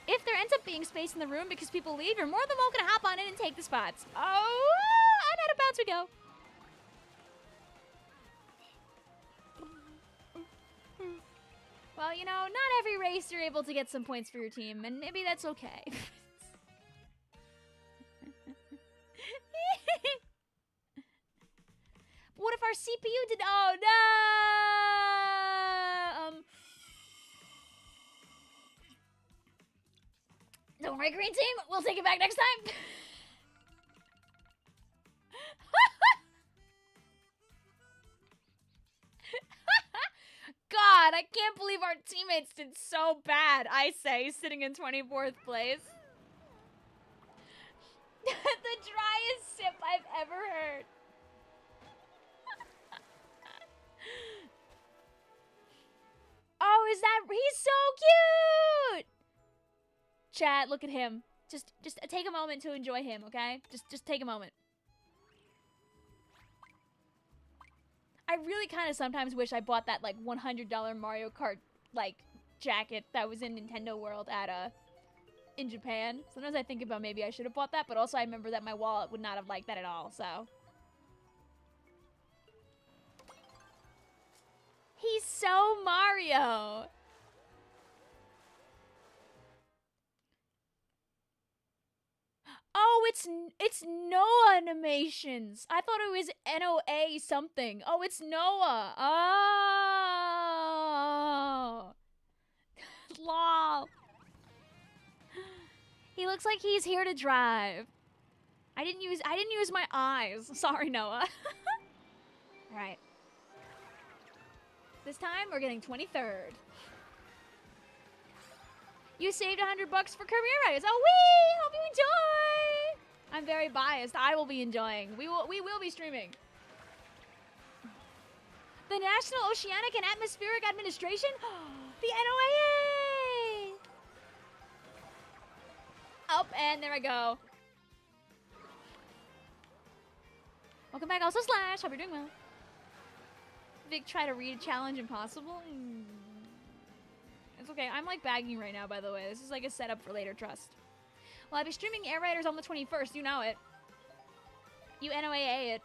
If there ends up being space in the room because people leave, you're more than welcome to hop on in and take the spots. Oh, and out of bounds we go. Well, you know, not every race you're able to get some points for your team, and maybe that's okay. But what if our CPU did? Oh no! Don't worry, green team. We'll take it back next time. God, I can't believe our teammates did so bad, I say, sitting in 24th place. The driest sip I've ever heard. Oh, is that... He's so cute! Chat, look at him. Just take a moment to enjoy him, okay? Just take a moment. I really kind of sometimes wish I bought that, like, $100 Mario Kart, like, jacket that was in Nintendo World at, in Japan. Sometimes I think about maybe I should have bought that, but also I remember that my wallet would not have liked that at all, so. He's so Mario! Oh, it's Noah Animations. I thought it was NOA something. Oh, it's Noah. Oh. Lol. He looks like he's here to drive. I didn't use my eyes. Sorry, Noah. All right. This time we're getting 23rd. You saved $100 for career riders. Oh, wee! Hope you enjoy. I'm very biased. I will be enjoying. We will be streaming. The National Oceanic and Atmospheric Administration? The NOAA! Up, and there I go. Welcome back, also Slash. Hope you're doing well. Vic, try to read Challenge Impossible. It's okay. I'm like bagging right now, by the way. This is like a setup for later, trust. Well, I'll be streaming Air Raiders on the 21st. You know it. You NOAA it.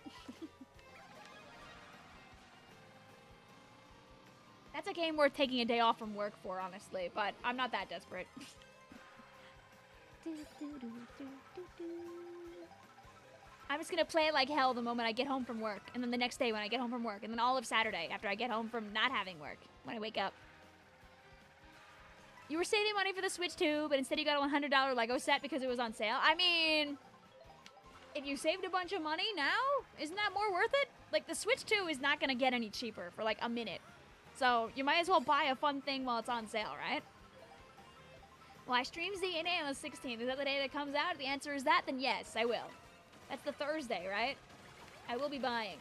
That's a game worth taking a day off from work for, honestly. But I'm not that desperate. I'm just gonna play it like hell the moment I get home from work. And then the next day when I get home from work. And then all of Saturday after I get home from not having work. When I wake up. You were saving money for the Switch too, but instead you got a $100 Lego set because it was on sale. I mean, if you saved a bunch of money now, isn't that more worth it? Like, the Switch 2 is not going to get any cheaper for like a minute. So you might as well buy a fun thing while it's on sale, right? Well, I stream ZNA on the 16th. Is that the day that comes out? If the answer is that, then yes, I will. That's the Thursday, right? I will be buying.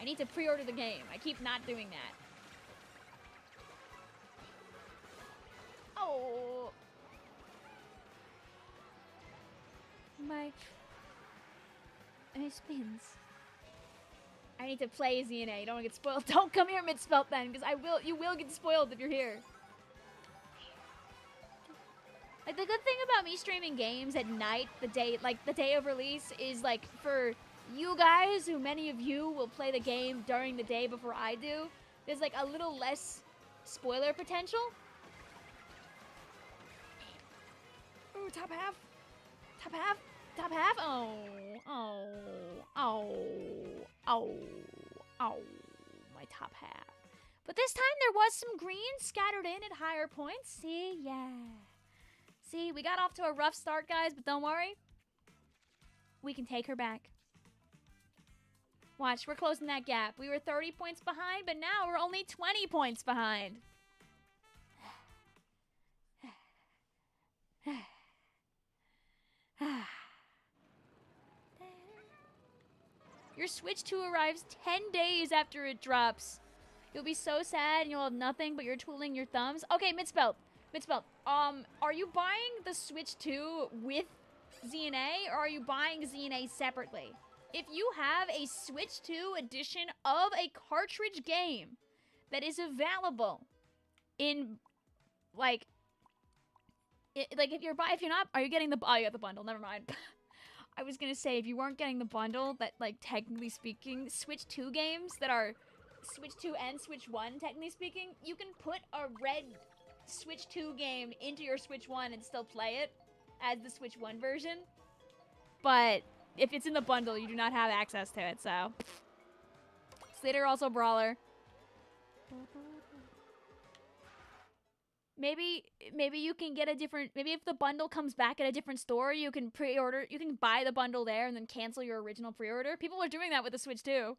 I need to pre-order the game. I keep not doing that. Oh. My spins. I need to play ZNA. Don't get spoiled. Don't come here mid-spelt then, because you will get spoiled if you're here. Like, the good thing about me streaming games at night, the day of release, is like for you guys, who many of you will play the game during the day before I do, there's like a little less spoiler potential. Ooh, top half. Top half. Top half. Oh. Oh. Oh. Oh. Oh. My top half. But this time there was some green scattered in at higher points. See? Yeah. See, we got off to a rough start, guys, but don't worry. We can take her back. Watch, we're closing that gap. We were 30 points behind, but now we're only 20 points behind. Your Switch 2 arrives 10 days after it drops. You'll be so sad and you'll have nothing but you're twiddling your thumbs. Okay, Midspelt. Midspelt. Are you buying the Switch 2 with ZNA, or are you buying ZNA separately? If you have a Switch 2 edition of a cartridge game that is available in, like if you're not, are you getting the, oh, you got the bundle, never mind. I was gonna say, if you weren't getting the bundle, that, like, technically speaking, Switch 2 games that are Switch 2 and Switch 1, technically speaking, you can put a red Switch 2 game into your Switch 1 and still play it as the Switch 1 version. But if it's in the bundle, you do not have access to it, so. Slater also Brawler. Maybe you can get a different, maybe if the bundle comes back at a different store, you can pre-order, you can buy the bundle there and then cancel your original pre-order. People are doing that with the Switch too.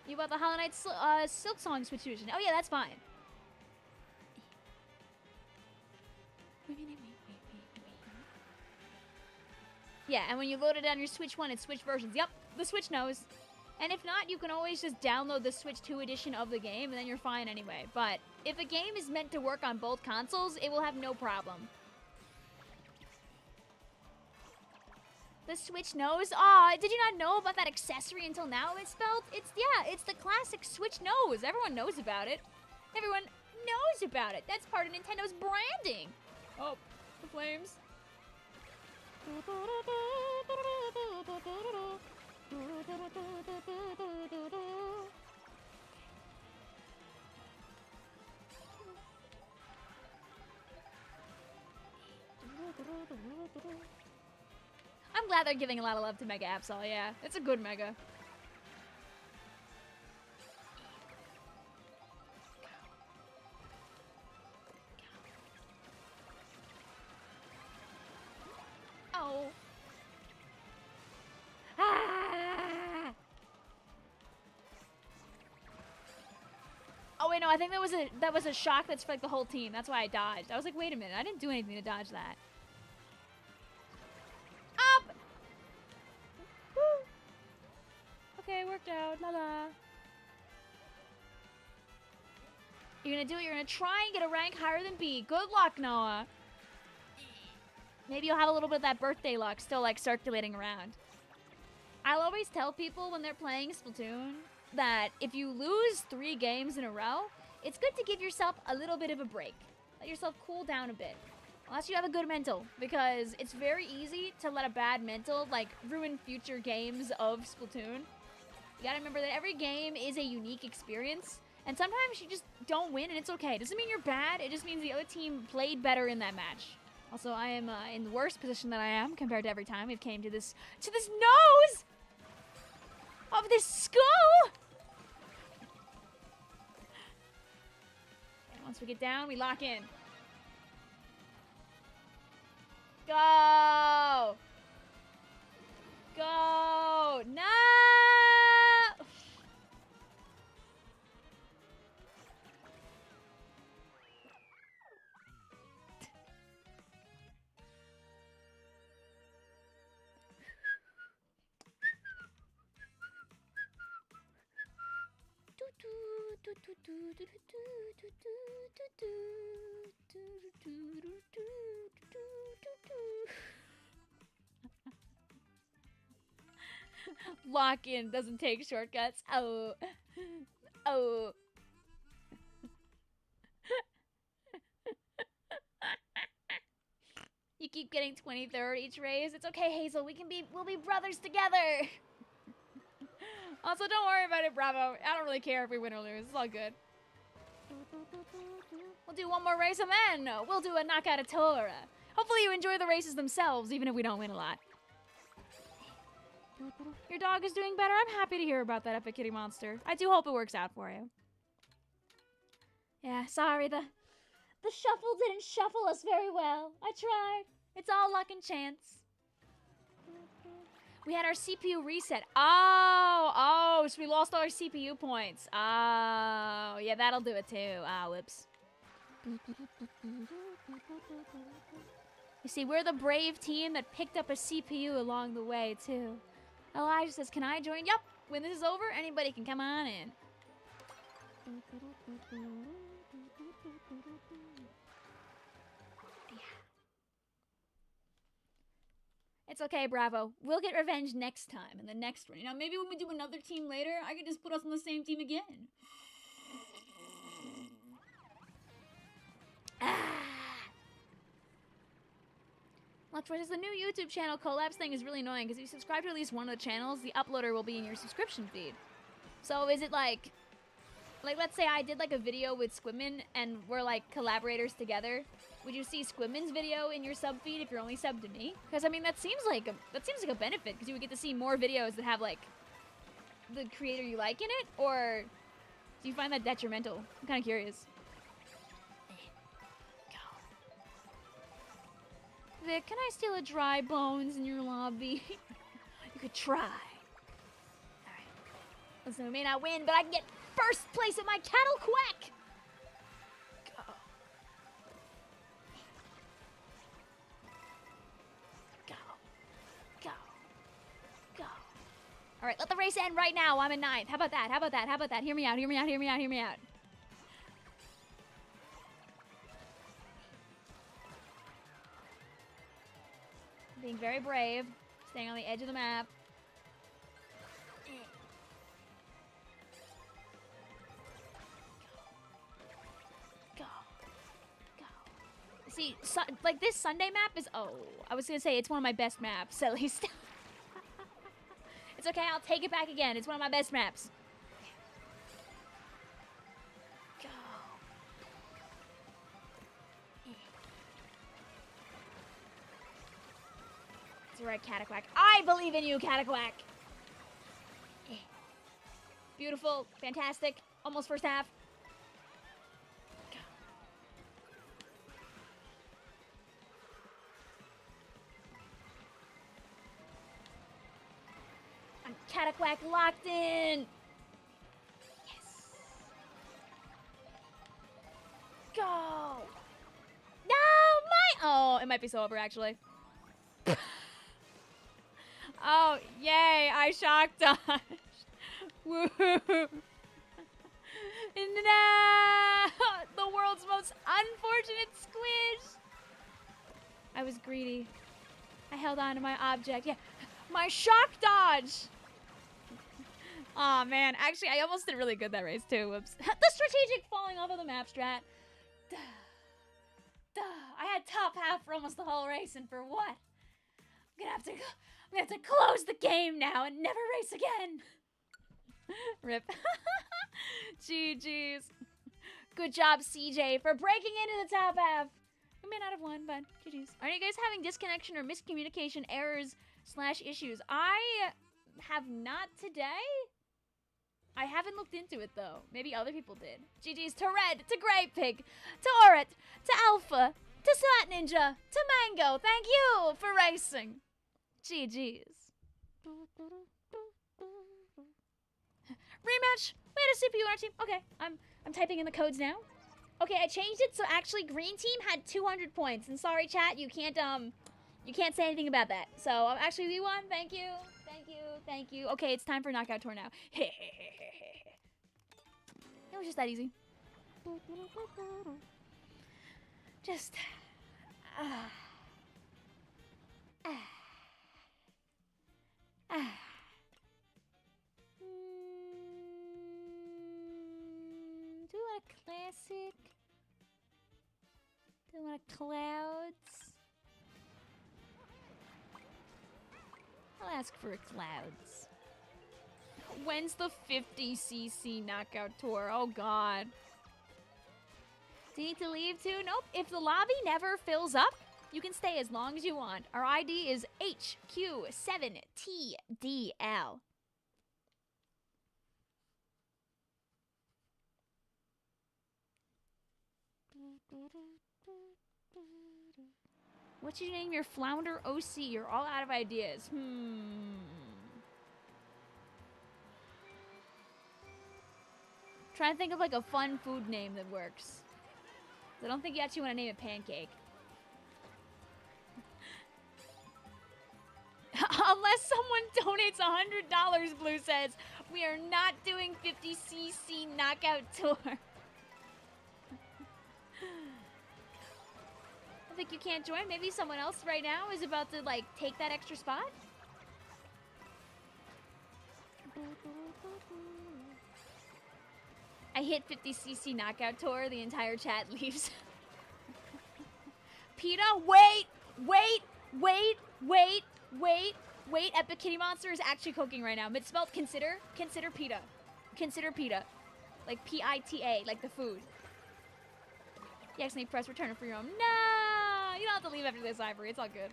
You bought the Hollow Knight Silk Song Switch Edition. Oh yeah, that's fine. Yeah, and when you load it on your Switch 1, it's Switch versions. Yep, the Switch knows. And if not, you can always just download the Switch 2 edition of the game, and then you're fine anyway. But if a game is meant to work on both consoles, it will have no problem. The Switch knows? Aw, did you not know about that accessory until now, Misspelled? It's the classic Switch knows. Everyone knows about it. Everyone knows about it. That's part of Nintendo's branding. Oh, the flames. I'm glad they're giving a lot of love to Mega Absol, yeah. It's a good Mega. Oh. Ah. Oh wait, no, I think that was a shock that's for like the whole team. That's why I dodged. I was like, wait a minute, I didn't do anything to dodge that. Up! Woo! Okay, worked out. La la. You're gonna do it. You're gonna try and get a rank higher than B. Good luck, Noah. Maybe you'll have a little bit of that birthday luck still, like, circulating around. I'll always tell people when they're playing Splatoon that if you lose 3 games in a row, it's good to give yourself a little bit of a break. Let yourself cool down a bit. Unless you have a good mental, because it's very easy to let a bad mental, like, ruin future games of Splatoon. You gotta remember that every game is a unique experience, and sometimes you just don't win, and it's okay. It doesn't mean you're bad, it just means the other team played better in that match. Also, I am in the worst position that I am compared to every time we've came to this nose of this school. And once we get down, we lock in. Go! Go! No! Lock in doesn't take shortcuts. Oh. Oh. You keep getting 23rd each raise. It's okay, Hazel. We'll be brothers together. Also, don't worry about it, Bravo. I don't really care if we win or lose. It's all good. We'll do one more race and then we'll do a knockout of Tora. Hopefully you enjoy the races themselves, even if we don't win a lot. Your dog is doing better. I'm happy to hear about that Epic Kitty Monster. I do hope it works out for you. Yeah, sorry, the shuffle didn't shuffle us very well. I tried. It's all luck and chance. We had our CPU reset. Oh, so we lost all our CPU points. Oh, yeah, that'll do it too. Ah, whoops. You see, we're the brave team that picked up a CPU along the way, too. Elijah says, can I join? Yup. When this is over, anybody can come on in. It's okay, Bravo. We'll get revenge next time in the next one. You know, maybe when we do another team later, I could just put us on the same team again. Luxroy says the new YouTube channel collabs thing is really annoying because if you subscribe to at least one of the channels, the uploader will be in your subscription feed. So is it like let's say I did like a video with Squidman and we're like collaborators together. Would you see Squidman's video in your sub feed if you're only subbed to me? Because I mean that seems like a benefit because you would get to see more videos that have like the creator you like in it, or do you find that detrimental? I'm kind of curious. Vic, can I steal a dry bones in your lobby? You could try. Alright. Listen, we may not win, but I can get first place at my cattle quack! Go. Go. Go. Go. Alright, let the race end right now. I'm in 9th. How about that? How about that? How about that? Hear me out, hear me out, hear me out, hear me out. Being very brave, staying on the edge of the map. Go. Go. See, like this Sunday map is, I was gonna say it's one of my best maps, at least. It's okay, I'll take it back again. It's one of my best maps. Right, Cataquack. I believe in you, Cataquack. Beautiful, fantastic. Almost first half. Go. I'm Cataquack locked in. Yes. Go. No, oh, it might be so over actually. Oh, yay, I shock dodged. Woo. No! The world's most unfortunate squish. I was greedy. I held on to my object. Yeah, my shock dodge. Aw, man. Actually, I almost did really good that race, too. Whoops. The strategic falling off of the map strat. Duh. Duh. I had top half for almost the whole race, and for what? I'm gonna have to close the game now and never race again. Rip. GG's. Good job, CJ, for breaking into the top half. We may not have won, but GG's. Are you guys having disconnection or miscommunication errors / issues? I have not today. I haven't looked into it, though. Maybe other people did. GG's to Red, to Grey Pig, to Orit, to Alpha, to Slat Ninja, to Mango. Thank you for racing. GG's. Rematch. We had a CPU on our team. Okay, I'm typing in the codes now. Okay, I changed it so actually green team had 200 points. And sorry, chat, you can't say anything about that. So actually we won. Thank you. Thank you. Thank you. Okay, it's time for knockout tour now. It was just that easy. Just do you want a classic? Do you want a clouds? I'll ask for a clouds. When's the 50cc knockout tour? Oh god. Do you need to leave too? Nope. If the lobby never fills up, you can stay as long as you want. Our ID is HQ7TDL. What should you name your flounder OC? You're all out of ideas. Try and think of like a fun food name that works. I don't think you actually want to name a pancake. Unless someone donates $100, Blue says, we are not doing 50cc knockout tour. I think you can't join. Maybe someone else right now is about to like take that extra spot. I hit 50cc knockout tour. The entire chat leaves. PETA, wait. Epic Kitty Monster is actually cooking right now. It's spelled consider PETA. Consider PETA. Like PITA, like the food. You accidentally press return for your own. No! You don't have to leave after this, Ivory. It's all good.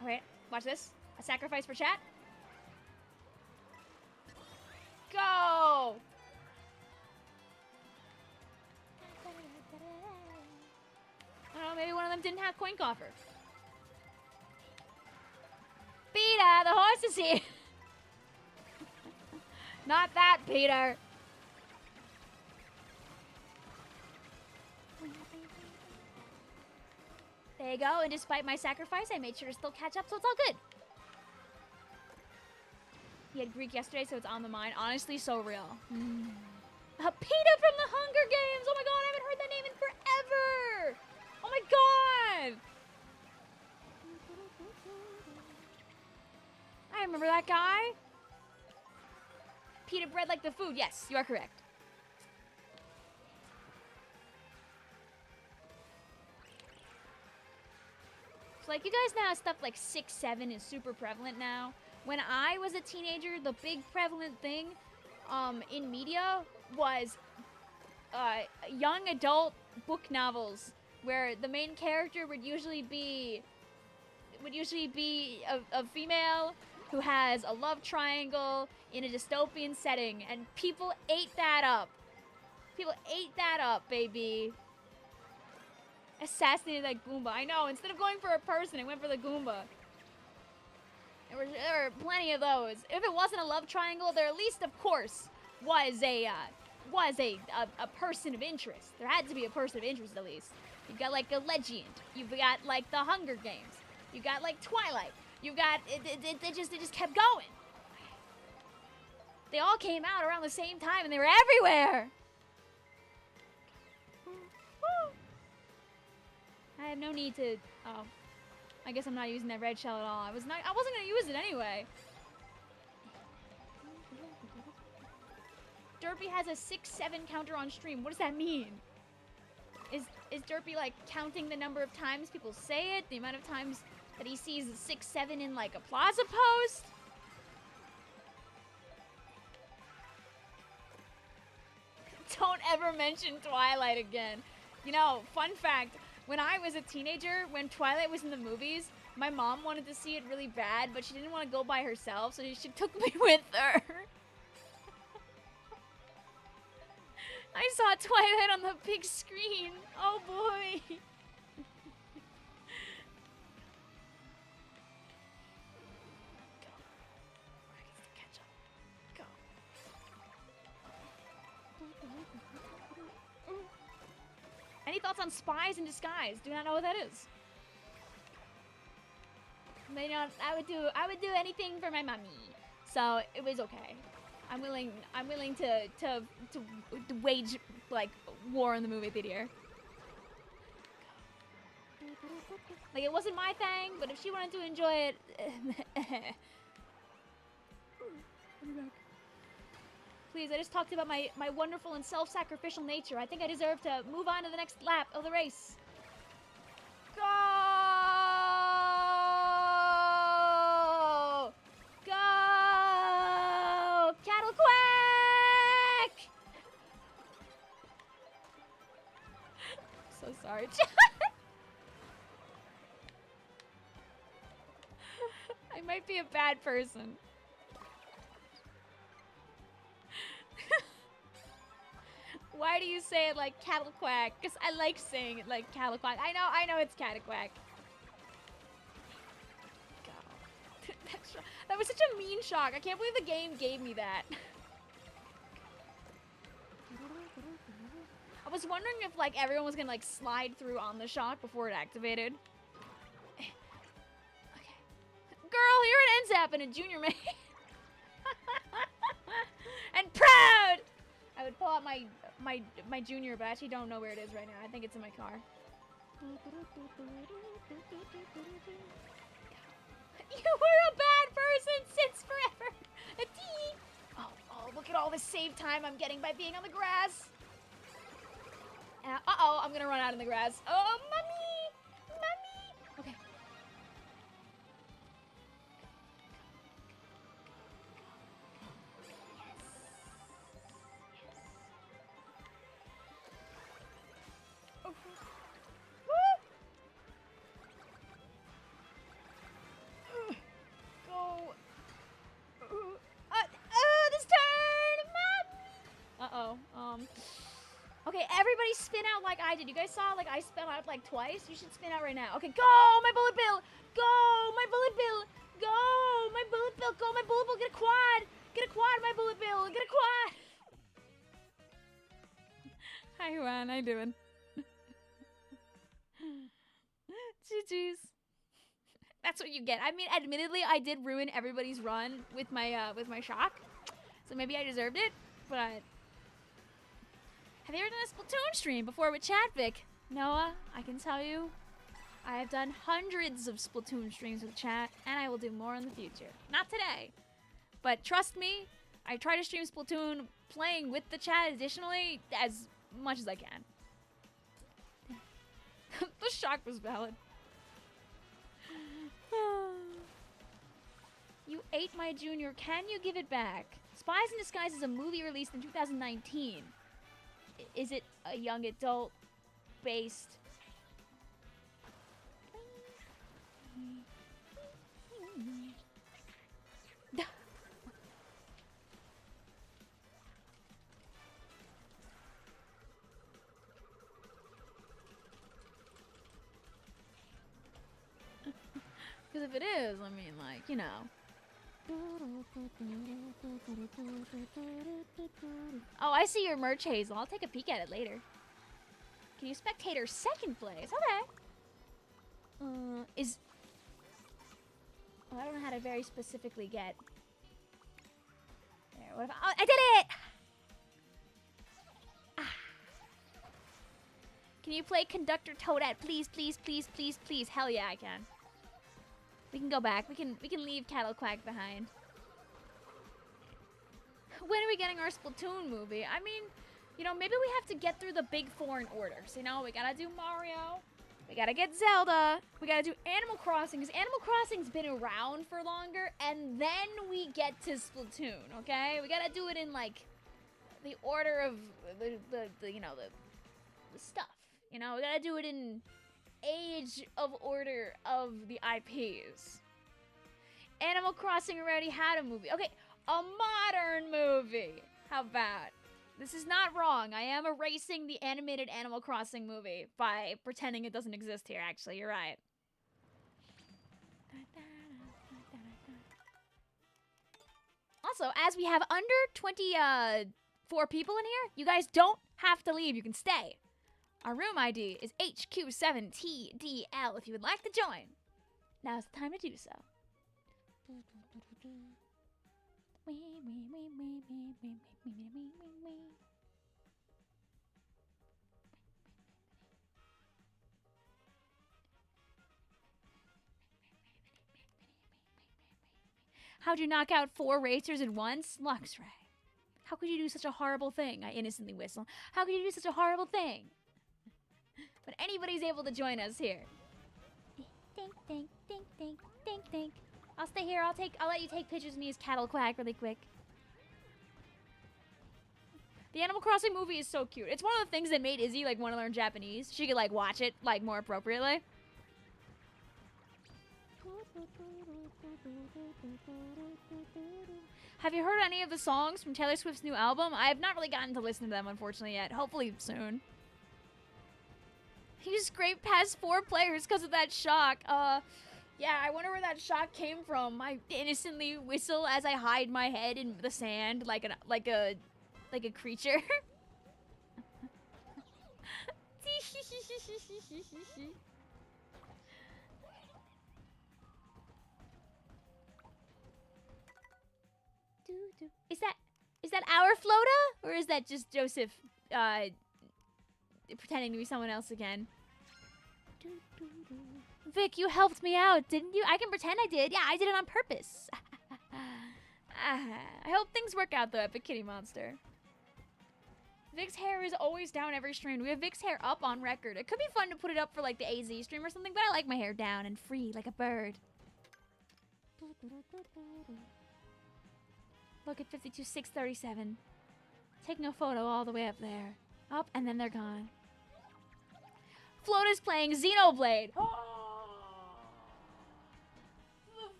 Alright, watch this. A sacrifice for chat. Go! I don't know, maybe one of them didn't have coin coffer. Peter, the horse is here. Not that, Peter. There you go, and despite my sacrifice, I made sure to still catch up, so it's all good. He had Greek yesterday, so it's on the mind. Honestly, so real. PETA from the Hunger Games! Oh my god, I haven't heard that name in forever! Oh my god! I remember that guy. PETA bread like the food. Yes, you are correct. So like you guys know how stuff like 6'7" is super prevalent now. When I was a teenager, the big prevalent thing in media was young adult book novels where the main character would usually be a female who has a love triangle in a dystopian setting, and people ate that up. People ate that up, baby. Assassinated that Goomba. I know, instead of going for a person, it went for the Goomba. There were plenty of those. If it wasn't a love triangle, there at least, of course, was a person of interest. There had to be a person of interest, at least. You've got, like, a legend. You've got, like, the Hunger Games. You got, like, Twilight. You got, it just kept going. They all came out around the same time, and they were everywhere. I have no need to, oh. I guess I'm not using that red shell at all. I wasn't gonna use it anyway. Derpy has a 6'7" counter on stream. What does that mean? Is Derpy like counting the number of times people say it? The amount of times that he sees a 6'7" in like a plaza post? Don't ever mention Twilight again. You know, fun fact, when I was a teenager, when Twilight was in the movies, my mom wanted to see it really bad, but she didn't want to go by herself, so she took me with her. I saw Twilight on the big screen. Oh boy. Any thoughts on Spies in Disguise? Do not know what that is. They don't, I would do anything for my mommy, so it was okay. I'm willing to wage like war in the movie theater. Like it wasn't my thing, but if she wanted to enjoy it, please, I just talked about my wonderful and self-sacrificial nature. I think I deserve to move on to the next lap of the race. Go! Go! Cattle quack! So sorry, chat. I might be a bad person. Why do you say it like cattle quack? Because I like saying it like cattle quack. I know it's cattle quack. That was such a mean shock. I can't believe the game gave me that. I was wondering if, like, everyone was gonna, like, slide through on the shock before it activated. Okay. Girl, you're an NZAP and a junior main. And proud! I would pull out my junior, but I actually don't know where it is right now. I think it's in my car. You were a bad person since forever. Oh, look at all the save time I'm getting by being on the grass. Uh-oh, I'm gonna run out in the grass. Oh, mommy! Mommy! Okay. Yes. Woo! Go. This turn! Mommy! Uh-oh, okay, everybody spin out like I did. You guys saw, like, I spun out, like, twice? You should spin out right now. Okay, go, my bullet bill! Go, my bullet bill! Go, my bullet bill! Go, my bullet bill! Get a quad! Get a quad, my bullet bill! Get a quad! Hi, Juan. How you doing? GG's. That's what you get. I mean, admittedly, I did ruin everybody's run with my shock. So maybe I deserved it, but... Have you ever done a Splatoon stream before with Chatvic? Noah, I can tell you, I have done hundreds of Splatoon streams with chat, and I will do more in the future. Not today, but trust me, I try to stream Splatoon playing with the chat additionally as much as I can. The shock was valid. You ate my junior, can you give it back? Spies in Disguise is a movie released in 2019. Is it a young adult based? Because if it is, I mean, like, you know. Oh, I see your merch, Hazel. I'll take a peek at it later. Can you spectator second place? Okay. Oh, I don't know how to very specifically get. There, what if I did it! Ah. Can you play Conductor Toadette? Please, please, please, please, please. Hell yeah, I can. We can go back. We can leave Cattle Quack behind. When are we getting our Splatoon movie? I mean, you know, maybe we have to get through the big four in order. So, you know, we gotta do Mario. We gotta get Zelda. We gotta do Animal Crossing, because Animal Crossing's been around for longer. And then we get to Splatoon, okay? We gotta do it in, like, the order of the you know, the stuff. You know, we gotta do it in age of order of the IPs. Animal Crossing already had a movie. Okay, a modern movie. How about? This is not wrong. I am erasing the animated Animal Crossing movie by pretending it doesn't exist here, actually. You're right. Also, as we have under 24 people in here, you guys don't have to leave. You can stay. Our room ID is HQ7TDL if you would like to join. Now's the time to do so. How'd you knock out 4 racers at once? Luxray. How could you do such a horrible thing? I innocently whistle. How could you do such a horrible thing? But anybody's able to join us here. Dink, dink, dink, dink, dink, dink. I'll stay here. I'll let you take pictures of me as Cattle Quack really quick. The Animal Crossing movie is so cute. It's one of the things that made Izzy like want to learn Japanese. She could like watch it like more appropriately. Have you heard any of the songs from Taylor Swift's new album? I have not really gotten to listen to them, unfortunately, yet. Hopefully soon. You scraped past 4 players because of that shock. Yeah, I wonder where that shot came from. I innocently whistle as I hide my head in the sand like a creature. Is that our Flota? Or is that just Joseph pretending to be someone else again? Vic, you helped me out, didn't you? I can pretend I did. Yeah, I did it on purpose. I hope things work out, though, Epic Kitty Monster. Vic's hair is always down every stream. We have Vic's hair up on record. It could be fun to put it up for, like, the AZ stream or something, but I like my hair down and free like a bird. Look at 52,637. Taking a photo all the way up there. Up, and then they're gone. Flota's playing Xenoblade. Oh!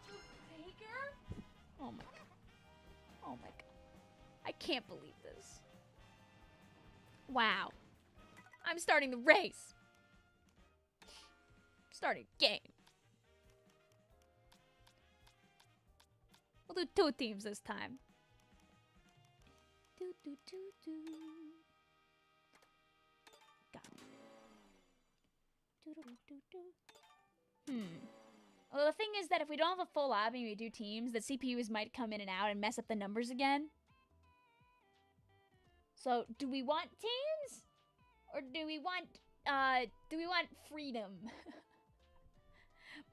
The faker? Oh my god. Oh my god. I can't believe this. Wow. I'm starting the race. Starting game. We'll do 2 teams this time. Do. Go. Well, the thing is that if we don't have a full lobby and we do teams, the CPUs might come in and out and mess up the numbers again. So, do we want teams? Or do we want freedom?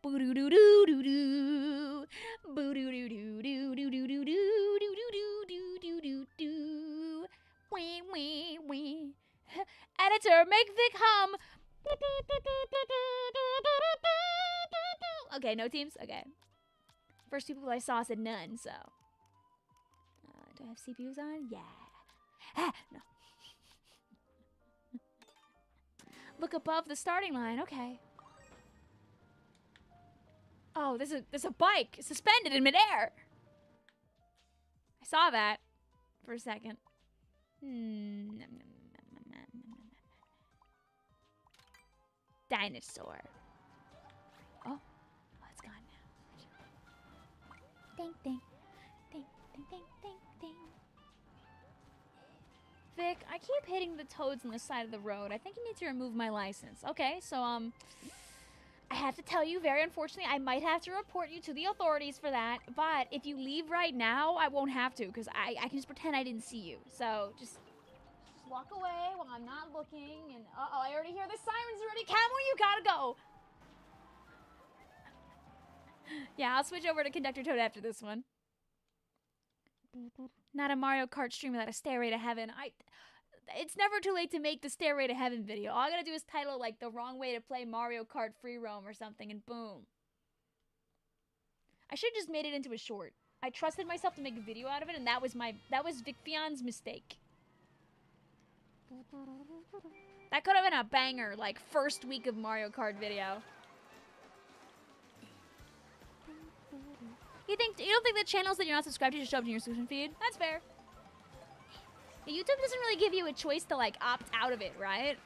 Boo doo doo doo doo doo. Boo doo doo doo doo doo doo doo doo doo doo doo doo. Wee wee wee. Editor, make Vic hum. Okay, no teams? Okay. First 2 people I saw said none, so. Do I have CPUs on? Yeah. Ah, no. Look above the starting line, okay. Oh, there's a bike suspended in midair. I saw that for a second. Dinosaur. Oh, it's gone now. Ding, ding, ding, ding, ding, ding, ding. Vic, I keep hitting the toads on the side of the road. I think you need to remove my license. Okay, so I have to tell you, very unfortunately, I might have to report you to the authorities for that. But if you leave right now, I won't have to, because I can just pretend I didn't see you. So just walk away while I'm not looking. And uh-oh, I already hear the sirens already. Camel, you gotta go. Yeah, I'll switch over to Conductor Toad after this one. Not a Mario Kart stream without a Stairway to Heaven. It's never too late to make the Stairway to Heaven video. All I gotta do is title, like, the wrong way to play Mario Kart Free Roam or something, and boom. I should've just made it into a short. I trusted myself to make a video out of it, and that was Vicvillon's mistake. That could have been a banger, like, first week of Mario Kart video. You don't think the channels that you're not subscribed to should show up in your subscription feed? That's fair. YouTube doesn't really give you a choice to, like, opt out of it, right?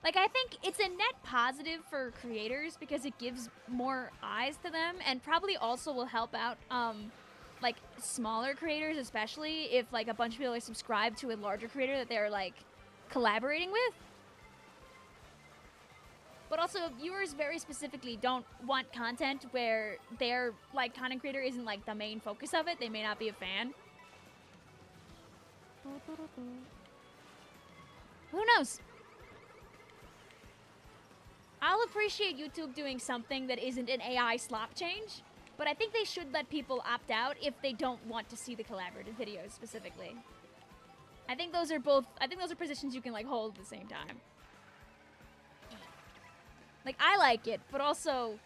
Like, I think it's a net positive for creators because it gives more eyes to them and probably also will help out, like, smaller creators, especially if, like, a bunch of people are subscribed to a larger creator that they're, like, collaborating with. But also, viewers very specifically don't want content where their, like, content creator isn't, like, the main focus of it. They may not be a fan. Who knows? I'll appreciate YouTube doing something that isn't an AI slop change, but I think they should let people opt out if they don't want to see the collaborative videos specifically. I think those are positions you can, like, hold at the same time. Like, I like it, but also,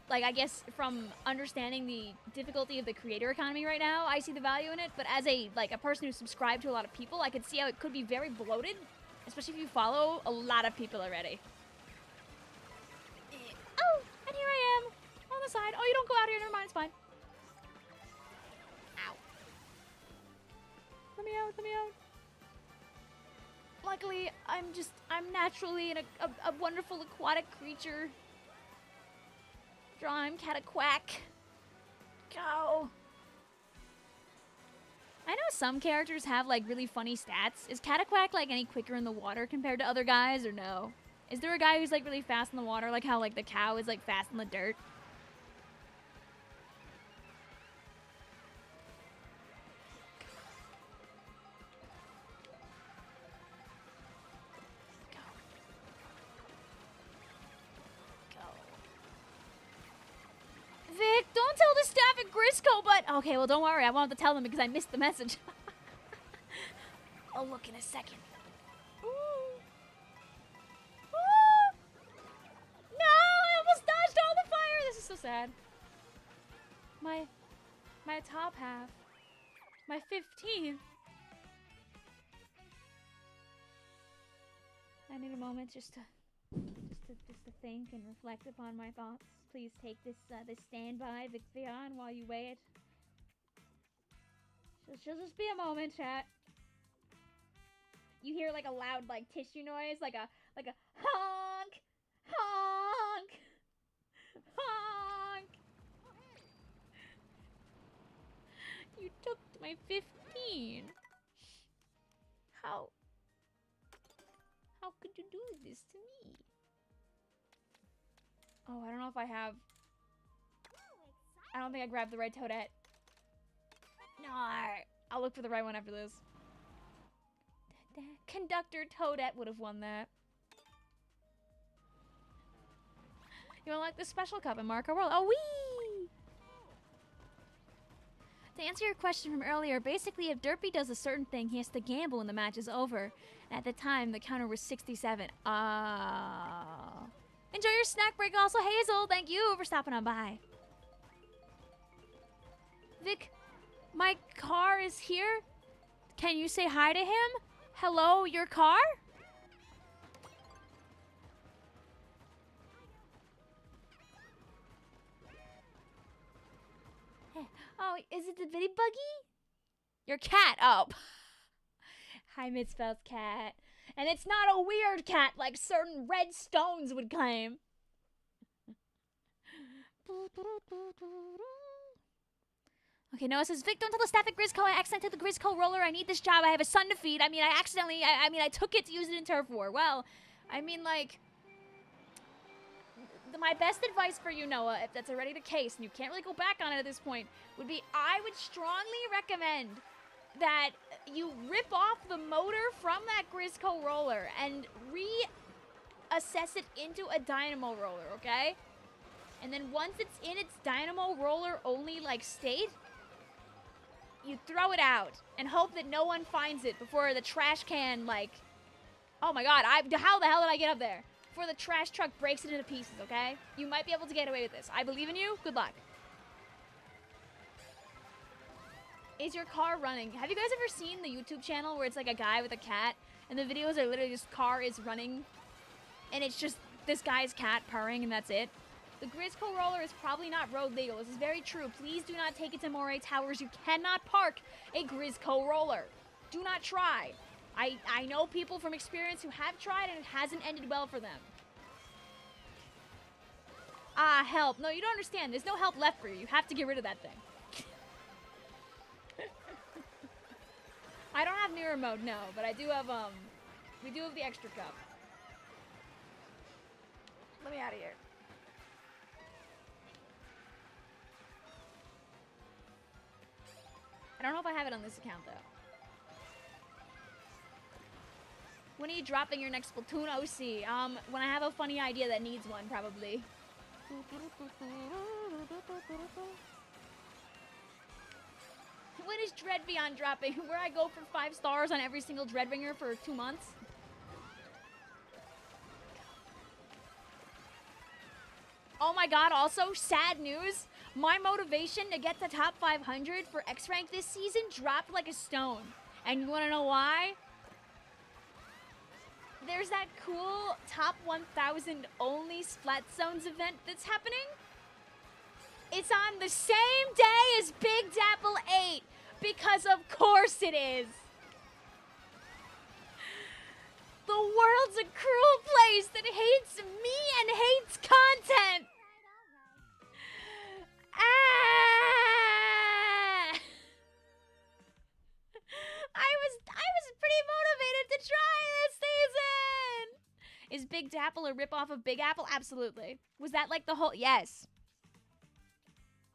like, I guess from understanding the difficulty of the creator economy right now, I see the value in it, but as a person who's subscribed to a lot of people, I could see how it could be very bloated, especially if you follow a lot of people already. Oh, and here I am, on the side. Oh, you don't go out here, never mind, it's fine. Ow. Let me out, let me out. luckily, I'm naturally a wonderful aquatic creature. I'm Cataquack. Go. I know some characters have like really funny stats. Is Cataquack like any quicker in the water compared to other guys or no? Is there a guy who's like really fast in the water, like how like the cow is like fast in the dirt? Vic, don't tell the staff at Grisco, but... Okay, well, don't worry. I won't have to tell them because I missed the message. I'll look in a second. Ooh. Ooh. No, I almost dodged all the fire. This is so sad. My top half. My 15th. I need a moment just to think and reflect upon my thoughts. Please take this standby, Vicvillon, while you weigh it. She'll just be a moment, chat. You hear like a loud like tissue noise, like a honk, honk, honk. You took my 15. How could you do this to me? Oh, I don't know if I have... I don't think I grabbed the right toadette. No, I'll look for the right one after this. Conductor Toadette would have won that. You unlock the special cup in Marco World. Oh, wee! To answer your question from earlier, basically if Derpy does a certain thing, he has to gamble when the match is over. At the time, the counter was 67. Enjoy your snack break also, Hazel. Thank you for stopping on by. Vic, my car is here. Can you say hi to him? Hello, your car? Oh, is it the bitty buggy? Your cat. Oh. Hi, Mitzvah's cat. And it's not a weird cat like certain red stones would claim. Okay, Noah says, Vic, don't tell the staff at Grisco I accidentally took the Grisco roller. I need this job. I have a son to feed. I mean, I took it to use it in Turf War. Well, I mean, like, my best advice for you, Noah, if that's already the case, and you can't really go back on it at this point, would be I would strongly recommend that you rip off the motor from that Grisco roller and reassess it into a dynamo roller, okay? And then once it's in its dynamo roller only, like, state, you throw it out and hope that no one finds it before the trash can, like... Oh my god, how the hell did I get up there? Before the trash truck breaks it into pieces, okay? You might be able to get away with this. I believe in you. Good luck. Is your car running? Have you guys ever seen the YouTube channel where it's like a guy with a cat and the videos are literally just car is running and it's just this guy's cat purring and that's it? The Grisco roller is probably not road legal. This is very true. Please do not take it to Moray Towers. You cannot park a Grisco roller. Do not try. I know people from experience who have tried and it hasn't ended well for them. Ah, help. No, you don't understand. There's no help left for you. You have to get rid of that thing. I don't have mirror mode, no, but I do have, we do have the extra cup. Let me out of here. I don't know if I have it on this account, though. When are you dropping your next Splatoon OC? When I have a funny idea that needs one, probably. When is Dreadvion dropping? Where I go for 5 stars on every single Dreadringer for 2 months? Oh my god, also, sad news. My motivation to get to top 500 for X-Rank this season dropped like a stone. And you wanna know why? There's that cool top 1,000 only Splat Zones event that's happening. It's on the same day as Big Dapple 8, because of course it is. The world's a cruel place that hates me and hates content. Ah! I was pretty motivated to try this season. Is Big Dapple a ripoff of Big Apple? Absolutely. Was that like the whole? Yes.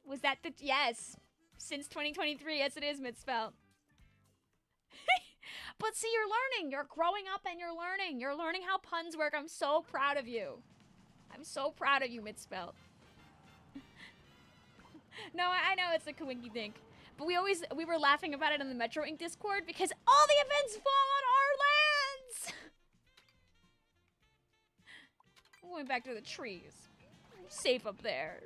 Was that the? Yes. Since 2023, yes, it is, Mitspelt. But see, you're learning. You're growing up and you're learning. You're learning how puns work. I'm so proud of you. I'm so proud of you, Mitspelt. No, I know it's a kawinky dink. But we were laughing about it in the Metro Inc. Discord because all the events fall on our lands! I'm going back to the trees. I'm safe up there.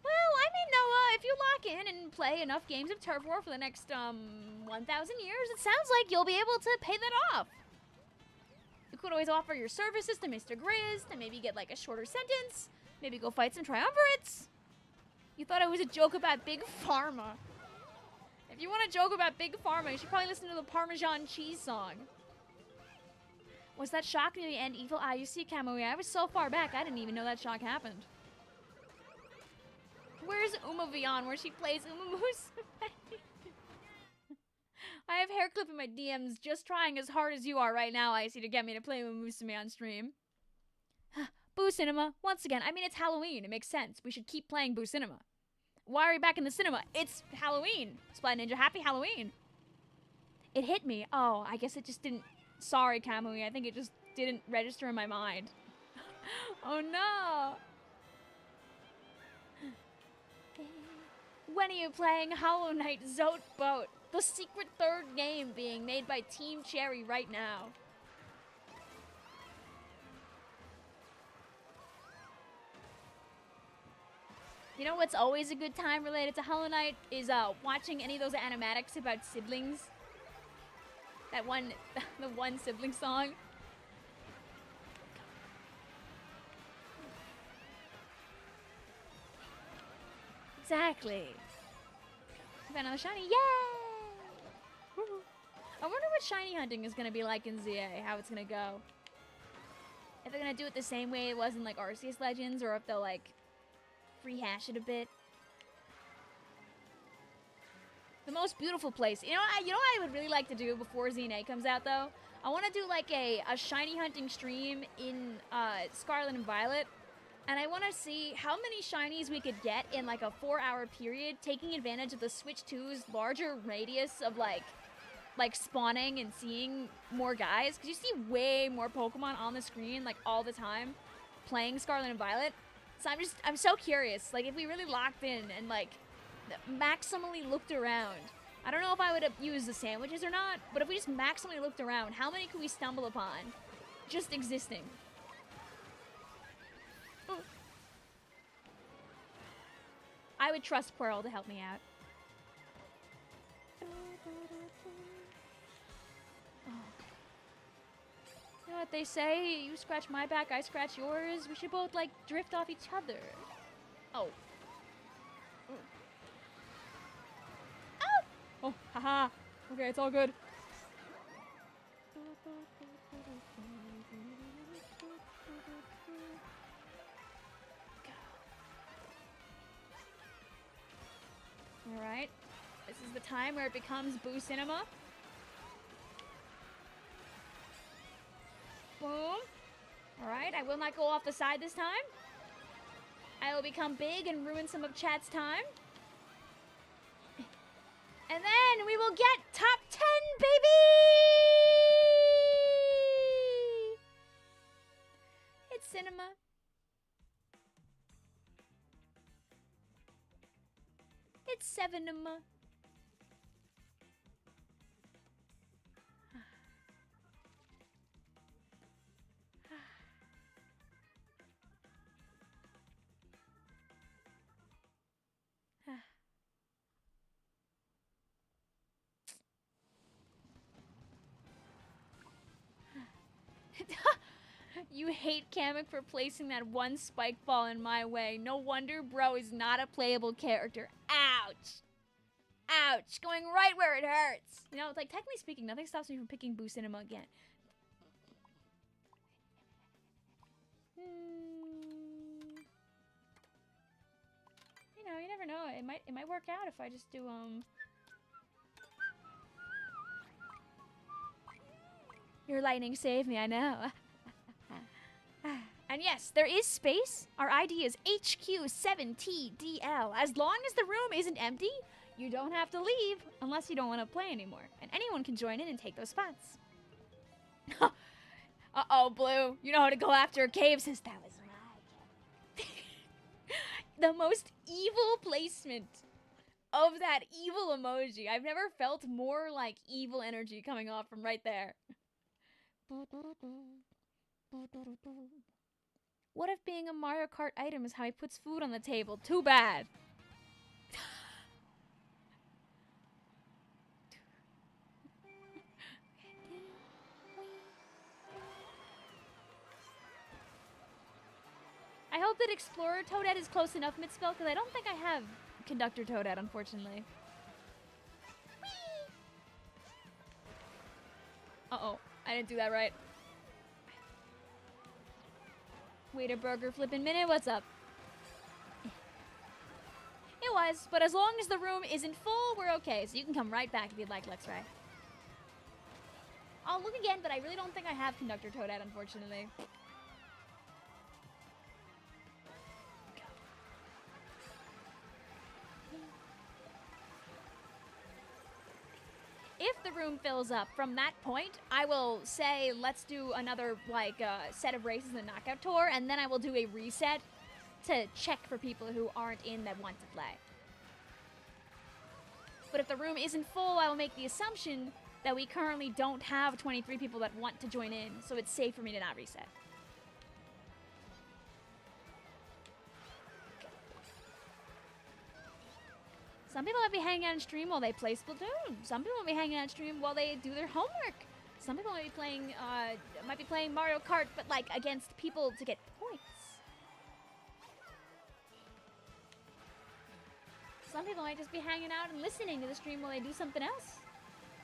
Well, I mean, Noah, if you lock in and play enough games of Turf War for the next, 1,000 years, it sounds like you'll be able to pay that off. You could always offer your services to Mr. Grizz, and maybe get, like, a shorter sentence. Maybe go fight some triumvirates. You thought it was a joke about Big Pharma. If you want to joke about Big Pharma, you should probably listen to the Parmesan cheese song. Was that shock near the end evil? Ah, you see, Camo, I was so far back, I didn't even know that shock happened. Where's Villon, where she plays Moose? I have hair clip in my DMs, just trying as hard as you are right now, Icy, to get me to play Musume on stream. Boo Cinema, once again, I mean, it's Halloween, it makes sense. We should keep playing Boo Cinema. Why are we back in the cinema? It's Halloween. Splat Ninja, happy Halloween. It hit me. Oh, I guess it just didn't. Sorry, Kamui, I think it just didn't register in my mind. Oh no. When are you playing Hollow Knight Zote Boat? The secret third game being made by Team Cherry right now. You know what's always a good time related to Hollow Knight is watching any of those animatics about siblings. That one, the one sibling song. Exactly. Found another shiny, yay! Woo-hoo. I wonder what shiny hunting is gonna be like in ZA, how it's gonna go. If they're gonna do it the same way it was in like Arceus Legends, or if they'll like rehash it a bit. The most beautiful place. You know what I would really like to do before ZNA comes out though? I want to do like a shiny hunting stream in Scarlet and Violet. And I want to see how many shinies we could get in like a 4-hour period, taking advantage of the Switch 2's larger radius of like spawning and seeing more guys. Because you see way more Pokemon on the screen like all the time playing Scarlet and Violet. So I'm so curious, like if we really locked in and like maximally looked around. I don't know if I would have used the sandwiches or not, but if we just maximally looked around, how many could we stumble upon just existing? Ooh. I would trust Quirrell to help me out. You know what they say? You scratch my back, I scratch yours. We should both, like, drift off each other. Oh. Oh! Oh, haha. Okay, it's all good. Alright. This is the time where it becomes Boo Cinema. Boom. Alright, I will not go off the side this time. I will become big and ruin some of chat's time. And then we will get top 10, baby! It's cinema. It's seven-uma. You hate Kamek for placing that one spike ball in my way. No wonder bro is not a playable character. Ouch! Ouch! Going right where it hurts. You know, it's like, technically speaking, nothing stops me from picking Boo Cinema again. You know, you never know. It might work out if I just do, Your lightning saved me, I know. And yes, there is space. Our ID is HQ7TDL. As long as the room isn't empty, you don't have to leave unless you don't want to play anymore. And anyone can join in and take those spots. Uh-oh, Blue. You know how to go after a cave since that was right. The most evil placement of that evil emoji. I've never felt more like evil energy coming off from right there. What if being a Mario Kart item is how he puts food on the table? Too bad. I hope that Explorer Toadette is close enough mid-spell, because I don't think I have Conductor Toadette, unfortunately. Uh-oh. I didn't do that right. Waiter Burger Flippin' Minute, what's up? It was, but as long as the room isn't full, we're okay. So you can come right back if you'd like, Lexray. I'll look again, but I really don't think I have Conductor Toadette, unfortunately. If the room fills up from that point, I will say, let's do another, like, set of races in the knockout tour, and then I will do a reset to check for people who aren't in that want to play. But if the room isn't full, I will make the assumption that we currently don't have 23 people that want to join in, so it's safe for me to not reset. Some people might be hanging out on stream while they play Splatoon. Some people might be hanging out on stream while they do their homework. Some people might be playing Mario Kart, but like against people to get points. Some people might just be hanging out and listening to the stream while they do something else.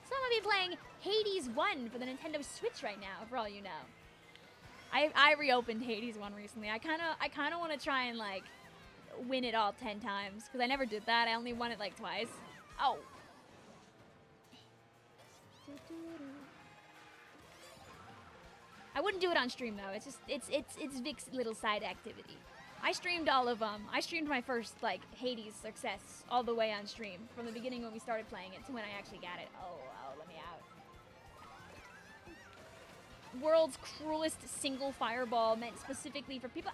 Some might be playing Hades 1 for the Nintendo Switch right now, for all you know. I reopened Hades 1 recently. I kind of want to try and like win it all 10 times, because I never did that. I only won it like twice. Oh. I wouldn't do it on stream though. It's just it's Vic's little side activity. I streamed all of them. I streamed my first like Hades success all the way on stream from the beginning when we started playing it to when I actually got it. Oh, let me out. World's cruelest single fireball meant specifically for people.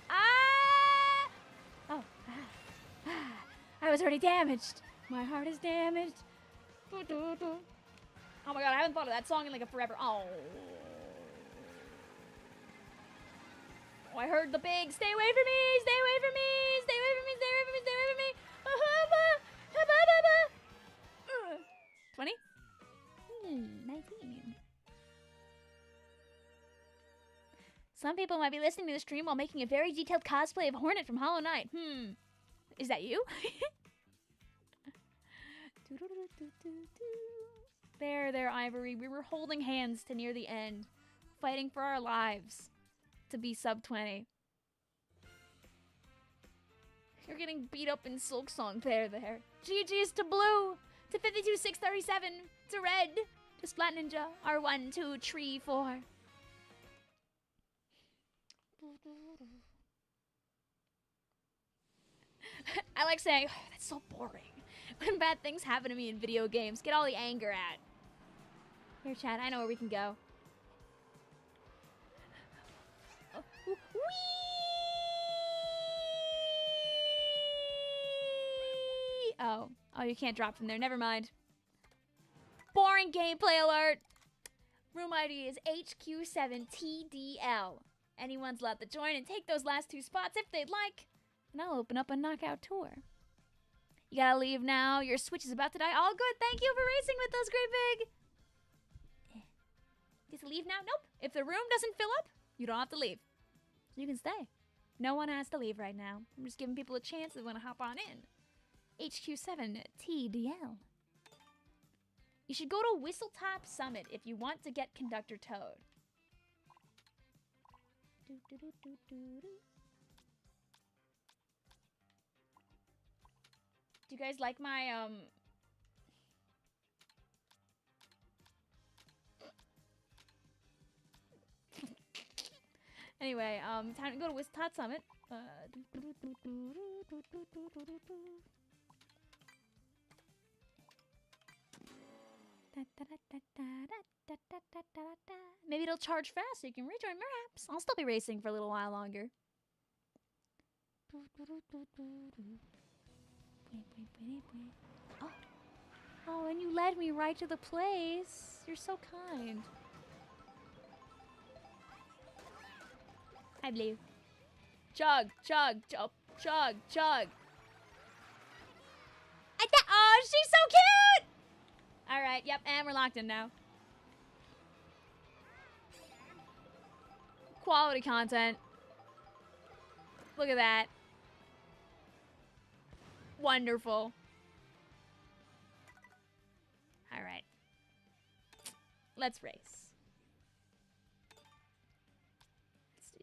Oh, I was already damaged. My heart is damaged. Oh my god, I haven't thought of that song in like a forever. Oh, I heard the big, stay away from me, stay away from me, stay away from me, stay away from me, stay away from me. 20? 19. Some people might be listening to the stream while making a very detailed cosplay of Hornet from Hollow Knight. Is that you? There, Ivory. We were holding hands to near the end, fighting for our lives to be sub 20. You're getting beat up in Silk Song. There. GG's to Blue, to 52637, to Red, to Splat Ninja, R1, 2, 3, 4. I like saying, oh, that's so boring. When bad things happen to me in video games, get all the anger out. Here, chat, I know where we can go. Oh, you can't drop from there. Never mind. Boring gameplay alert. Room ID is HQ7TDL. Anyone's allowed to join and take those last 2 spots if they'd like. And I'll open up a knockout tour. You gotta leave now. Your Switch is about to die. All good. Thank you for racing with us, Great Big. Just leave now? Nope. If the room doesn't fill up, you don't have to leave. You can stay. No one has to leave right now. I'm just giving people a chance that want to hop on in. HQ7TDL. You should go to Whistletop Summit if you want to get Conductor Toad. Do, do, do, do, do, do. Do you guys like my, Anyway, time to go to Whistletop Summit. Maybe it'll charge fast so you can rejoin perhaps. I'll still be racing for a little while longer. Oh. Oh, and you led me right to the place. You're so kind. Hi, Blue. Chug, chug, chug, chug, chug. Oh, she's so cute! All right, yep, and we're locked in now. Quality content. Look at that. Wonderful. All right. Let's race. Let's do...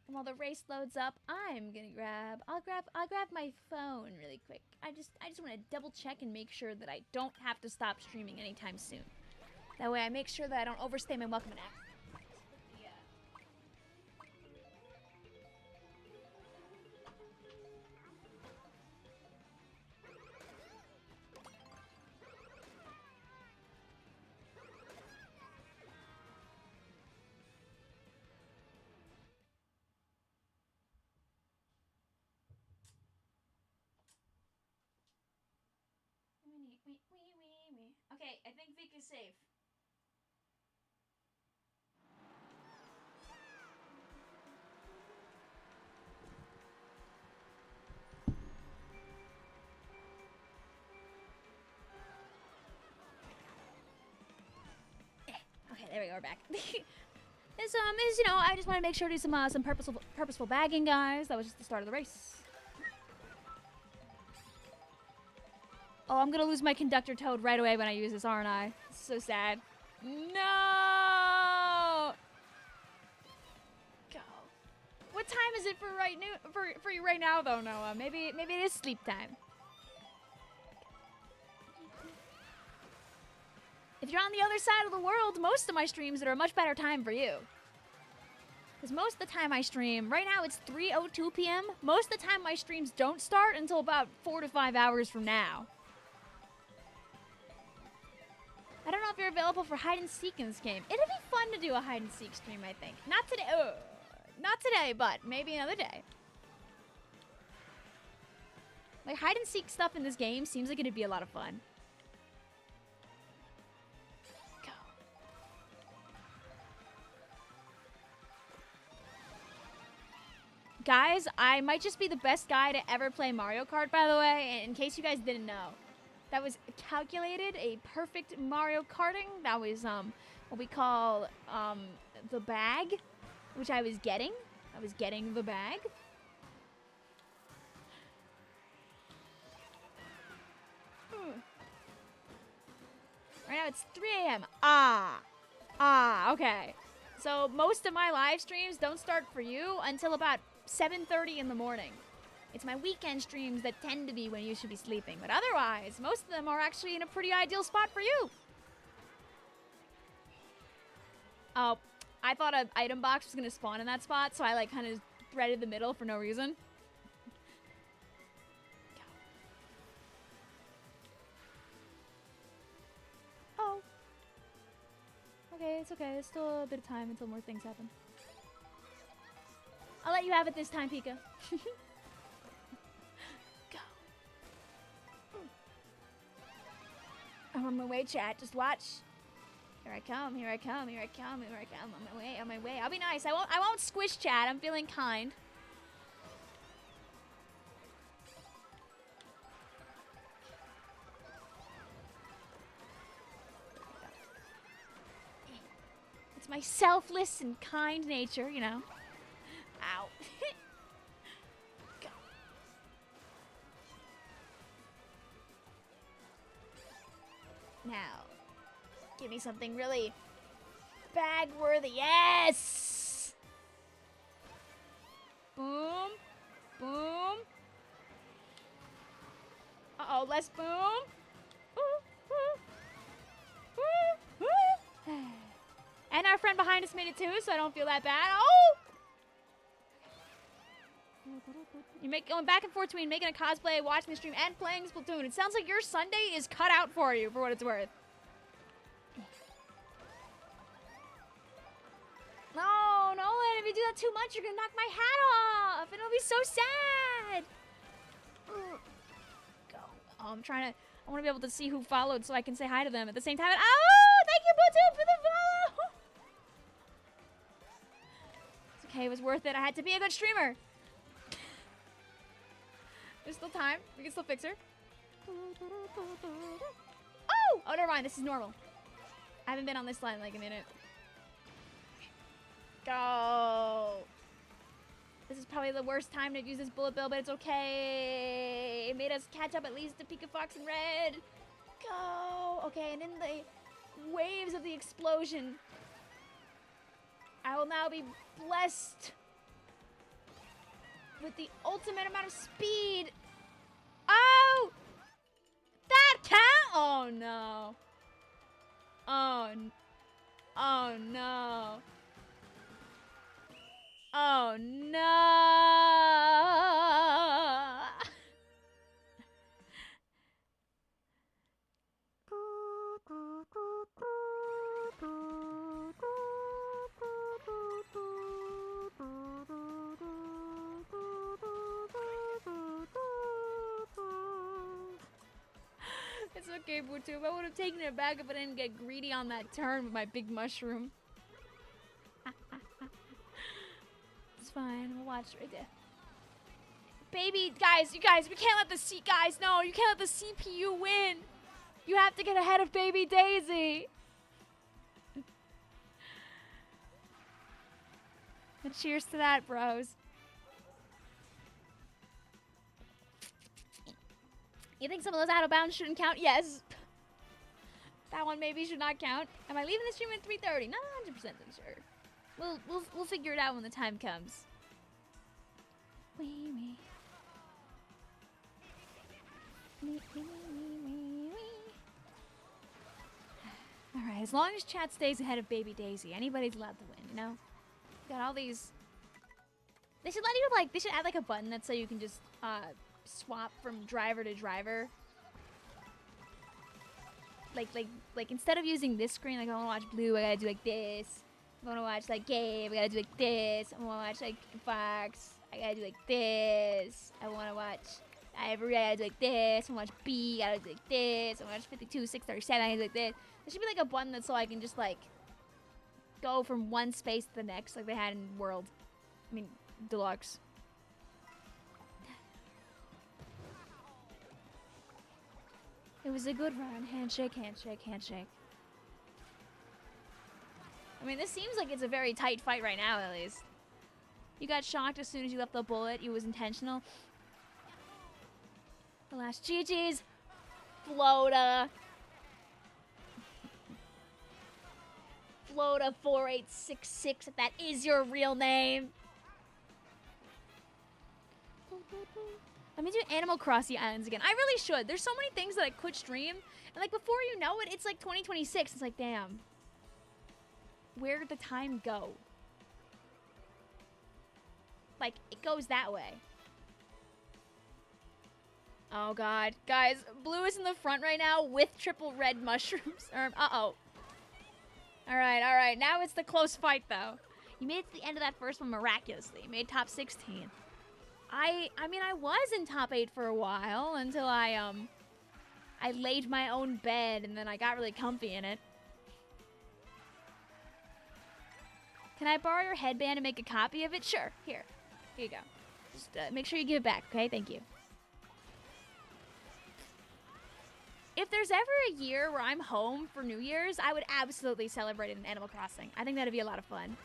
And while the race loads up, I'm gonna I'll grab my phone really quick. I just want to double check and make sure that I don't have to stop streaming anytime soon. That way I make sure that I don't overstay my welcome and access. Okay, I think Vic is safe. Okay, there we go, we're back. This is, you know, I just want to make sure to do some purposeful bagging, guys. That was just the start of the race. Oh, I'm gonna lose my Conductor Toad right away when I use this, aren't I? It's so sad. No! Go. What time is it for you right now, though, Noah? Maybe it is sleep time. If you're on the other side of the world, most of my streams are a much better time for you. Because most of the time I stream, right now it's 3:02 p.m. Most of the time my streams don't start until about 4 to 5 hours from now. I don't know if you're available for hide and seek in this game. It'd be fun to do a hide and seek stream, I think. Not today. Not today, but maybe another day. Like, hide and seek stuff in this game seems like it'd be a lot of fun. Go. Guys, I might just be the best guy to ever play Mario Kart, by the way, in case you guys didn't know. That was calculated, a perfect Mario Karting. That was what we call the bag, which I was getting. I was getting the bag. Right now it's 3 a.m. Okay. So most of my live streams don't start for you until about 7:30 in the morning. It's my weekend streams that tend to be when you should be sleeping. But otherwise, most of them are actually in a pretty ideal spot for you. Oh, I thought an item box was going to spawn in that spot, so I like kind of threaded the middle for no reason. Oh. Okay, it's okay. There's still a bit of time until more things happen. I'll let you have it this time, Pika. I'm on my way, chat. Just watch. Here I come, here I come, here I come, here I come. On my way, on my way. I'll be nice. I won't squish chat. I'm feeling kind. It's my selfless and kind nature, you know. Give me something really bag-worthy. Yes! Boom. Boom. Uh-oh, less boom. And our friend behind us made it too, so I don't feel that bad. Oh! You're going back and forth between making a cosplay, watching the stream, and playing Splatoon. It sounds like your Sunday is cut out for you, for what it's worth. No, Nolan, if you do that too much, you're gonna knock my hat off, and it'll be so sad. Go. Oh, I want to be able to see who followed so I can say hi to them at the same time. And, oh, thank you, Bluetooth, for the follow. It's okay, it was worth it. I had to be a good streamer. There's still time. We can still fix her. Oh! Oh, never mind. This is normal. I haven't been on this line in like a minute. Go. This is probably the worst time to use this bullet bill, but it's okay. It made us catch up at least to Pika Fox and Red. Go. Okay, and in the waves of the explosion, I will now be blessed with the ultimate amount of speed. Oh! That count? Oh, no. Oh, oh, no. Oh, no. It's okay, Bluetooth. I would have taken it back if I didn't get greedy on that turn with my big mushroom. It's fine. We'll watch right there. Baby, guys, you guys, we can't let the no, you can't let the CPU win. You have to get ahead of Baby Daisy. And cheers to that, bros. You think some of those out of bounds shouldn't count? Yes. That one maybe should not count. Am I leaving the stream at 3:30? Not 100% sure. We'll figure it out when the time comes. Wee wee. Wee wee wee wee. All right, as long as chat stays ahead of Baby Daisy, anybody's allowed to win, you know? Got all these. They should let you they should add like a button that's so you can just swap from driver to driver. Like instead of using this screen, like I want to watch Blue, I gotta do like this. I want to watch like Gabe, I gotta do like this. I want to watch like Fox, I gotta do like this. I want to watch Ivory, I gotta do like this. I want to watch B, I gotta do like this. I want to watch 52, 637, I gotta do like this. There should be like a button that's so I can just like go from one space to the next, like they had in World. I mean, Deluxe. It was a good run. Handshake, handshake, handshake. I mean, this seems like it's a very tight fight right now, at least. You got shocked as soon as you left the bullet. It was intentional. The last GG's. Flota. Flota 4866, if that is your real name. Let me do Animal Crossing Islands again. I really should. There's so many things that I could stream. And like before you know it, it's like 2026. It's like, damn. Where did the time go? Like, it goes that way. Oh, God. Guys, Blue is in the front right now with triple red mushrooms. Uh-oh. All right. Now it's the close fight, though. You made it to the end of that first one miraculously. You made top 16. I mean, I was in top 8 for a while until I laid my own bed and then I got really comfy in it. Can I borrow your headband and make a copy of it? Sure. Here you go. Just make sure you give it back, okay? Thank you. If there's ever a year where I'm home for New Year's, I would absolutely celebrate it in Animal Crossing. I think that'd be a lot of fun.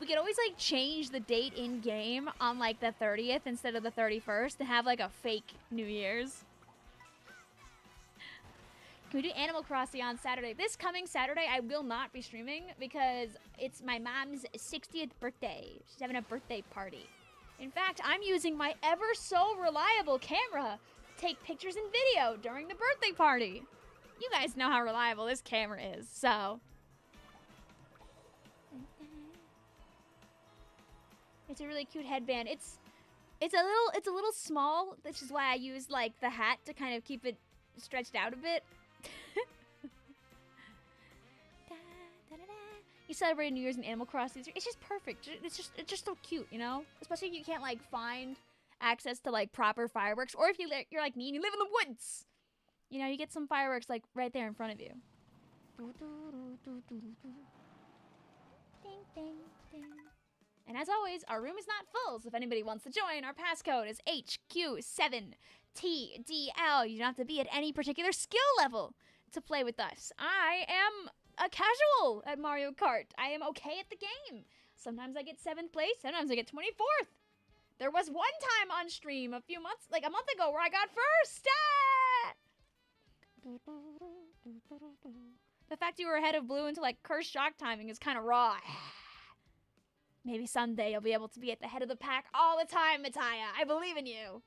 We could always, like, change the date in-game on, like, the 30th instead of the 31st to have, like, a fake New Year's. Can we do Animal Crossing on Saturday? This coming Saturday, I will not be streaming because it's my mom's 60th birthday. She's having a birthday party. In fact, I'm using my ever so reliable camera to take pictures and video during the birthday party. You guys know how reliable this camera is, so. It's a really cute headband. It's a little small, which is why I use like the hat to kind of keep it stretched out a bit. You celebrate New Year's in Animal Crossing. It's just perfect. It's just so cute, you know? Especially if you can't like find access to like proper fireworks, or if you're like me and you live in the woods. You know, you get some fireworks like right there in front of you. Ding, ding, ding. And as always, our room is not full, so if anybody wants to join, our passcode is HQ7TDL. You don't have to be at any particular skill level to play with us. I am a casual at Mario Kart. I am okay at the game. Sometimes I get 7th place, sometimes I get 24th. There was one time on stream a month ago where I got first. The fact you were ahead of Blue into like cursed shock timing is kind of raw. Maybe someday you'll be able to be at the head of the pack all the time, Mataya. I believe in you.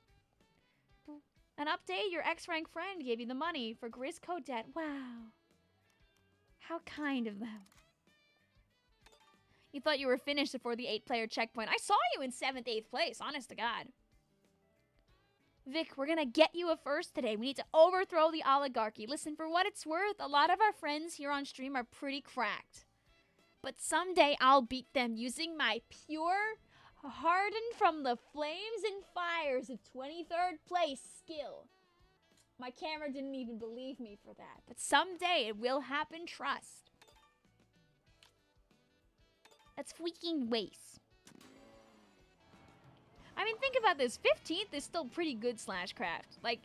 An update, your X-rank friend gave you the money for Grisco debt. Wow. How kind of them. You thought you were finished before the 8-player checkpoint. I saw you in 7th, 8th place, honest to God. Vic, we're gonna get you a first today. We need to overthrow the oligarchy. Listen, for what it's worth, a lot of our friends here on stream are pretty cracked. But someday I'll beat them using my pure, hardened from the flames and fires of 23rd place skill. My camera didn't even believe me for that. But someday it will happen, trust. That's freaking waste. I mean, think about this. 15th is still pretty good Slashcraft. Like,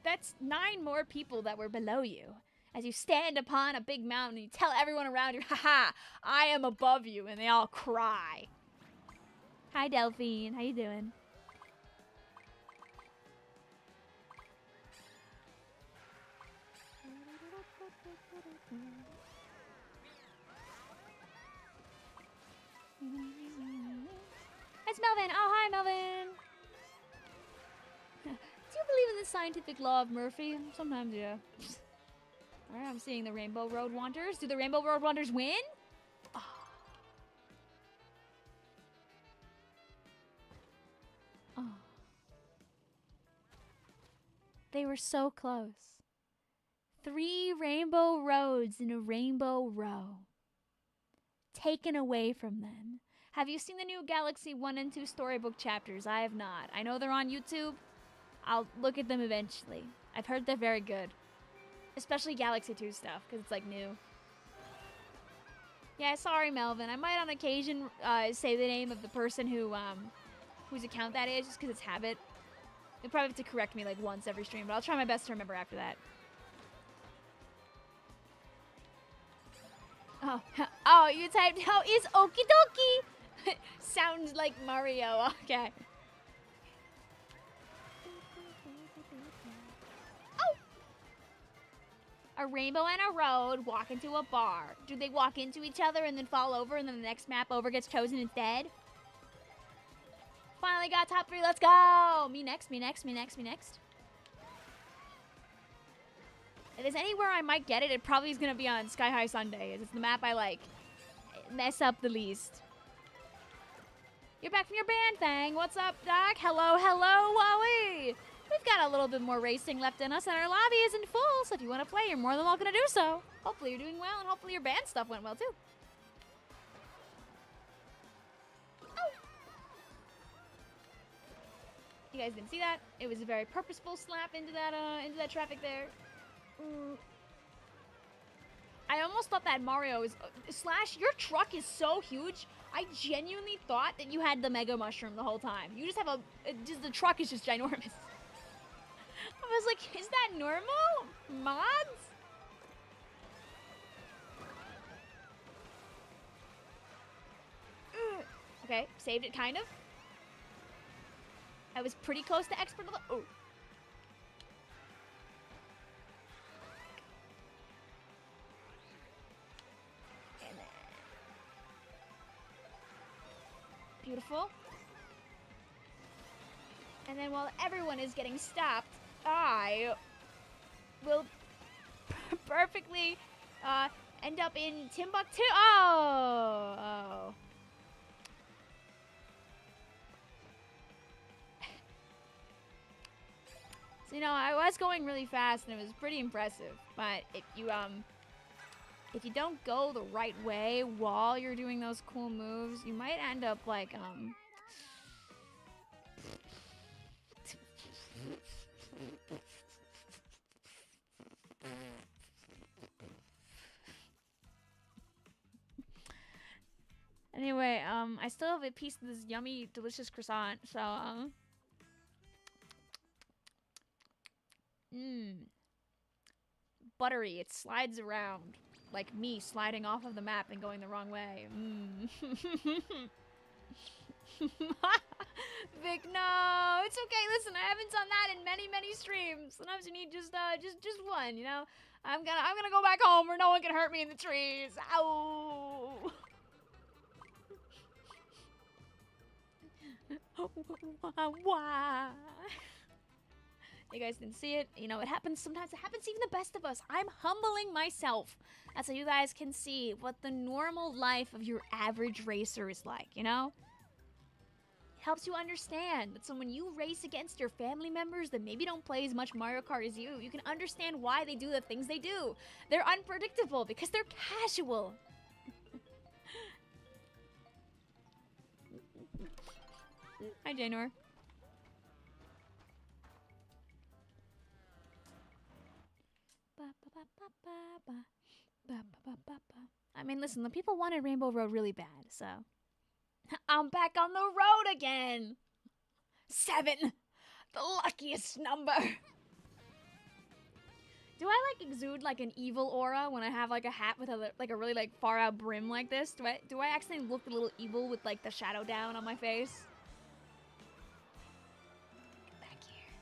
that's 9 more people that were below you. As you stand upon a big mountain and you tell everyone around you, haha, I am above you, and they all cry. Hi, Delphine. How you doing? It's Melvin. Oh, hi, Melvin. Do you believe in the scientific law of Murphy? Sometimes, yeah. Alright, I'm seeing the Rainbow Road Wanders. Do the Rainbow Road Wanders win? Oh. Oh. They were so close. 3 rainbow roads in a rainbow row. Taken away from them. Have you seen the new Galaxy 1 and 2 storybook chapters? I have not. I know they're on YouTube. I'll look at them eventually. I've heard they're very good. Especially Galaxy 2 stuff, because it's like new. Yeah, sorry, Melvin. I might on occasion say the name of the person whose account that is, just because it's habit. You'll probably have to correct me like once every stream, but I'll try my best to remember after that. Oh, oh, you typed, how is okie dokie? Sounds like Mario, okay. Oh! A rainbow and a road walk into a bar. Do they walk into each other and then fall over and then the next map over gets chosen instead? Finally got top 3, let's go! Me next, me next, me next, me next. If there's anywhere I might get it, it probably is gonna be on Sky High Sunday. It's the map I like mess up the least. You're back from your band thing. What's up, Doc? Hello, hello, Wally. We've got a little bit more racing left in us, and our lobby isn't full. So if you want to play, you're more than welcome to do so. Hopefully you're doing well, and hopefully your band stuff went well too. Oh. You guys didn't see that? It was a very purposeful slap into that traffic there. I almost thought that Mario is... Slash, your truck is so huge. I genuinely thought that you had the Mega Mushroom the whole time. You just have a... the truck is just ginormous. I was like, is that normal? Mods? Okay, saved it kind of. I was pretty close to expert level. Oh. Beautiful. And then while everyone is getting stopped, I will perfectly end up in Timbuktu. Oh. So, you know, I was going really fast and it was pretty impressive. But if you don't go the right way while you're doing those cool moves, you might end up like Anyway, I still have a piece of this yummy, delicious croissant, so, buttery, it slides around, like me sliding off of the map and going the wrong way. Vic, no, it's okay, listen, I haven't done that in many, many streams. Sometimes you need just one, you know? I'm gonna go back home where no one can hurt me in the trees. Ow! Why? You guys didn't see it. You know, it happens sometimes. It happens to even the best of us. I'm humbling myself. That's so you guys can see what the normal life of your average racer is like, you know? It helps you understand that so when you race against your family members that maybe don't play as much Mario Kart as you can understand why they do the things they do. They're unpredictable because they're casual. Hi, Janor. I mean, listen, the people wanted Rainbow Road really bad, so... I'm back on the road again! 7! The luckiest number! Do I, like, exude, like, an evil aura when I have, like, a hat with a, like, a really, like, far-out brim like this? Do I actually look a little evil with, like, the shadow down on my face? Get back here.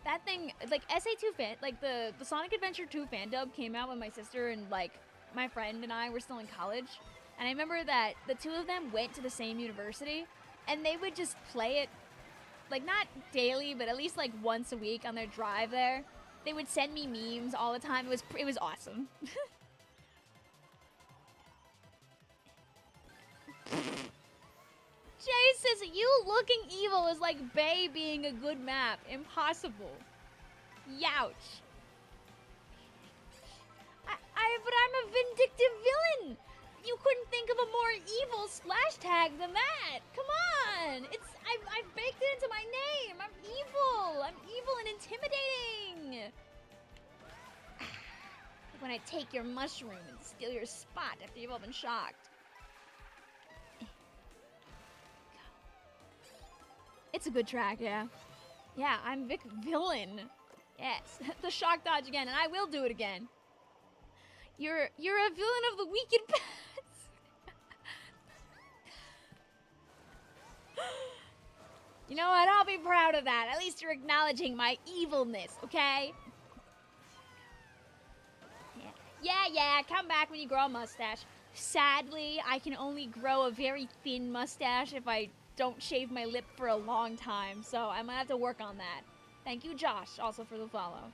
That thing, like, SA2 fan, like, the Sonic Adventure 2 fan dub came out when my sister and, like, my friend and I were still in college. And I remember that the two of them went to the same university, and they would just play it, like, not daily, but at least, like, once a week on their drive there. They would send me memes all the time. It was awesome. Jay says, you looking evil is like Bay being a good map. Impossible. Youch. But I'm a vindictive villain. You couldn't think of a more evil splash tag than that. Come on. I've baked it into my name. I'm evil. I'm evil and intimidating. When I take your mushroom and steal your spot after you've all been shocked. It's a good track, yeah. Yeah, I'm Vicvillon. Yes, the shock dodge again, and I will do it again. You're a villain of the weekend pets. You know what? I'll be proud of that. At least you're acknowledging my evilness, okay? Yeah, come back when you grow a mustache. Sadly, I can only grow a very thin mustache if I don't shave my lip for a long time, so I might have to work on that. Thank you, Josh, also for the follow.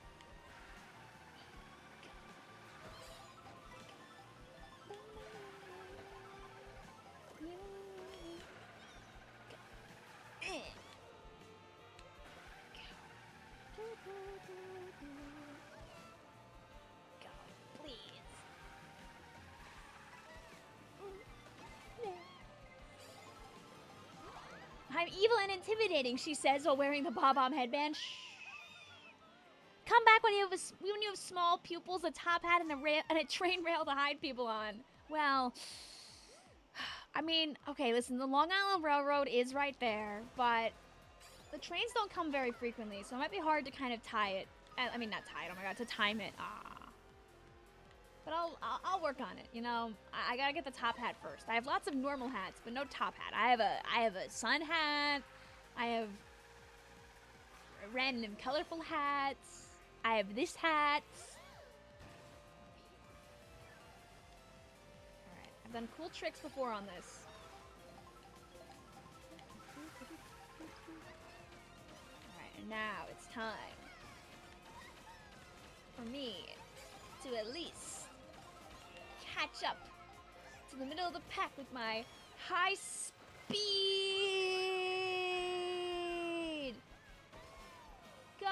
I'm evil and intimidating, she says while wearing the bob-omb headband. Shh. Come back when you have small pupils, a top hat, and a train rail to hide people on. Well, I mean, okay, listen, the Long Island Railroad is right there, but the trains don't come very frequently, so it might be hard to kind of tie it. I mean, not tie it, oh my god, to time it. But I'll work on it, you know. I gotta get the top hat first. I have lots of normal hats, but no top hat. I have a sun hat. I have random colorful hats. I have this hat. Alright, I've done cool tricks before on this. Alright, and now it's time for me to at least catch up to the middle of the pack with my high speed. Go!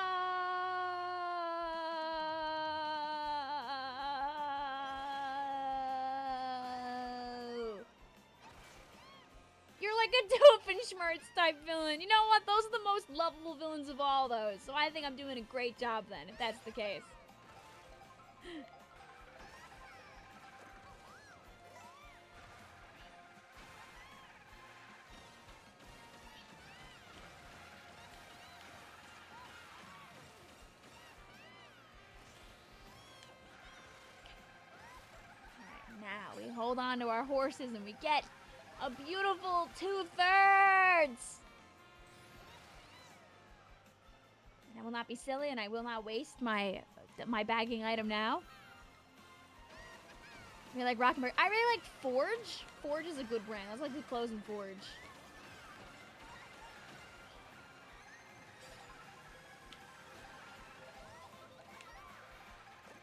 You're like a Doofenshmirtz type villain. You know what? Those are the most lovable villains of all those. So I think I'm doing a great job then, if that's the case. Now we hold on to our horses and we get a beautiful 2/3. I will not be silly and I will not waste my bagging item now. I really like Rockenberg. I really like Forge. Forge is a good brand. That's like the clothes in Forge.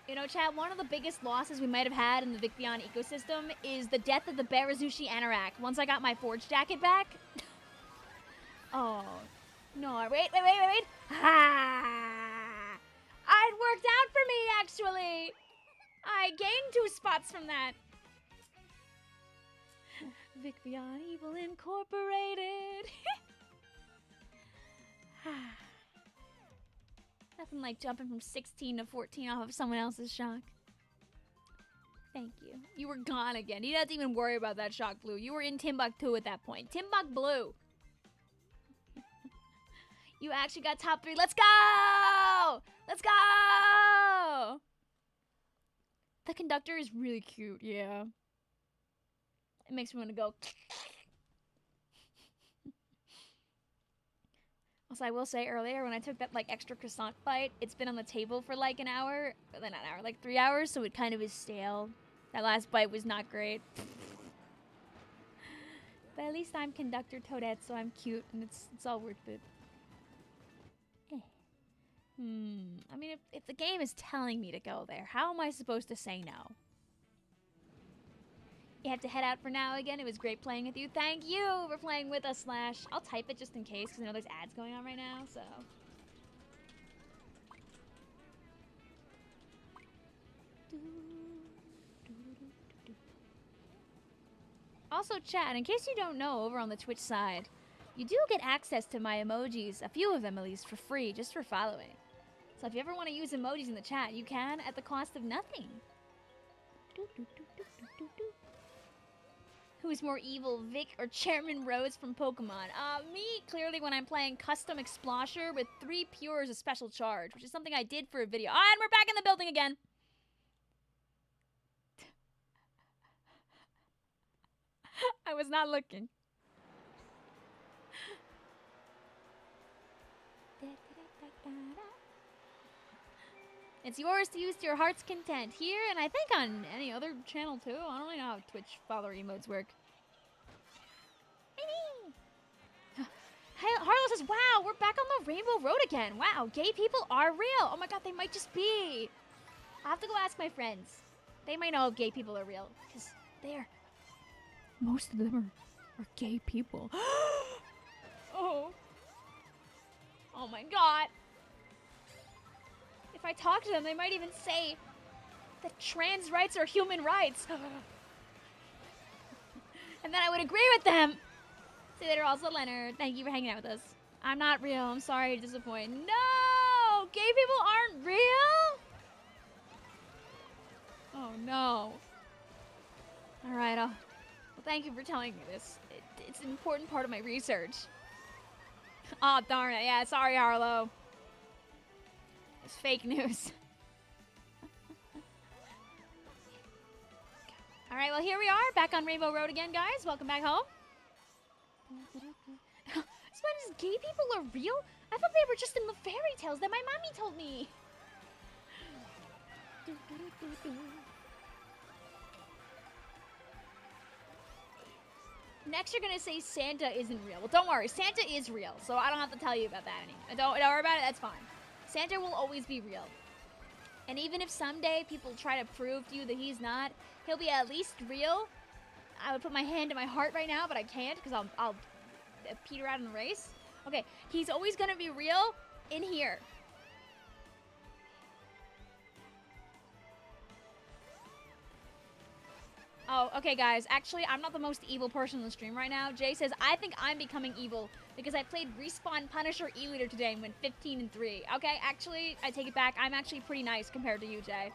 You know, Chad, one of the biggest losses we might have had in the Vicvillon ecosystem is the death of the Barazushi Anorak. Once I got my Forge jacket back. Oh, no, wait. Ha! It worked out for me, actually. I gained 2 spots from that. Vicvillon Evil Incorporated. Nothing like jumping from 16 to 14 off of someone else's shock. Thank you. You were gone again. You didn't have to even worry about that shock blue. You were in Timbuktu at that point. Timbuk Blue. You actually got top 3. Let's go! Let's go! The conductor is really cute, yeah. It makes me want to go. Also, I will say earlier, when I took that, like, extra croissant bite, it's been on the table for, like, an hour. Not an hour, like 3 hours, so it kind of is stale. That last bite was not great. But at least I'm Conductor Toadette, so I'm cute, and it's all worth it. I mean, if the game is telling me to go there, how am I supposed to say no? You have to head out for now again. It was great playing with you. Thank you for playing with us, Slash. I'll type it just in case, because I know there's ads going on right now, so. Also, chat, in case you don't know, over on the Twitch side, you do get access to my emojis, a few of them at least, for free, just for following. So if you ever want to use emojis in the chat, you can at the cost of nothing. Who's more evil, Vic or Chairman Rose from Pokemon? Me, clearly when I'm playing Custom Explosher with 3 Pures a special charge, which is something I did for a video. And we're back in the building again! I was not looking. It's yours to use to your heart's content here, and I think on any other channel too. I don't really know how Twitch follower emotes work. Hey, Harlow says, wow, we're back on the Rainbow Road again. Wow, gay people are real. Oh my god, they might just be. I'll have to go ask my friends. They might know if gay people are real, because most of them are gay people. Oh my god. If I talk to them, they might even say that trans rights are human rights. And then I would agree with them. See you later, also Leonard. Thank you for hanging out with us. I'm not real. I'm sorry to disappoint. No! Gay people aren't real? Oh, no. All right. Well, thank you for telling me this. It's an important part of my research. Oh, darn it. Yeah, sorry, Harlow. It's fake news. All right, well, here we are, back on Rainbow Road again, guys. Welcome back home. Sponge's gay people are real? I thought they were just in the fairy tales that my mommy told me. Next, you're gonna say Santa isn't real. Well, don't worry, Santa is real, so I don't have to tell you about that anymore. Don't worry about it, that's fine. Santa will always be real. And even if someday people try to prove to you that he's not, he'll be at least real. I would put my hand to my heart right now, but I can't because I'll peter out in the race. Okay, he's always gonna be real in here. Oh, okay, guys. Actually, I'm not the most evil person on the stream right now. Jay says, I think I'm becoming evil because I played Respawn Punisher E-Leader today and went 15-3. Okay, actually, I take it back. I'm actually pretty nice compared to you, Jay.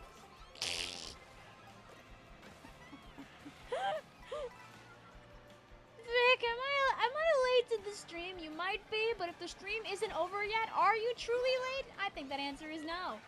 Vic, am I late to the stream? You might be, but if the stream isn't over yet, are you truly late? I think that answer is no.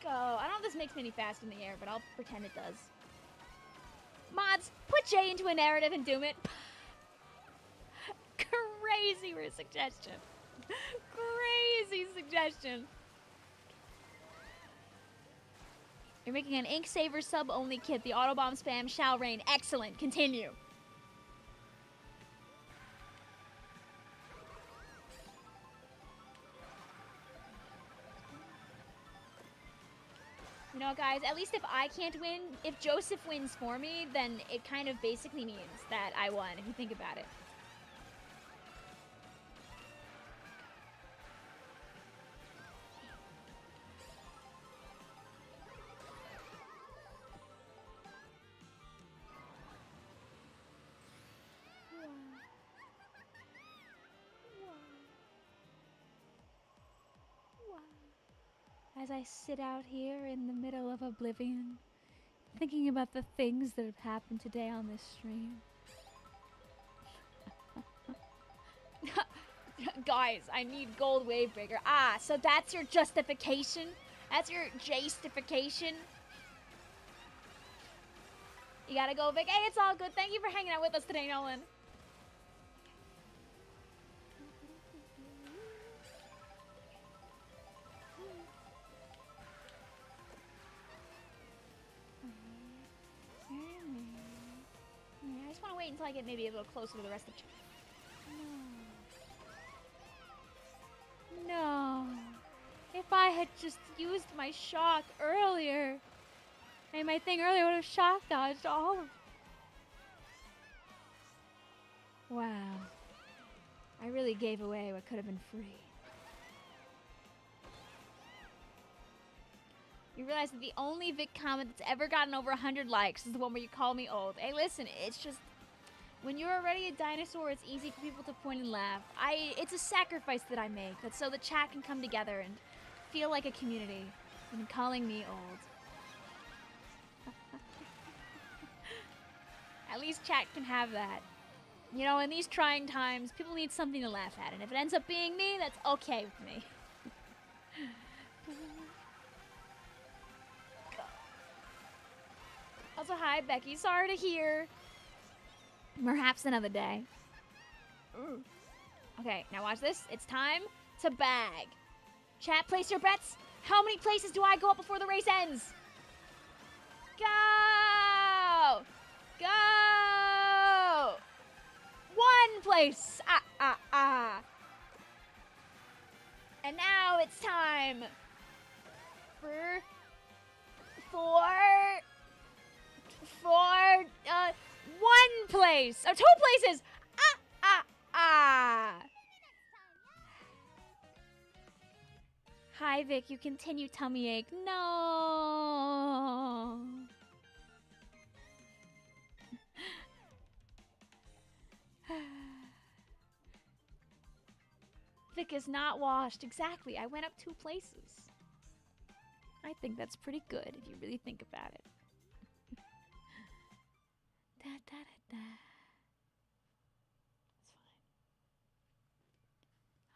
Go. I don't know if this makes me any faster in the air, but I'll pretend it does. Mods, put Jay into a narrative and doom it. Crazy suggestion. Crazy suggestion. You're making an Ink Saver sub-only kit. The Autobomb spam shall reign. Excellent. Continue. You know, guys, at least if I can't win, if Joseph wins for me, then it kind of basically means that I won, if you think about it. As I sit out here in the middle of oblivion, thinking about the things that have happened today on this stream. Guys, I need gold wave breaker. Ah, so that's your justification? That's your justification? You gotta go, Vic. Hey, it's all good. Thank you for hanging out with us today, Nolan. I just want to wait until I get maybe a little closer to the rest of the No. If I had just used my shock earlier, and my thing earlier would have shock dodged all of... Wow. I really gave away what could have been free. You realize that the only Vic comment that's ever gotten over 100 likes is the one where you call me old. Hey, listen, it's just... When you're already a dinosaur, it's easy for people to point and laugh. It's a sacrifice that I make, that's so the chat can come together and feel like a community. And calling me old. At least chat can have that. You know, in these trying times, people need something to laugh at, and if it ends up being me, that's okay with me. Also, hi, Becky. Sorry to hear. Perhaps another day. Ooh. Okay, now watch this. It's time to bag. Chat, place your bets. How many places do I go up before the race ends? Go! Go! One place! And now it's time for one place! Oh, two places! Hi, Vic. You continue tummy ache. No. Vic is not washed. Exactly. I went up 2 places. I think that's pretty good if you really think about it. Da, da, da, da.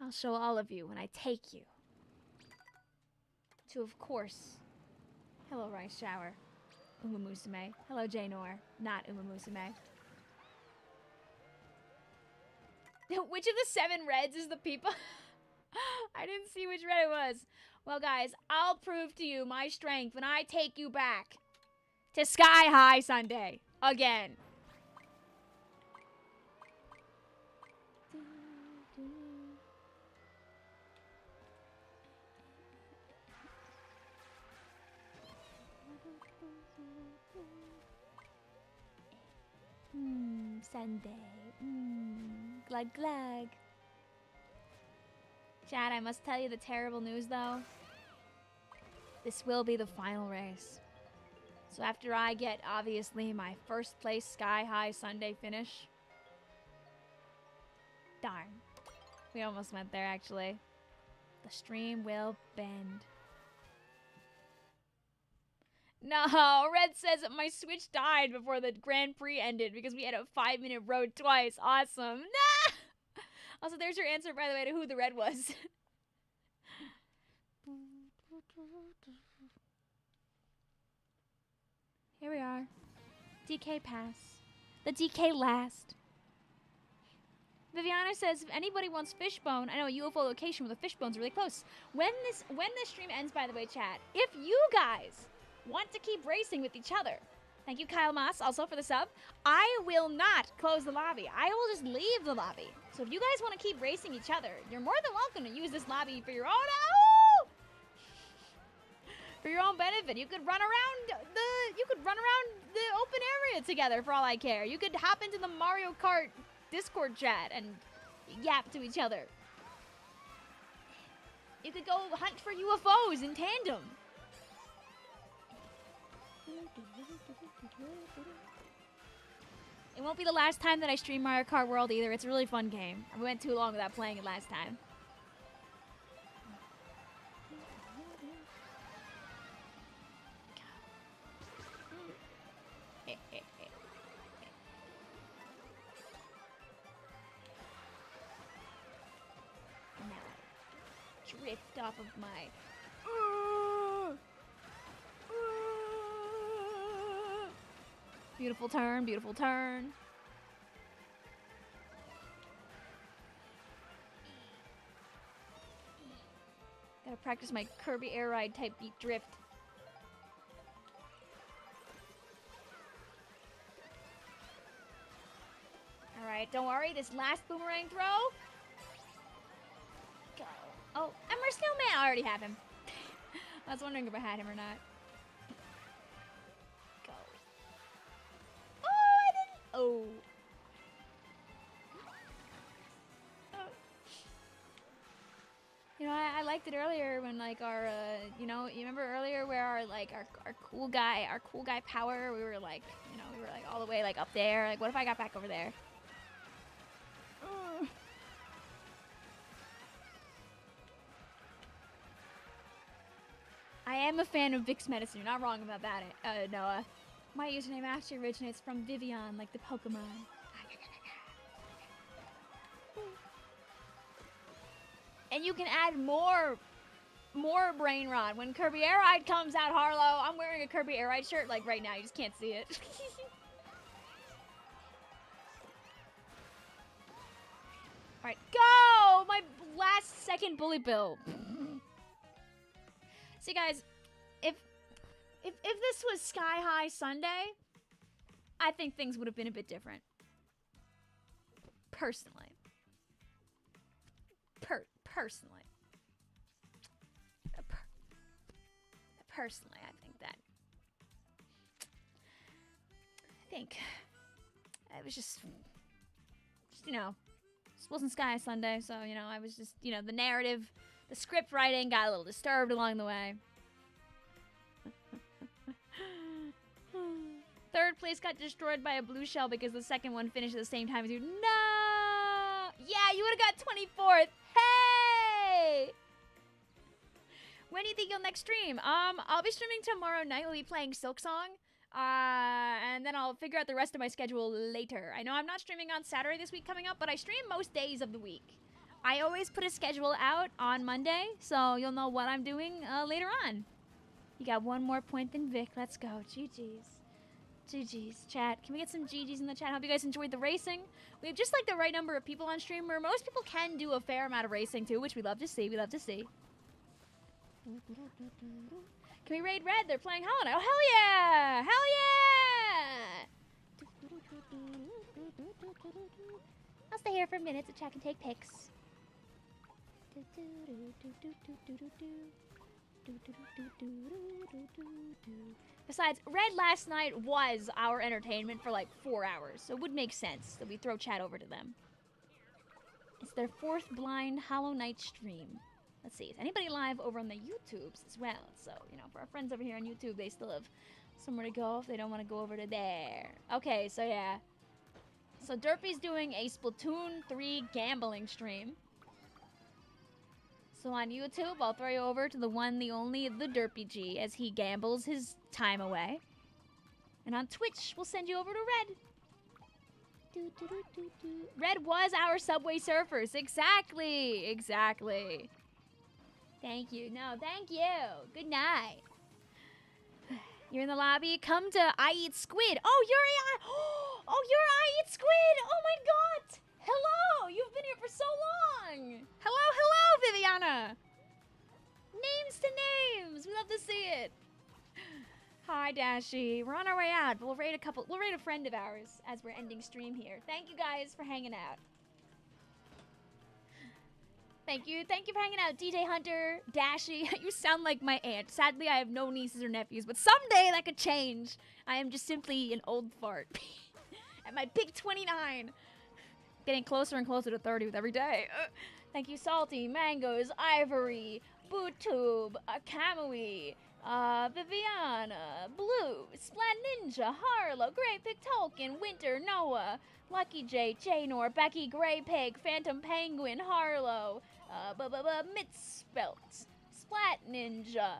I'll show all of you when I take you to, of course, hello Rice Shower, Uma Musume. Hello Jaynor, not Uma Musume. Which of the 7 reds is the people? I didn't see which red it was. Well, guys, I'll prove to you my strength when I take you back to Sky High Sunday again. Sunday. Glug glug. Chad, I must tell you the terrible news, though. This will be the final race. So after I get, obviously, my first place Sky High Sunday finish. Darn. We almost went there, actually. The stream will bend. No, Red says that my Switch died before the Grand Prix ended because we had a 5-minute road twice. Awesome. Nah! Also, there's your answer, by the way, to who the red was. Here we are. DK pass. The DK last. Viviana says, if anybody wants Fishbone, I know a UFO location where the Fishbone's really close. When this stream ends, by the way, chat, if you guys want to keep racing with each other, thank you, Kyle Moss, also for the sub, I will not close the lobby. I will just leave the lobby. So if you guys want to keep racing each other, you're more than welcome to use this lobby for your own for your own benefit. You could run around the open area together for all I care. You could hop into the Mario Kart Discord chat and yap to each other. You could go hunt for UFOs in tandem. It won't be the last time that I stream Mario Kart World either. It's a really fun game. I went too long without playing it last time. Now I drift off of my... Beautiful turn, beautiful turn. Gotta practice my Kirby air ride type beat drift. Alright, don't worry, this last boomerang throw. Go. Oh, Emmer Snowman! I already have him. I was wondering if I had him or not. Oh. You know, I liked it earlier when like our you know, you remember earlier where our cool guy power, we were like, you know, we were like all the way like up there. Like what if I got back over there? I am a fan of Vic's medicine. You're not wrong about that, Noah. My username actually originates from Villon, like the Pokemon. And you can add more brain rot. When Kirby Air Ride comes out, Harlow, I'm wearing a Kirby Air Ride shirt like right now. You just can't see it. Alright, go! My last second bully bill. See, guys, if this was Sky High Sunday, I think things would have been a bit different. Personally. Personally. Personally, I think that. I think it was just you know, this wasn't Sky High Sunday, so, you know, I was just, you know, the narrative, the script writing got a little disturbed along the way. Third place got destroyed by a blue shell because the second one finished at the same time as you. No! Yeah, you would have got 24th. Hey! When do you think you'll next stream? I'll be streaming tomorrow night. We'll be playing Silk Song. And then I'll figure out the rest of my schedule later. I know I'm not streaming on Saturday this week coming up, but I stream most days of the week. I always put a schedule out on Monday, so you'll know what I'm doing later on. You got one more point than Vic. Let's go. GG's. GG's. Chat. Can we get some GG's in the chat? Hope you guys enjoyed the racing. We have just like the right number of people on stream where most people can do a fair amount of racing too, which we love to see. We love to see. Can we raid red? They're playing Holiday. Oh, hell yeah! Hell yeah! I'll stay here for a minute so chat can take pics. Besides, red last night was our entertainment for like 4 hours, so it would make sense that we throw chat over to them. It's their 4th blind Hollow Knight stream. Let's see, is anybody live over on the YouTubes as well? So, you know, for our friends over here on YouTube, they still have somewhere to go if they don't want to go over to there. Okay, so yeah. So Derpy's doing a Splatoon 3 gambling stream. So on YouTube, I'll throw you over to the one, the only, the Derpy G, as he gambles his time away. And on Twitch, we'll send you over to Red. Red was our Subway Surfers. Exactly. Exactly. Thank you. No, thank you. Good night. You're in the lobby. Come to I Eat Squid. Oh, you're I Eat Squid. Oh my god. Hello. You've been here for so long. Hello, Viviana. Names to names. We love to see it. Hi, Dashi. We're on our way out, but we'll raid a friend of ours as we're ending stream here. Thank you guys for hanging out. Thank you for hanging out, DJ Hunter, Dashi. You sound like my aunt. Sadly, I have no nieces or nephews, but someday that could change. I am just simply an old fart. At my big 29. Getting closer and closer to 30 with every day. Thank you, Salty, Mangoes, Ivory, BootTube, Kamui, Viviana, Blue, Splat Ninja, Harlow, Grey Pig Tolkien, Winter, Noah, Lucky J, Janor, Becky, Grey Pig, Phantom Penguin, Harlow, Mitspelt, Splat Ninja,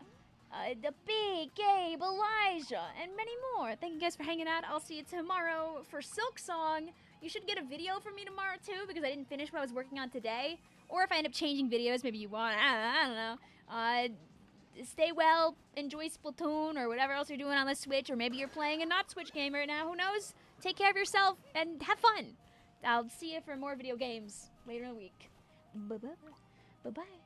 the Big Gabe, Elijah, and many more. Thank you guys for hanging out. I'll see you tomorrow for Silk Song. You should get a video from me tomorrow too, because I didn't finish what I was working on today. Or if I end up changing videos, maybe you want, I don't know. Stay well, enjoy Splatoon, or whatever else you're doing on the Switch, or maybe you're playing a not Switch game right now, who knows? Take care of yourself, and have fun. I'll see you for more video games later in the week. Bye-bye. Bye-bye.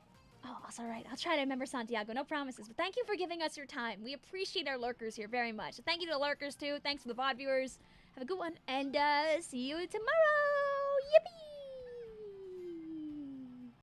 Oh, that's all right. I'll try to remember Santiago. No promises. But thank you for giving us your time. We appreciate our lurkers here very much. So thank you to the lurkers, too. Thanks to the VOD viewers. Have a good one, and see you tomorrow. Yippee!